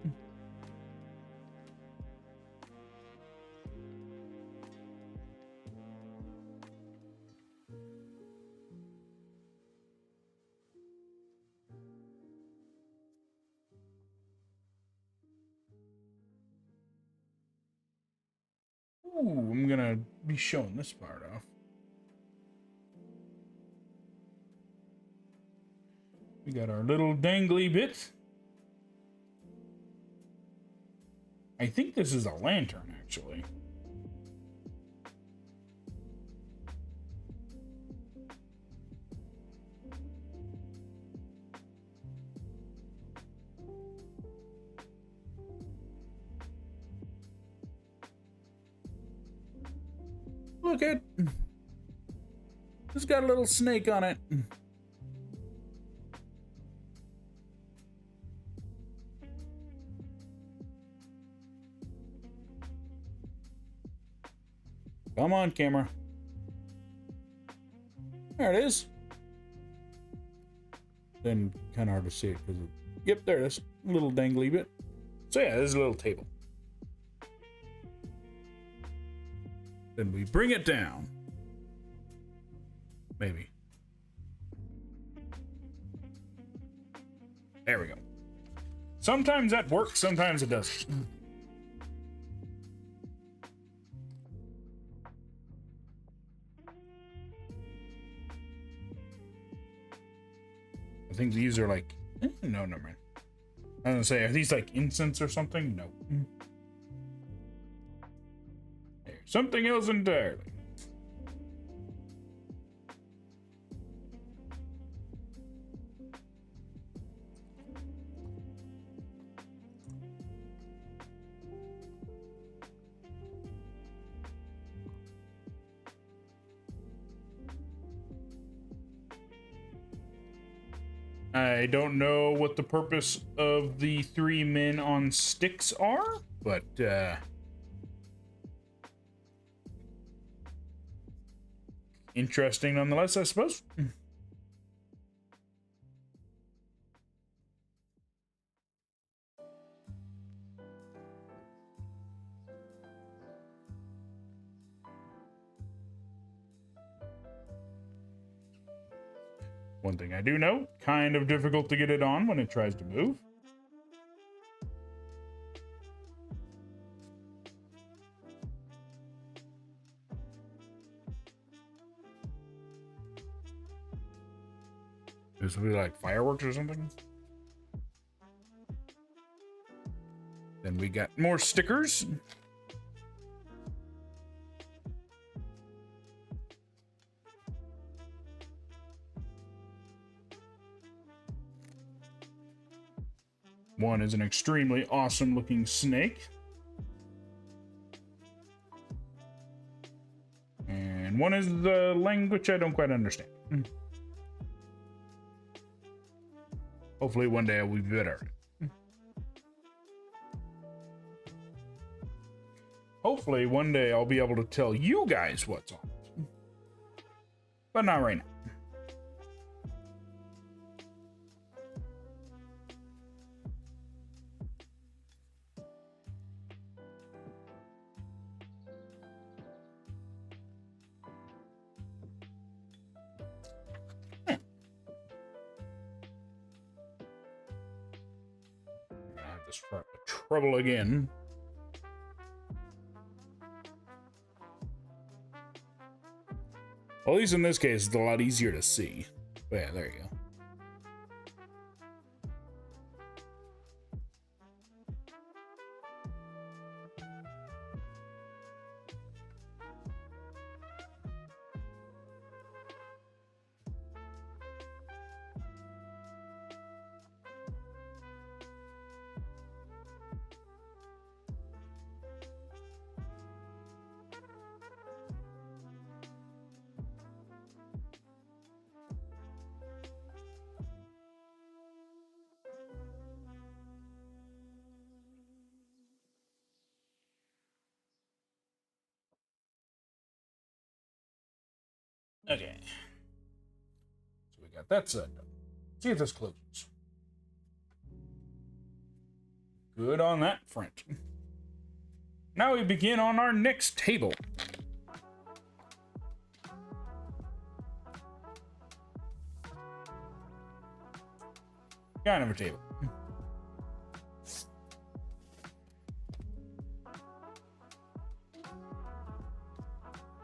Ooh, I'm gonna be showing this part off. We got our little dangly bit. I think this is a lantern, actually. Look at, it's got a little snake on it. Come on, camera. There it is. Then kind of hard to see it because, yep, there it is. A little dangly bit. So yeah, there's a little table. Then we bring it down. Maybe. There we go. Sometimes that works, sometimes it doesn't. I think these are like, no, never mind. I was gonna say, are these like incense or something? No. There's something else entirely. I don't know what the purpose of the 3 men on sticks are, but interesting nonetheless, I suppose. One thing I do know, kind of difficult to get it on when it tries to move. This will be like fireworks or something. Then we got more stickers. One is an extremely awesome looking snake. And one is the language I don't quite understand. Hopefully one day I will be better. Hopefully one day I'll be able to tell you guys what's on it. But not right now. This trouble again. Well, at least in this case, it's a lot easier to see. But yeah, there you go. Okay. So we got that set done. See if this closes. Good on that front. Now we begin on our next table. Kind of a table.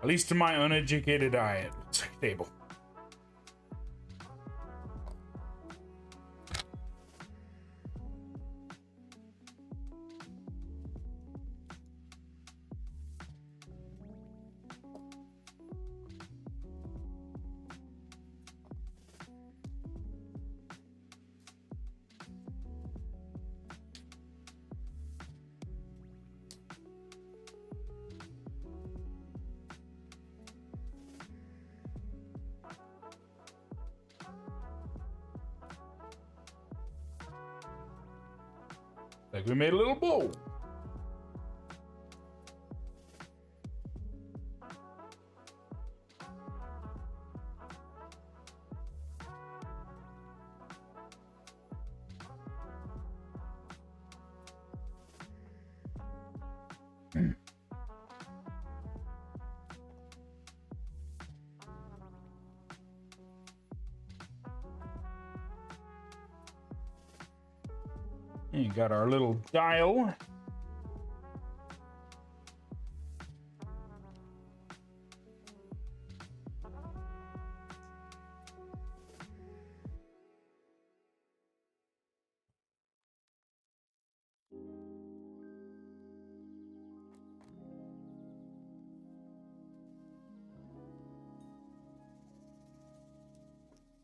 At least to my uneducated eye, it looks like a table. Like we made a little bowl. And you got our little dial.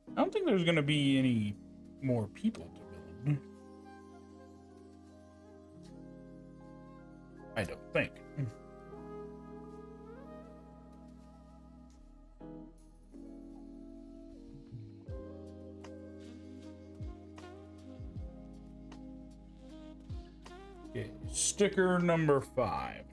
I don't think there's going to be any more people to build. I don't think. Okay, sticker number 5.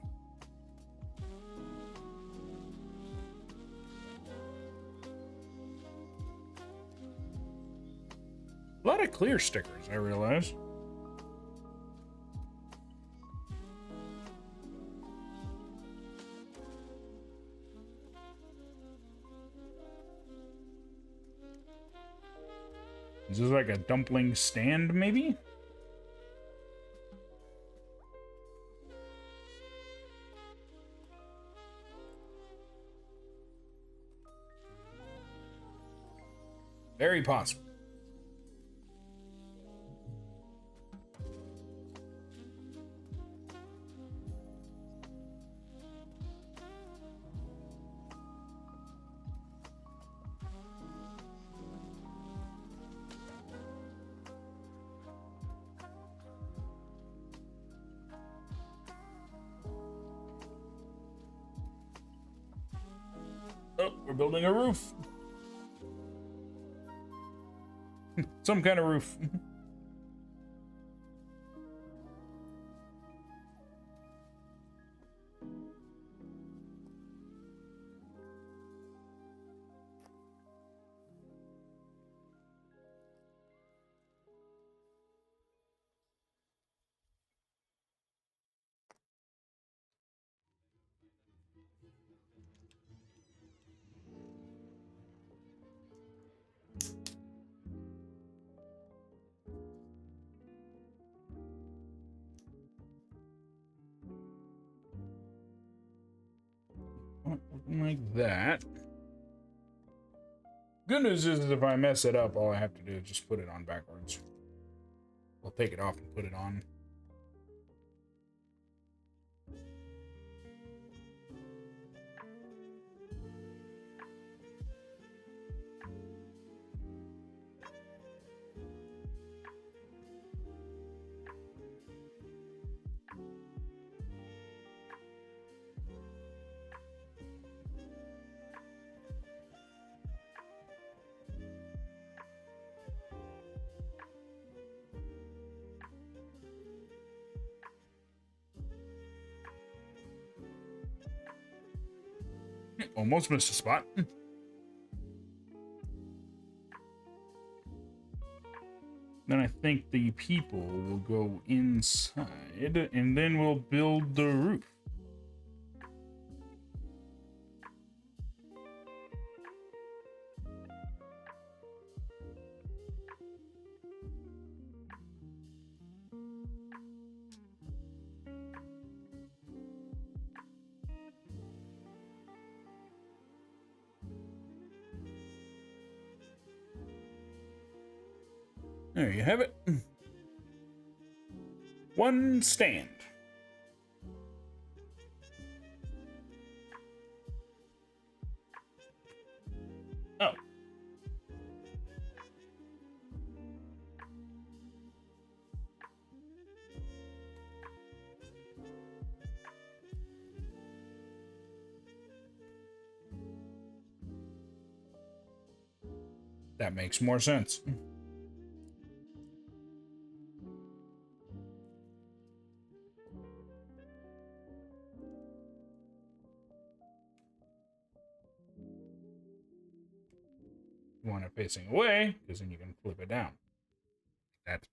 A lot of clear stickers, I realize. Is this like a dumpling stand, maybe? Very possible. Oh, we're building a roof. Some kind of roof. Like that. Good news is if I mess it up, all I have to do is just put it on backwards. We'll take it off and put it on. Almost missed a spot. Then I think the people will go inside, and then we'll build the roof. There you have it. One stand. Oh. That makes more sense. You want it facing away, because then you can flip it down. That.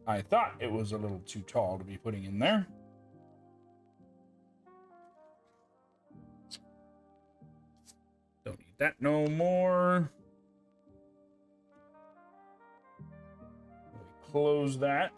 I thought it was a little too tall to be putting in there. Don't need that no more. We close that.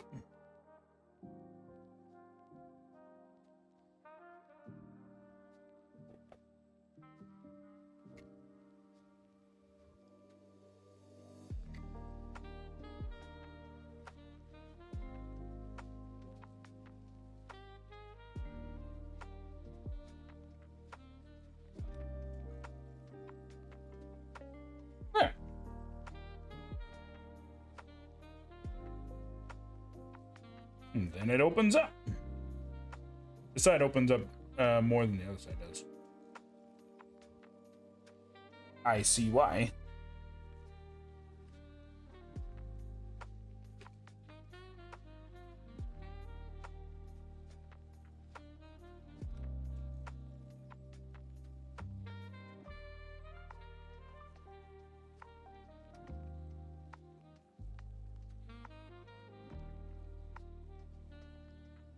There. And then it opens up. This side opens up more than the other side does. I see why.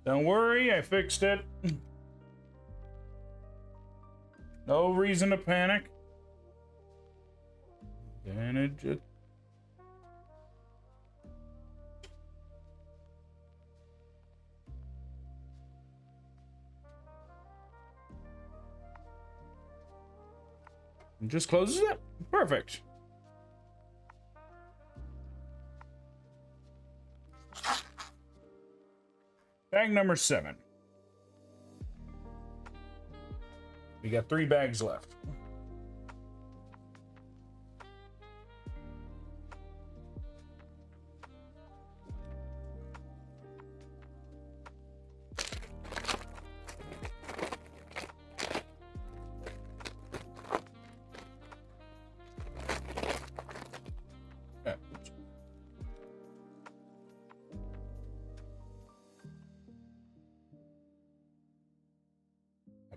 Don't worry, I fixed it. No reason to panic. Then it just... It just closes it. Perfect. Bag number 7. We got 3 bags left.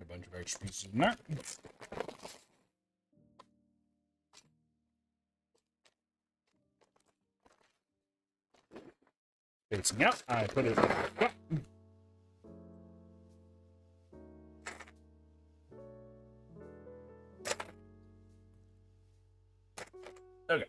Bunch of extra pieces in there. Facing out, I put it up. Okay.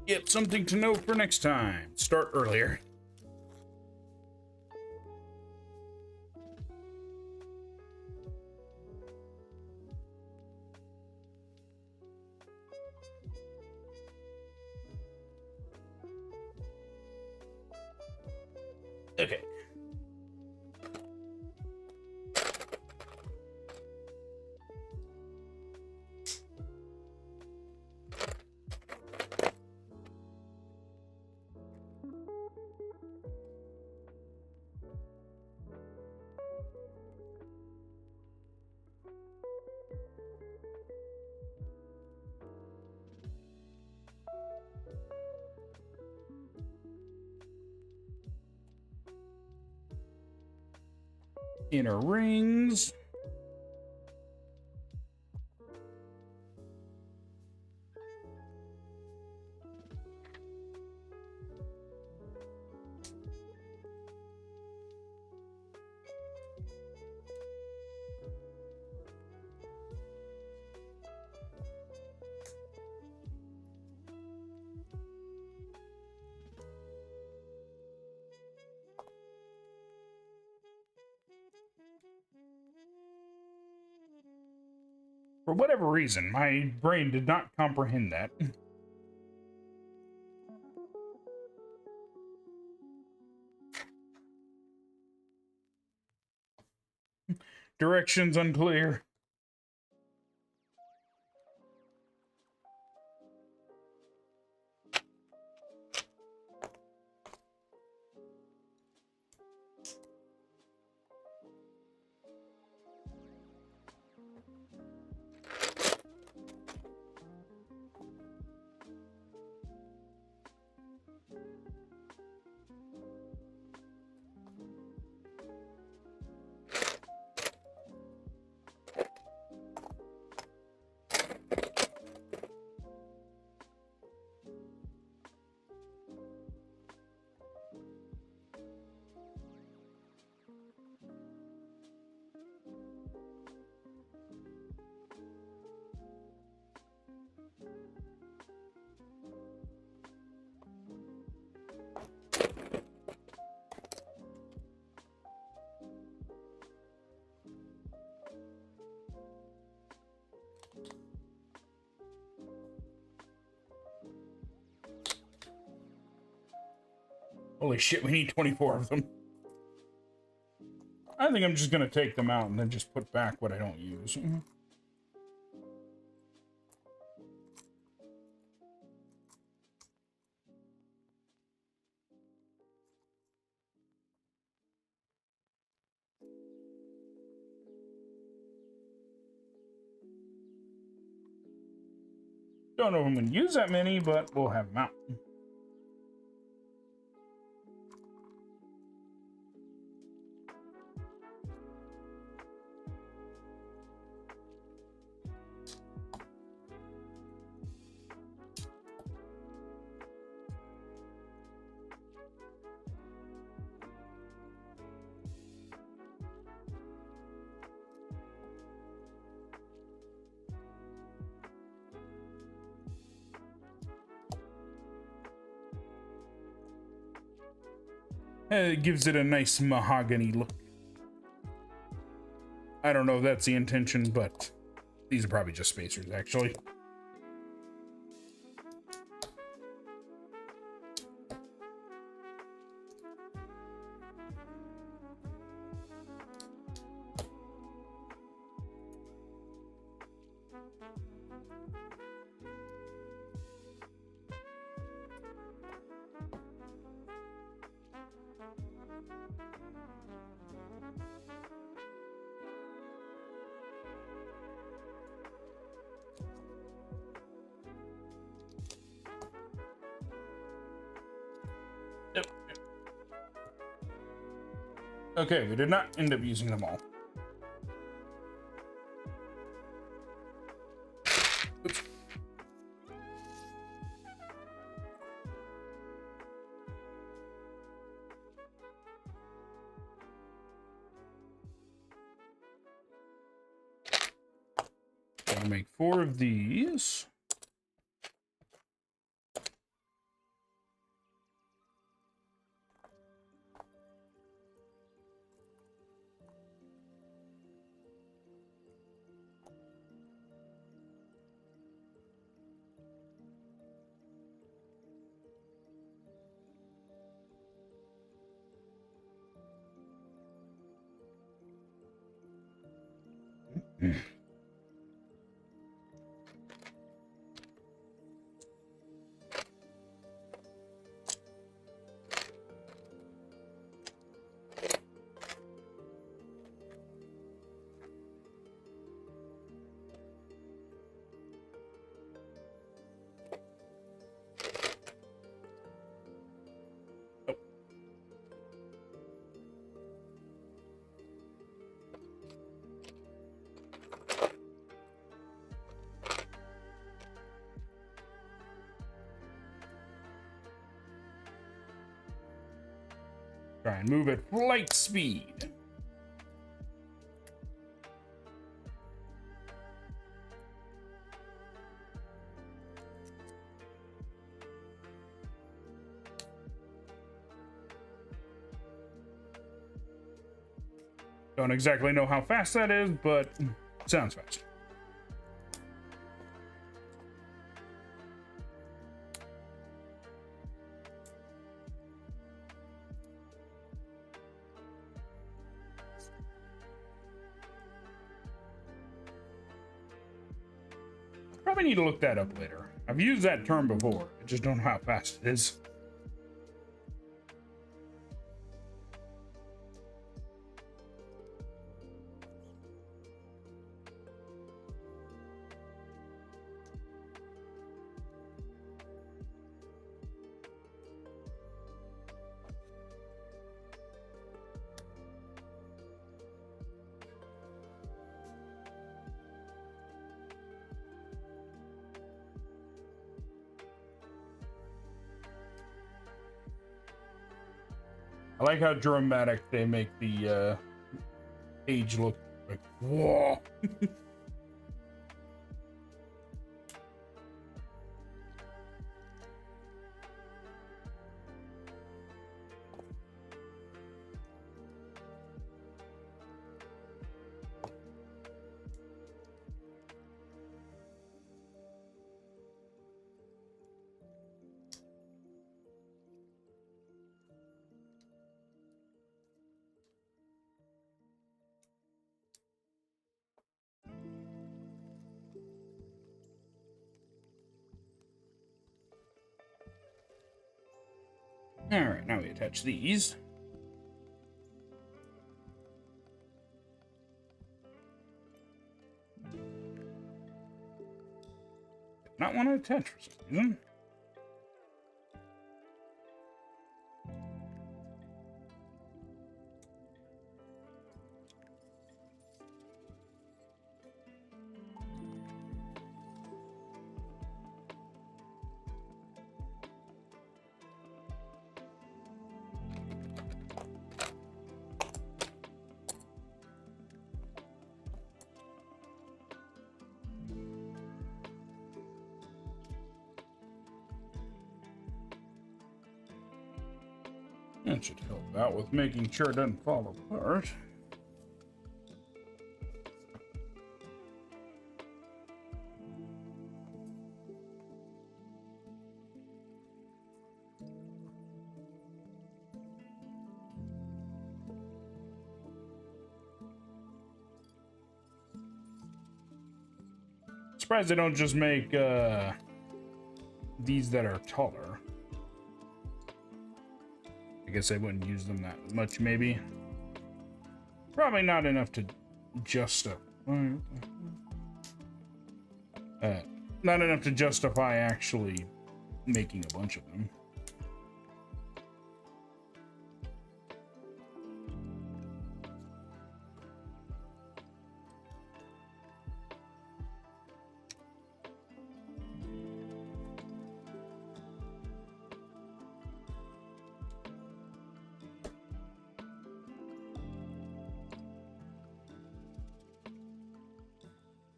Yep, something to note for next time. Start earlier. Okay. Inner rings. For whatever reason, my brain did not comprehend that. Directions unclear. Holy shit, we need 24 of them. I think I'm just gonna take them out and then just put back what I don't use. Don't know if I'm gonna use that many, but we'll have them out. It gives it a nice mahogany look. I don't know if that's the intention, but these are probably just spacers, actually. Okay, we did not end up using them all. Oops. I'll make 4 of these. Try and move at light speed. Don't exactly know how fast that is, but sounds fast. Probably need to look that up later. I've used that term before. I just don't know how fast it is. I like how dramatic they make the age look. Like, whoa. All right, now we attach these. Not want to attach for some reason. That should help out with making sure it doesn't fall apart. Surprised they don't just make these that are taller. I guess I wouldn't use them that much, maybe. Probably not enough to justify. Not enough to justify actually making a bunch of them.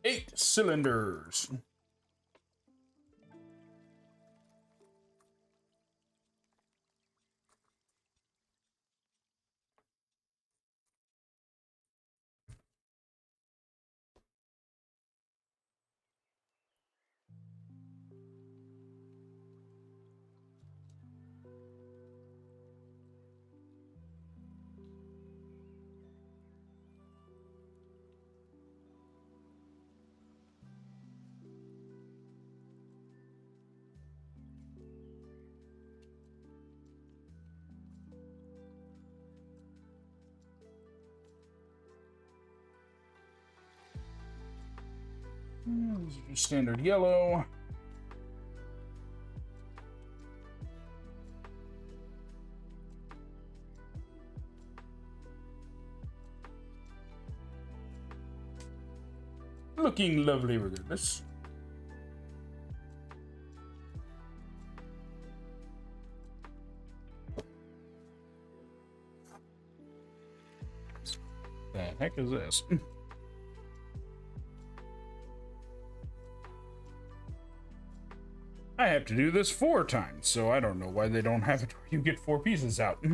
Eight cylinders. These are just standard yellow. Looking lovely regardless. The heck is this? I have to do this 4 times, so I don't know why they don't have it where you get 4 pieces out.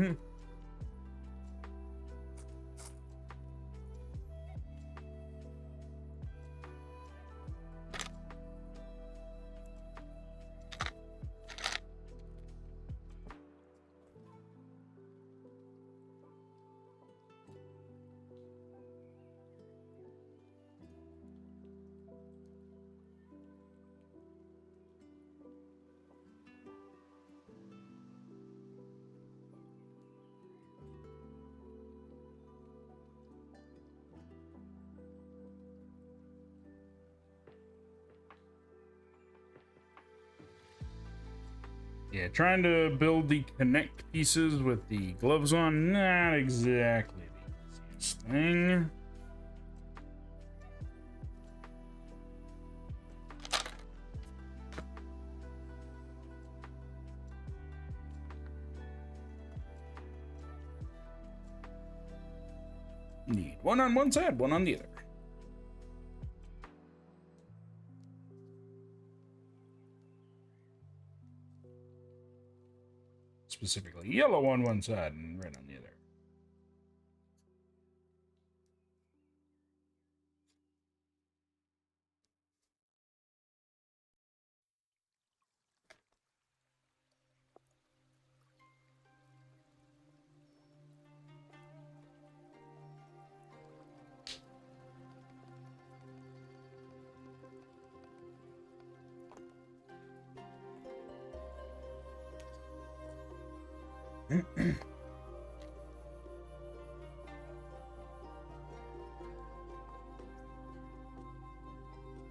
Yeah, trying to build the connect pieces with the gloves on, not exactly the easiest thing. Need one on one side, one on the other. Specifically yellow on one side and red on the other.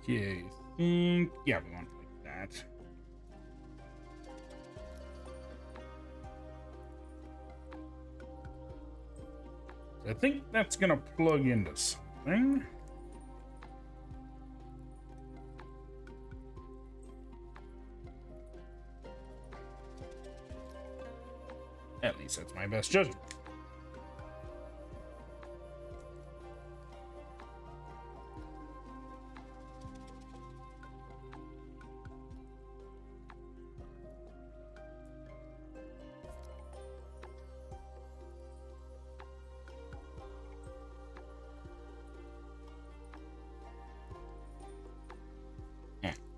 Okay, I think, yeah, we want it like that. I think that's gonna plug into something. At least that's my best judgment.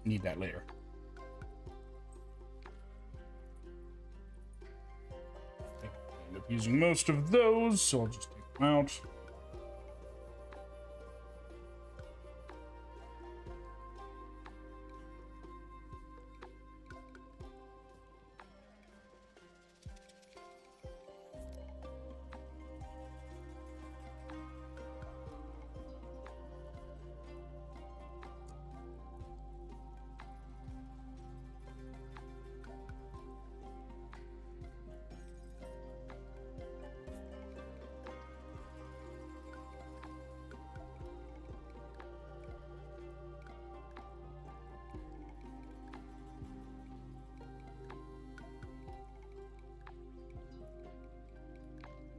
Need that later. I end up using most of those, so I'll just take them out.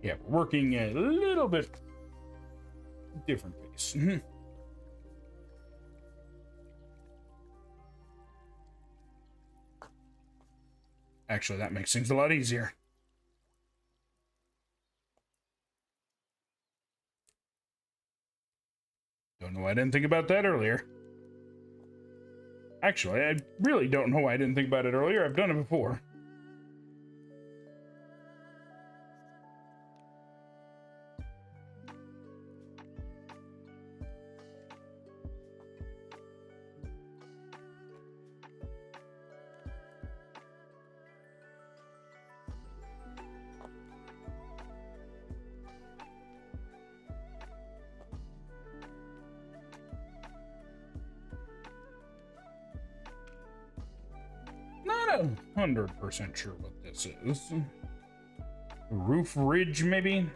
Yeah, we're working at a little bit different pace. Actually, that makes things a lot easier. Don't know why I didn't think about that earlier. Actually, I really don't know why I didn't think about it earlier. I've done it before. 100% sure what this is. Roof ridge, maybe?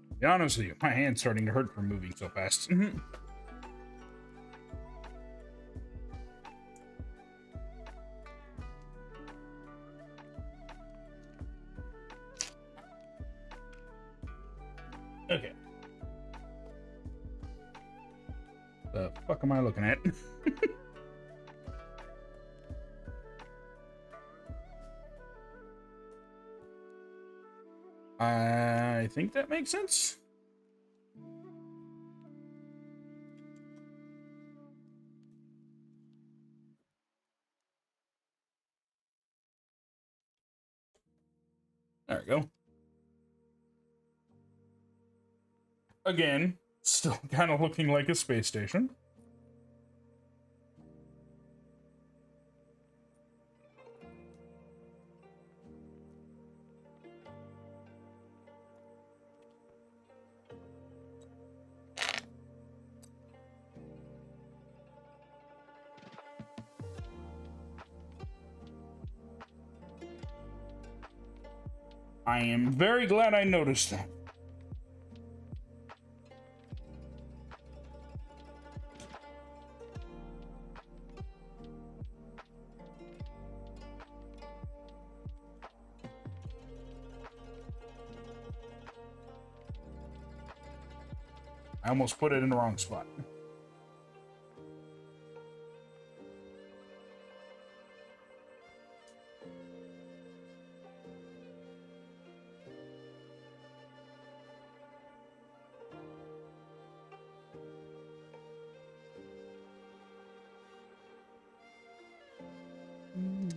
To be honest with you, my hand's starting to hurt from moving so fast. Okay. The fuck am I looking at? I think that makes sense. There we go. Again, still kind of looking like a space station. I am very glad I noticed that. I almost put it in the wrong spot.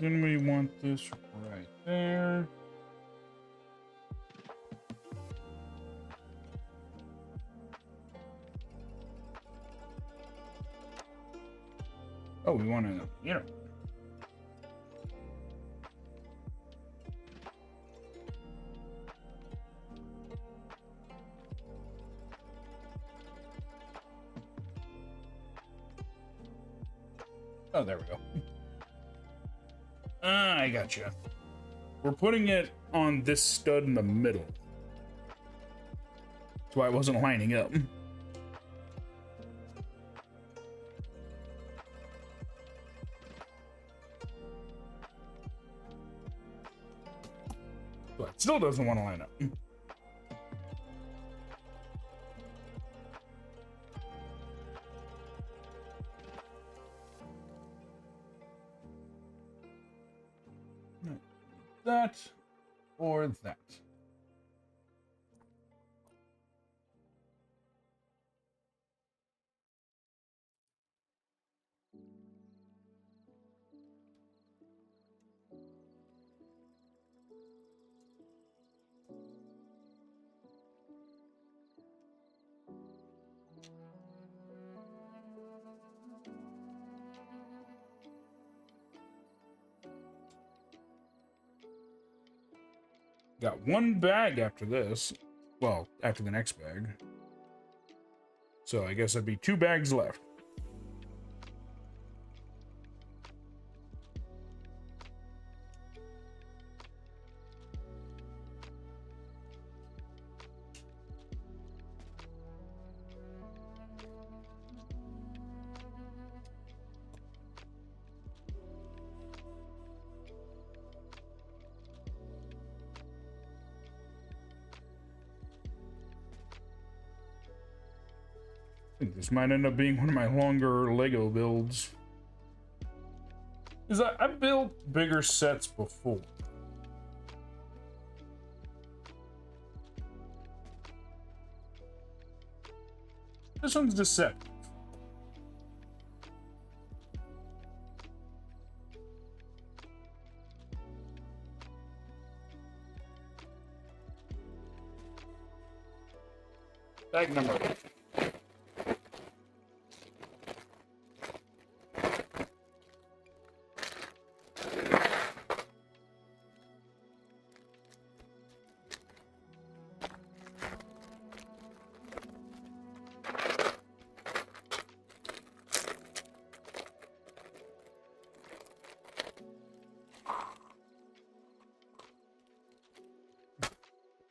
Then we want this right there. Oh, we want to, you know. Oh, there we go. I gotcha. We're putting it on this stud in the middle. That's why it wasn't lining up. But it still doesn't want to line up. That or that. Got one bag after this. Well, after the next bag. So I guess that'd be 2 bags left. I think this might end up being one of my longer Lego builds. is I've built bigger sets before. This one's deceptive. Bag number 8.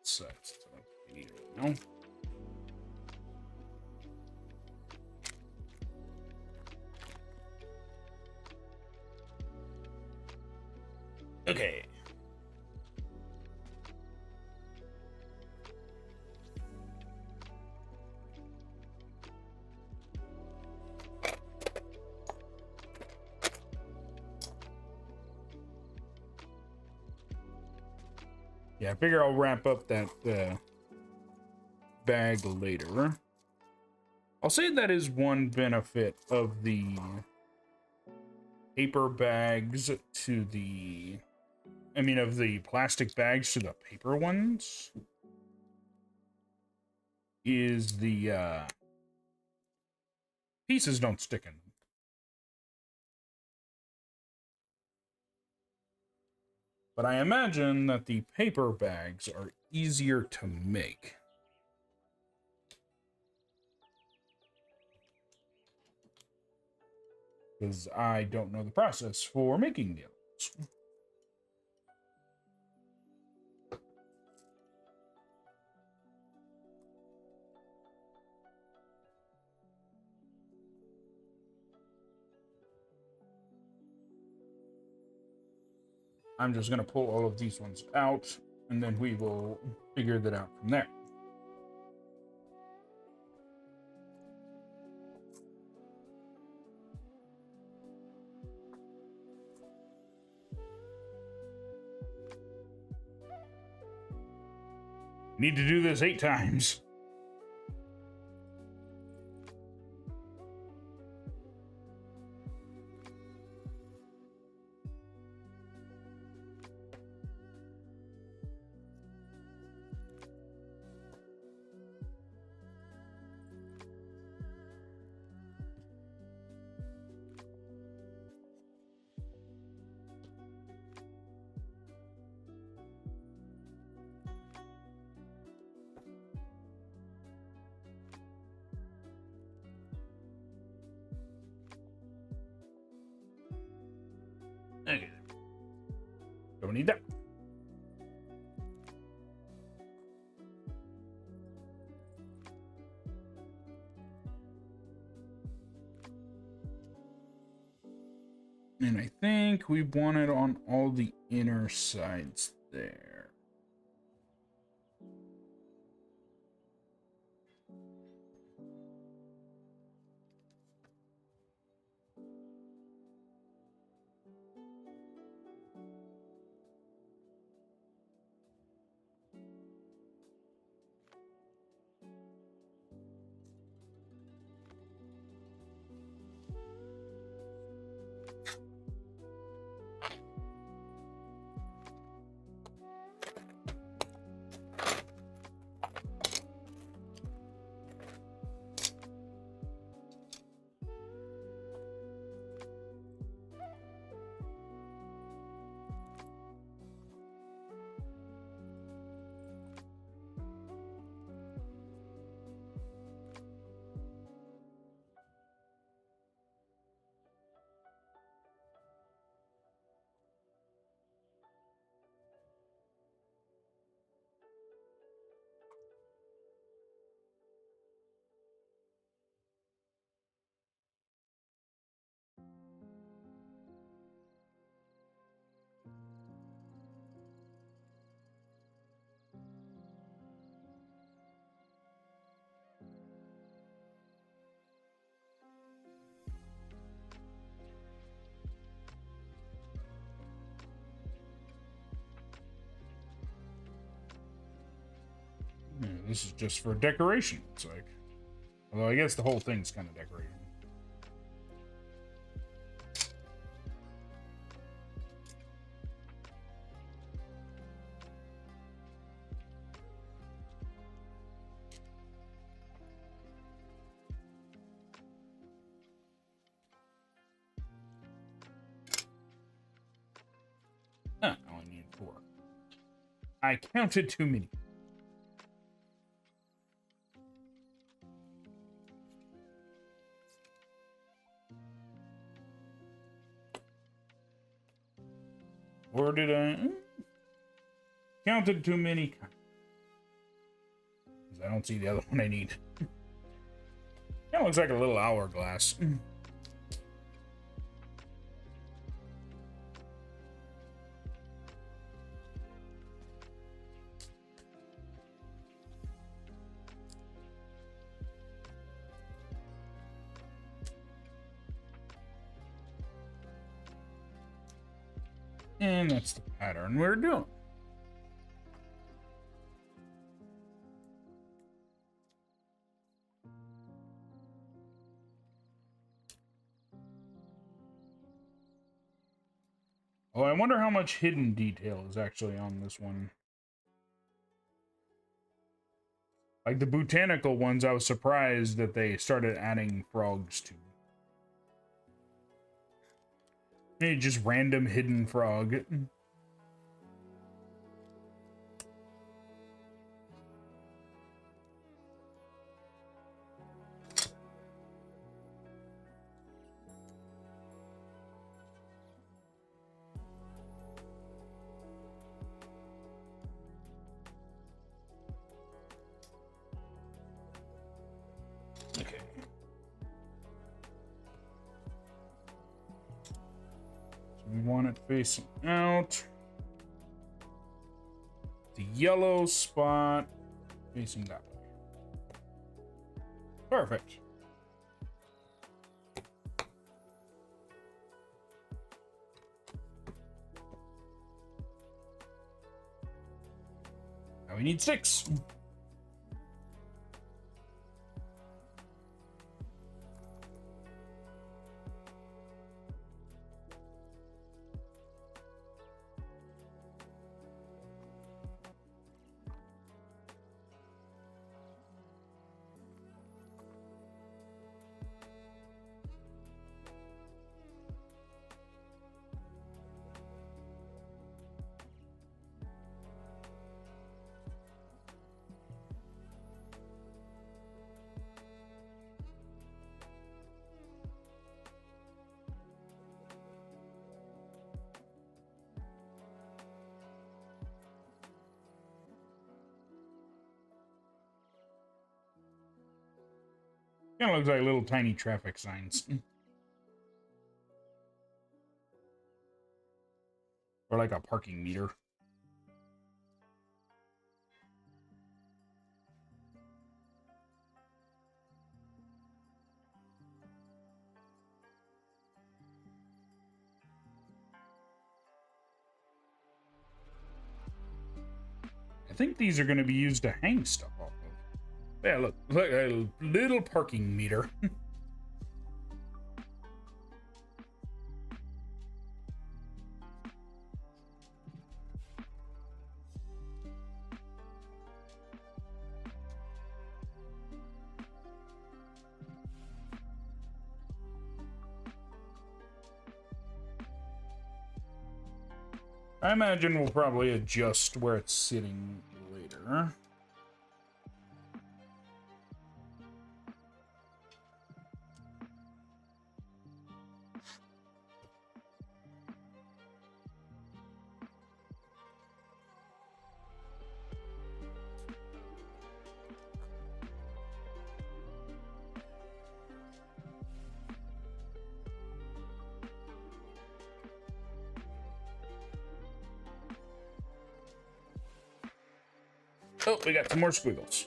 Sucks. No. Okay. Yeah, I figure I'll wrap up that bag later. I'll say that is one benefit of the paper bags to the... I mean, of the plastic bags to the paper ones. Is the pieces don't stick in them. But I imagine that the paper bags are easier to make. Because I don't know the process for making the others. I'm just going to pull all of these ones out, and then we will figure that out from there. Need to do this 8 times. Okay. Don't need that. And I think we want it on all the inner sides there. This is just for decoration, it's like. Although I guess the whole thing's kind of decorated. I only need 4. I counted too many. Or did I? Counted too many. I don't see the other one I need. Kind of looks like a little hourglass. And that's the pattern we're doing. Oh, I wonder how much hidden detail is actually on this one. Like the botanical ones, I was surprised that they started adding frogs to. Hey, just random hidden frog. Okay. So we want it facing out. The yellow spot facing that way. Perfect. Now we need 6. Kind of looks like little tiny traffic signs. Or like a parking meter. I think these are going to be used to hang stuff off of. Yeah, look a little parking meter. I imagine we'll probably adjust where it's sitting later. Oh, we got some more squiggles.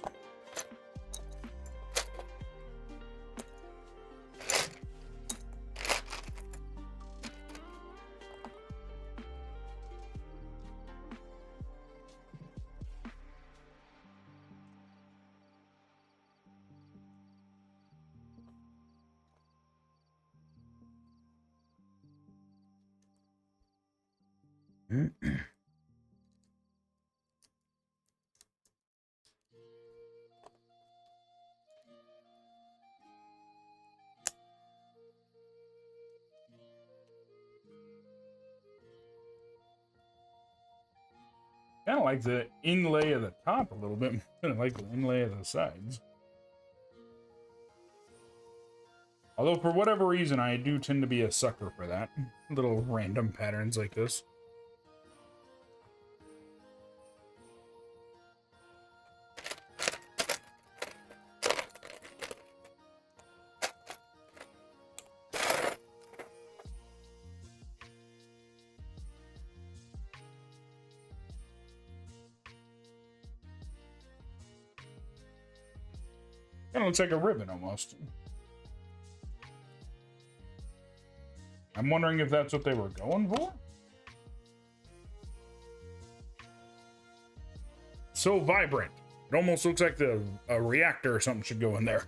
Kind of like the inlay of the top a little bit more than I like the inlay of the sides. Although, for whatever reason, I do tend to be a sucker for that. Little random patterns like this. Kind of looks like a ribbon almost. I'm wondering if that's what they were going for. So vibrant. It almost looks like a reactor or something should go in there.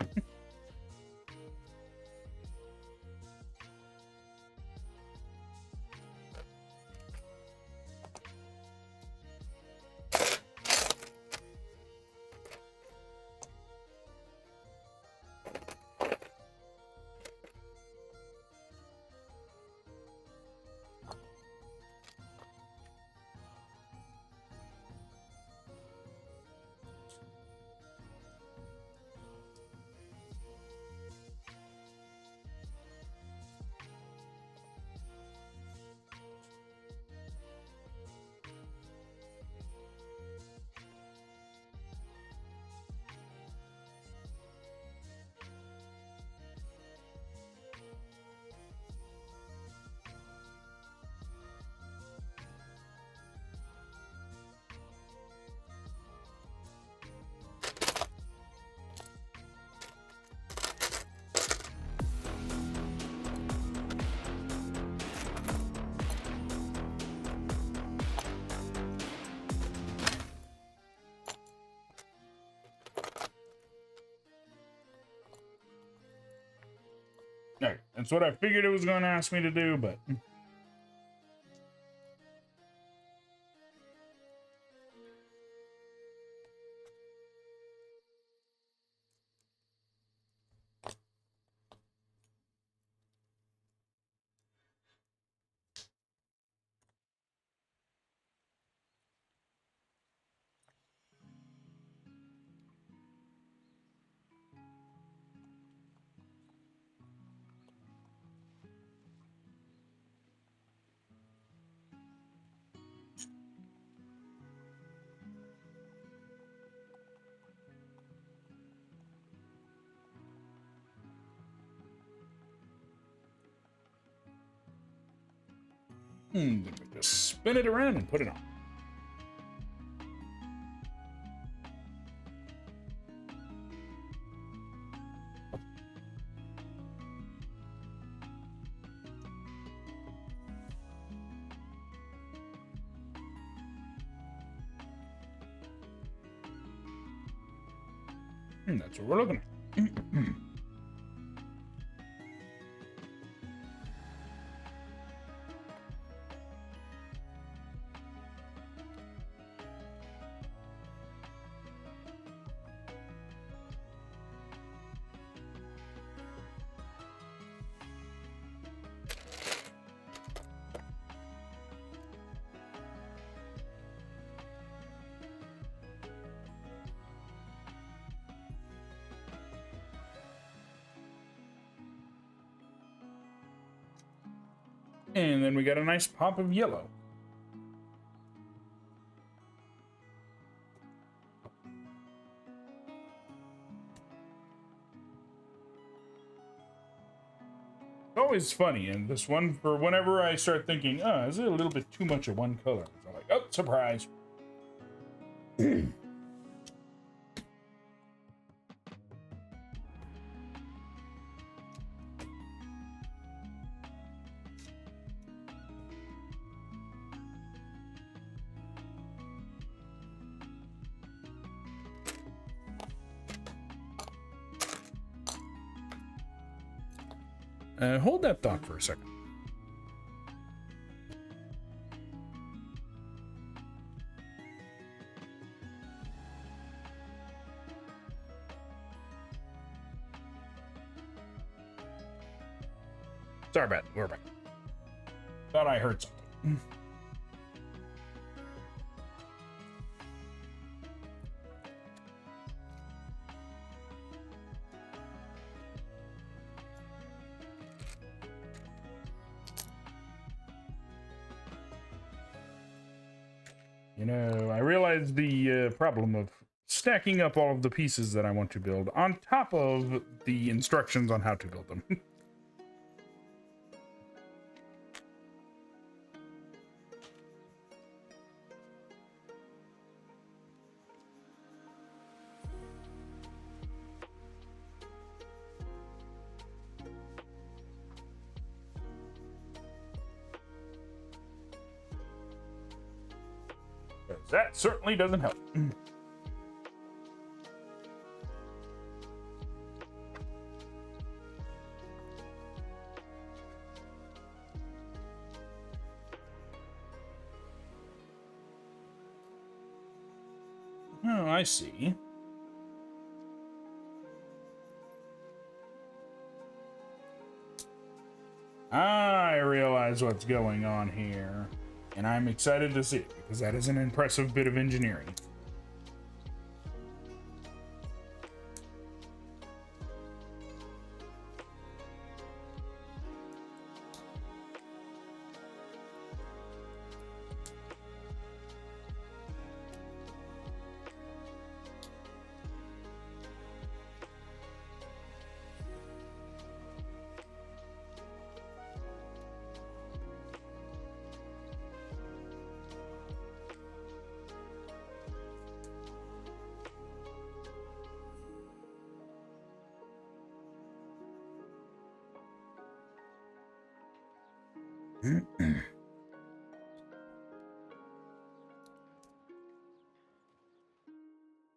Alright, that's what I figured it was going to ask me to do, but... Just spin it around and put it on. And that's what we're looking at. And then we got a nice pop of yellow. It's always funny in this one, for whenever I start thinking, oh, is it a little bit too much of one color? I'm like, oh, surprise. Hold that thought for a second. Sorry about that. We're back. Thought I heard something. You know, I realized the problem of stacking up all of the pieces that I want to build on top of the instructions on how to build them. That certainly doesn't help. Oh, I see. I realize what's going on here. And I'm excited to see it, because that is an impressive bit of engineering.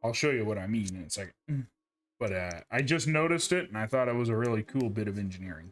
I'll show you what I mean in a second. But I just noticed it, and I thought it was a really cool bit of engineering.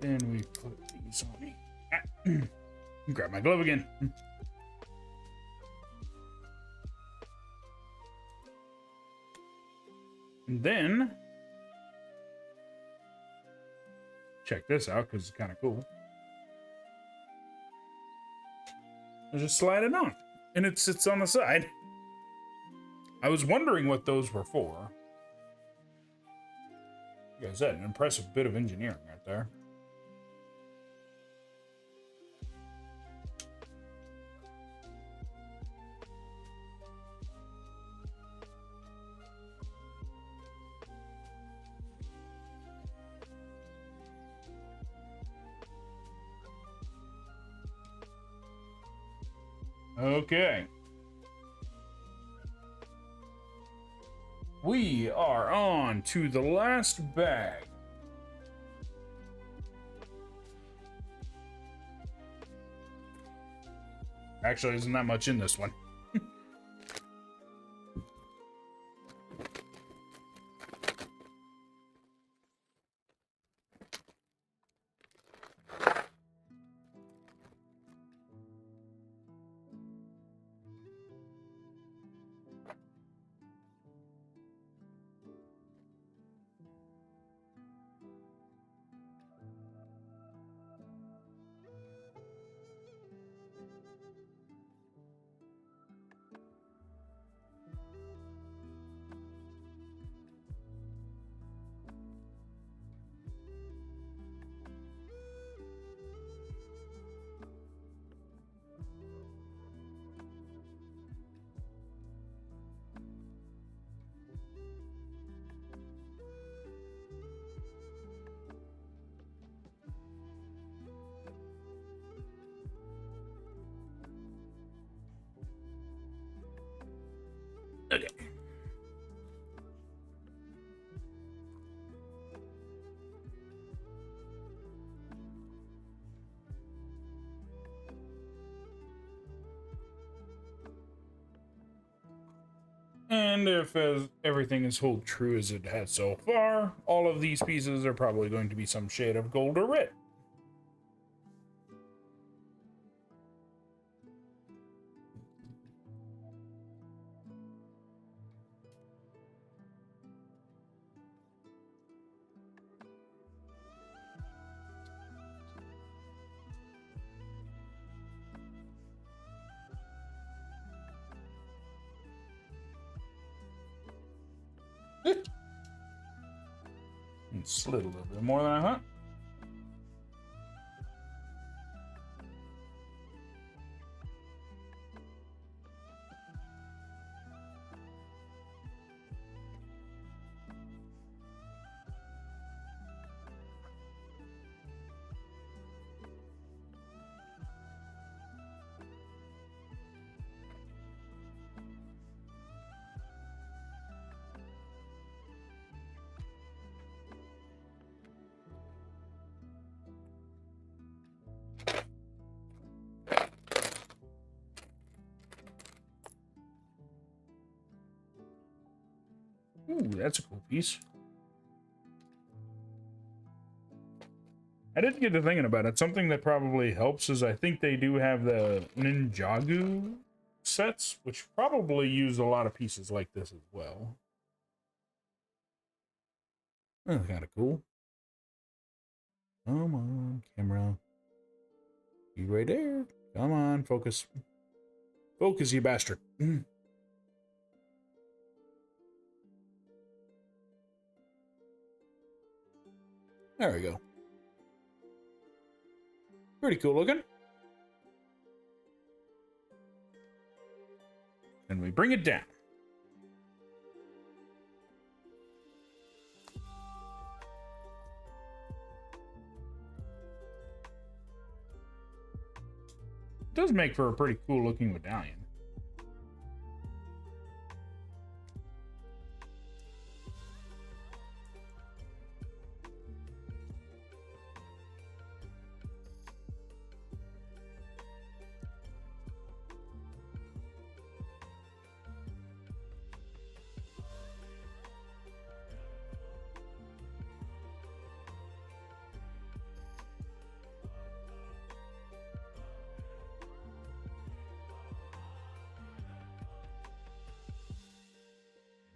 And we put these on me. Grab my glove again. And then check this out, because it's kind of cool. I just slide it on, and it sits on the side. I was wondering what those were for. Like I said, an impressive bit of engineering right there. Okay. We are on to the last bag. Actually, isn't that much in this one. And if everything is hold true as it has so far, all of these pieces are probably going to be some shade of gold or red. And slid a little bit more than I thought. Ooh, that's a cool piece. I did get to thinking about it. Something that probably helps is I think they do have the Ninjago sets, which probably use a lot of pieces like this as well. That's kind of cool. Come on, camera. You right there. Come on, focus. Focus, you bastard. There we go. Pretty cool looking. And we bring it down. It does make for a pretty cool looking medallion.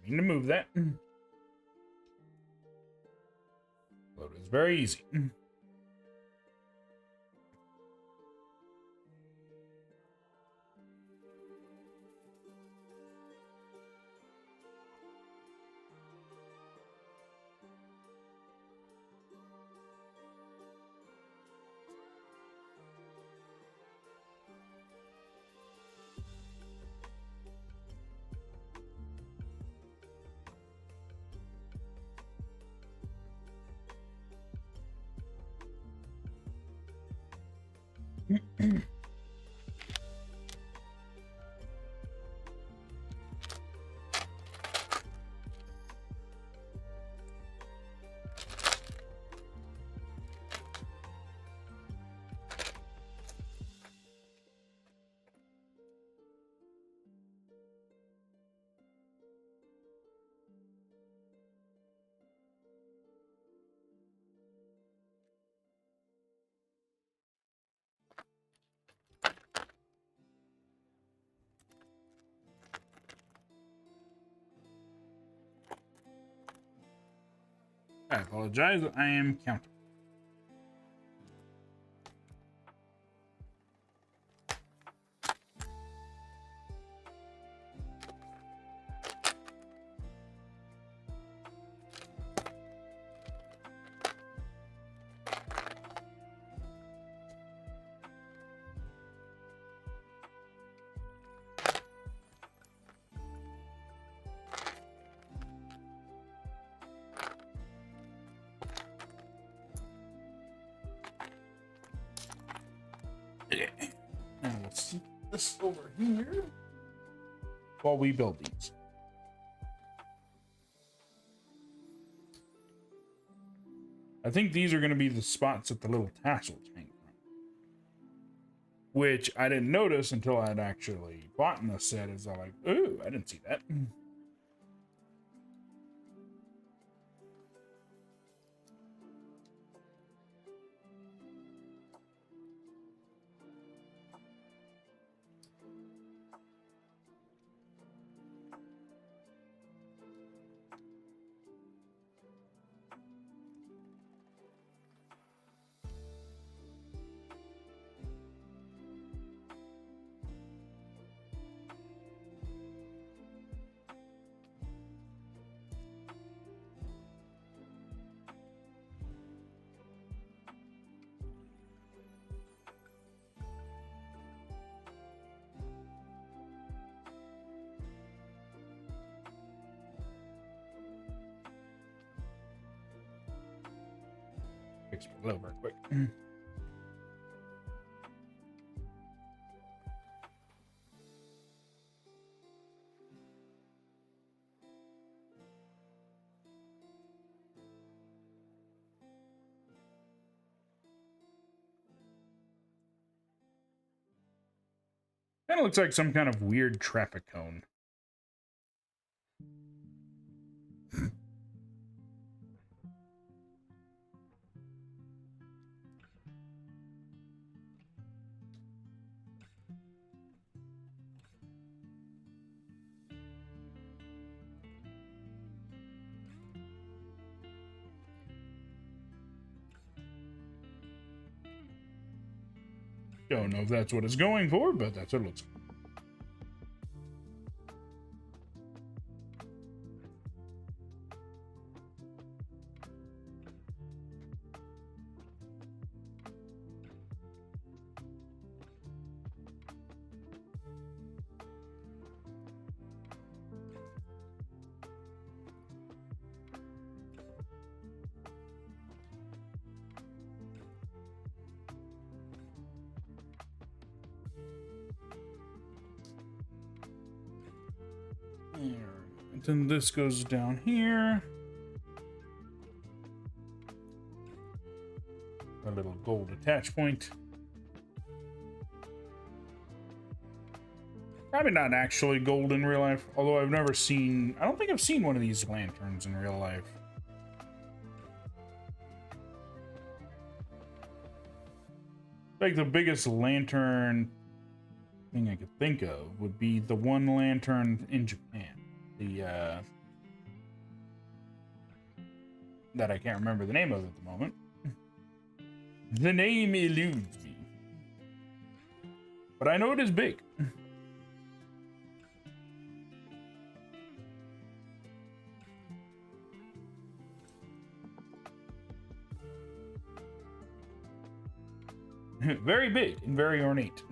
To move that. But it's very easy. I apologize. I am counting. Okay. And we'll see this over here while we build these. I think these are going to be the spots that the little tassels hang from, which I didn't notice until I'd actually bought in the set. Is I like, ooh, I didn't see that. Fix my glow real quick. Kind of looks like some kind of weird traffic cone. Don't know if that's what it's going for, but that's what it looks like. And then this goes down here. A little gold attach point. Probably not actually gold in real life, although I've never seen... I don't think I've seen one of these lanterns in real life. Like the biggest lantern thing I could think of would be the one lantern in Japan. The that I can't remember the name of at the moment. The name eludes me. But I know it is big. Very big and very ornate.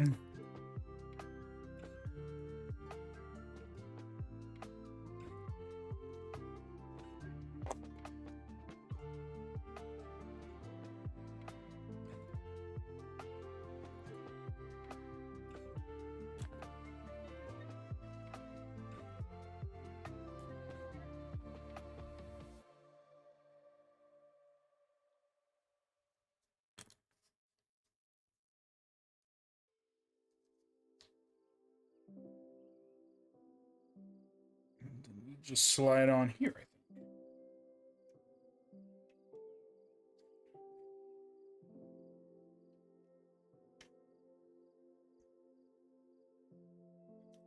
Just slide on here, I think.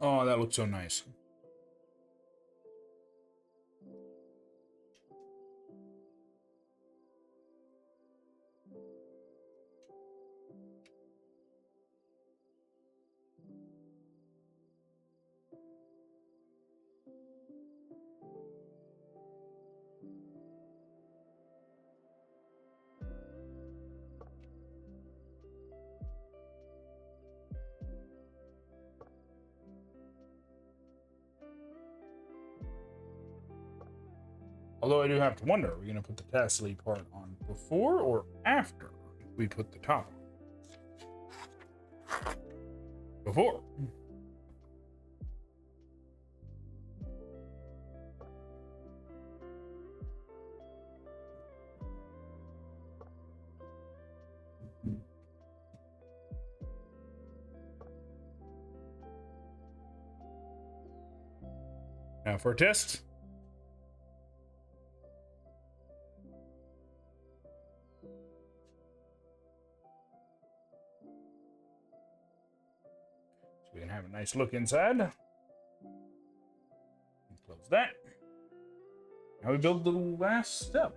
Oh, that looks so nice. Although I do have to wonder, are we going to put the tassely part on before or after we put the top on? Before. Now for a test. So we can have a nice look inside. Close that. Now we build the last step.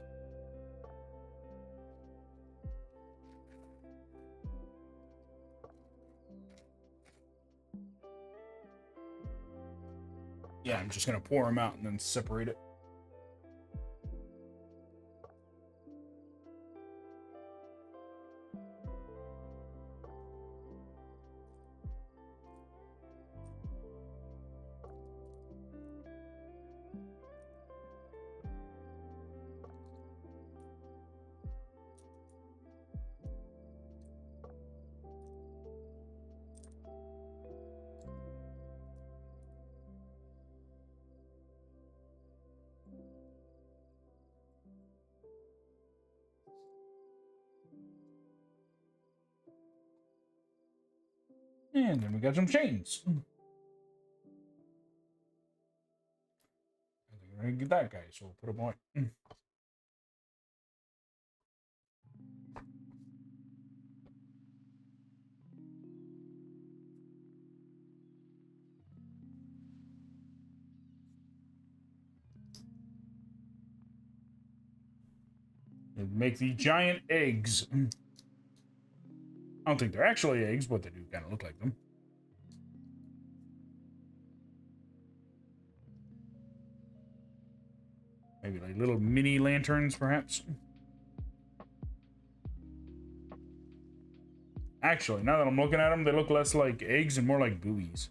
Yeah, I'm just going to pour them out and then separate it. And then we got some chains. I think we're gonna get that guy, so we'll put him away. And make these giant eggs. I don't think they're actually eggs, but they do kind of look like them. Maybe like little mini lanterns, perhaps. Actually, now that I'm looking at them, they look less like eggs and more like buoys.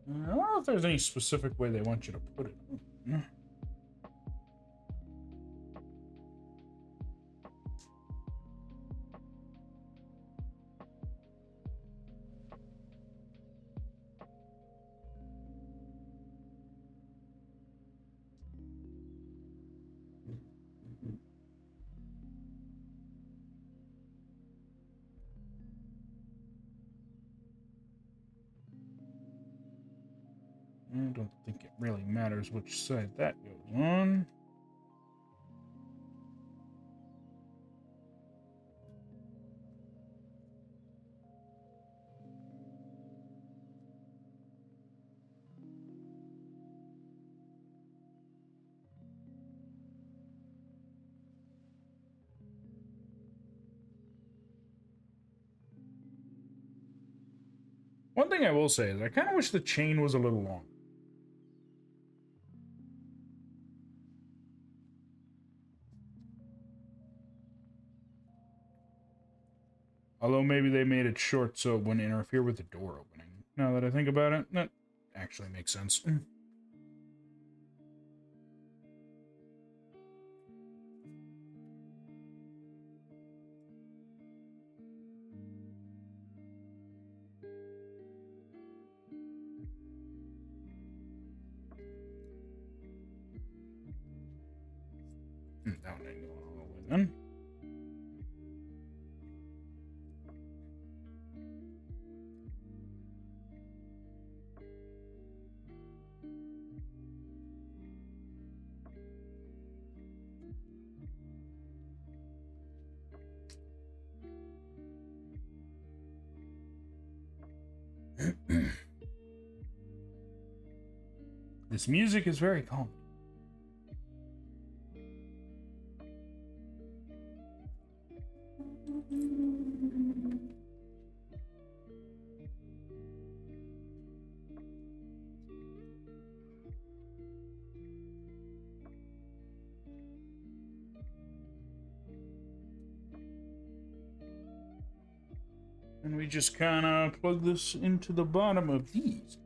I don't know if there's any specific way they want you to put it. I don't think it really matters which side that goes on. One thing I will say is I kind of wish the chain was a little long. Although maybe they made it short so it wouldn't interfere with the door opening. Now that I think about it, that actually makes sense. That one ain't going all the way then. This music is very calm. And we just kind of plug this into the bottom of these.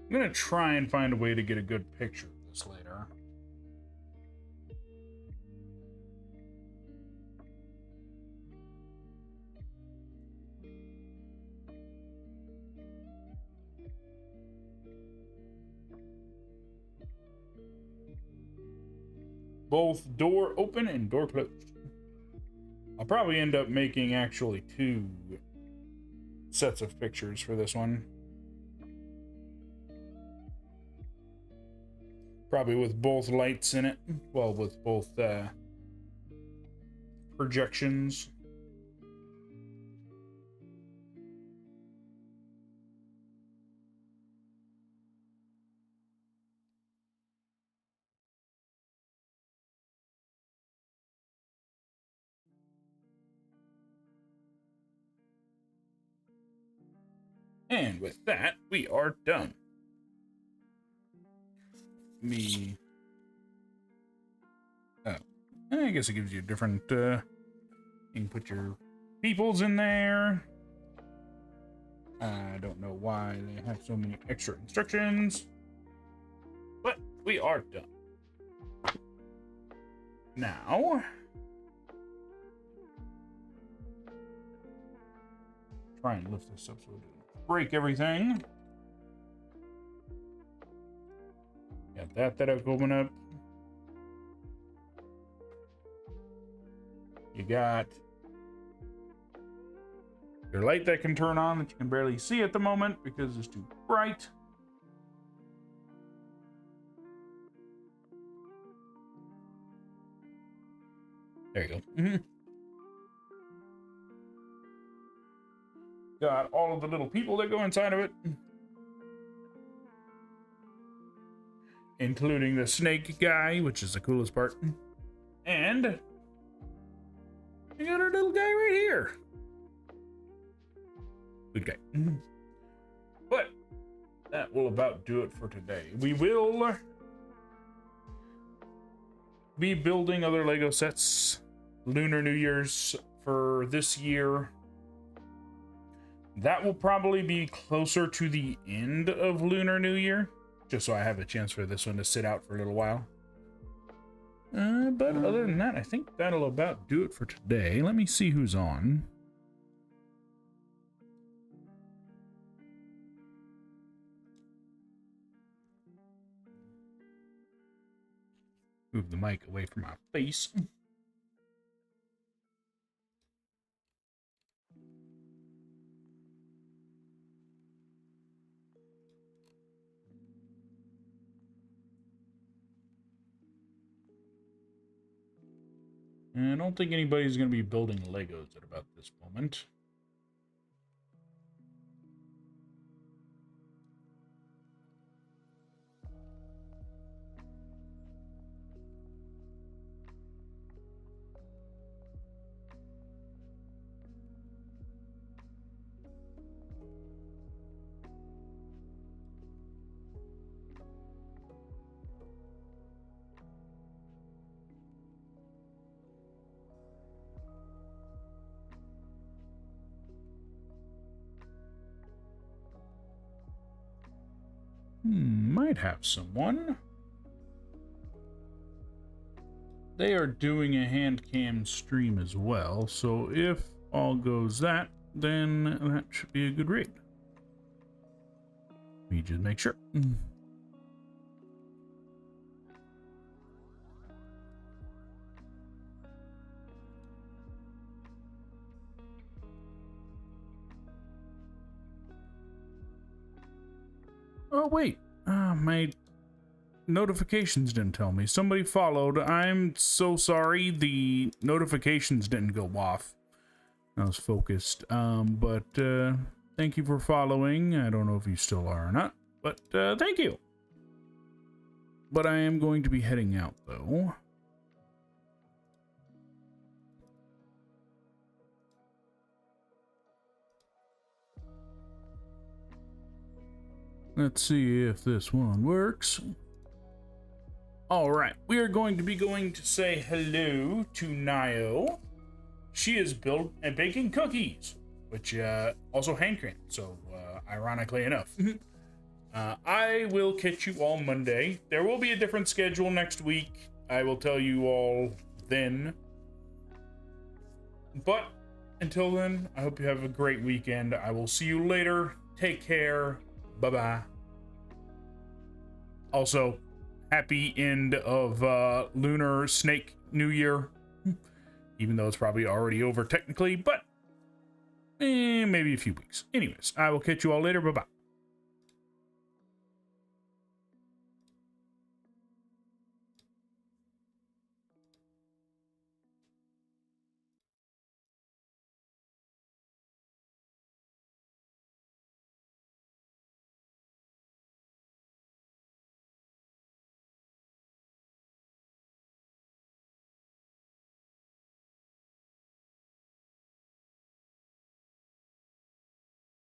I'm gonna try and find a way to get a good picture of this later. Both door open and door closed. I'll probably end up making actually 2 sets of pictures for this one. Probably with both lights in it. Well, with both projections. And with that, we are done. Oh, I guess it gives you different, you can put your peoples in there. I don't know why they have so many extra instructions, but we are done. Now, try and lift this up so it doesn't break everything. Got that'll open up. You got your light that can turn on that you can barely see at the moment because it's too bright. There you go. Got all of the little people that go inside of it, including the snake guy, which is the coolest part. And we got our little guy right here. Good guy. But that will about do it for today. We will be building other Lego sets, Lunar New Year's for this year. That will probably be closer to the end of Lunar New Year, just so I have a chance for this one to sit out for a little while. But other than that, I think that'll about do it for today. Let me see who's on. Move the mic away from my face. I don't think anybody's going to be building Legos at about this moment. Might have someone. They are doing a hand cam stream as well, so if all goes that, then that should be a good raid. Let me just make sure. Oh, wait. My notifications didn't tell me. Somebody followed. I'm so sorry. The notifications didn't go off. I was focused. But thank you for following. I don't know if you still are or not, but thank you. But I am going to be heading out, though. Let's see if this one works. All right, we are going to be going to say hello to Nio. She is built and baking cookies, which also hand crank. So, ironically enough, I will catch you all Monday. There will be a different schedule next week. I will tell you all then. But until then, I hope you have a great weekend. I will see you later. Take care. Bye-bye. Also, happy end of Lunar Snake New Year. Even though it's probably already over technically, but maybe a few weeks. Anyways, I will catch you all later. Bye-bye.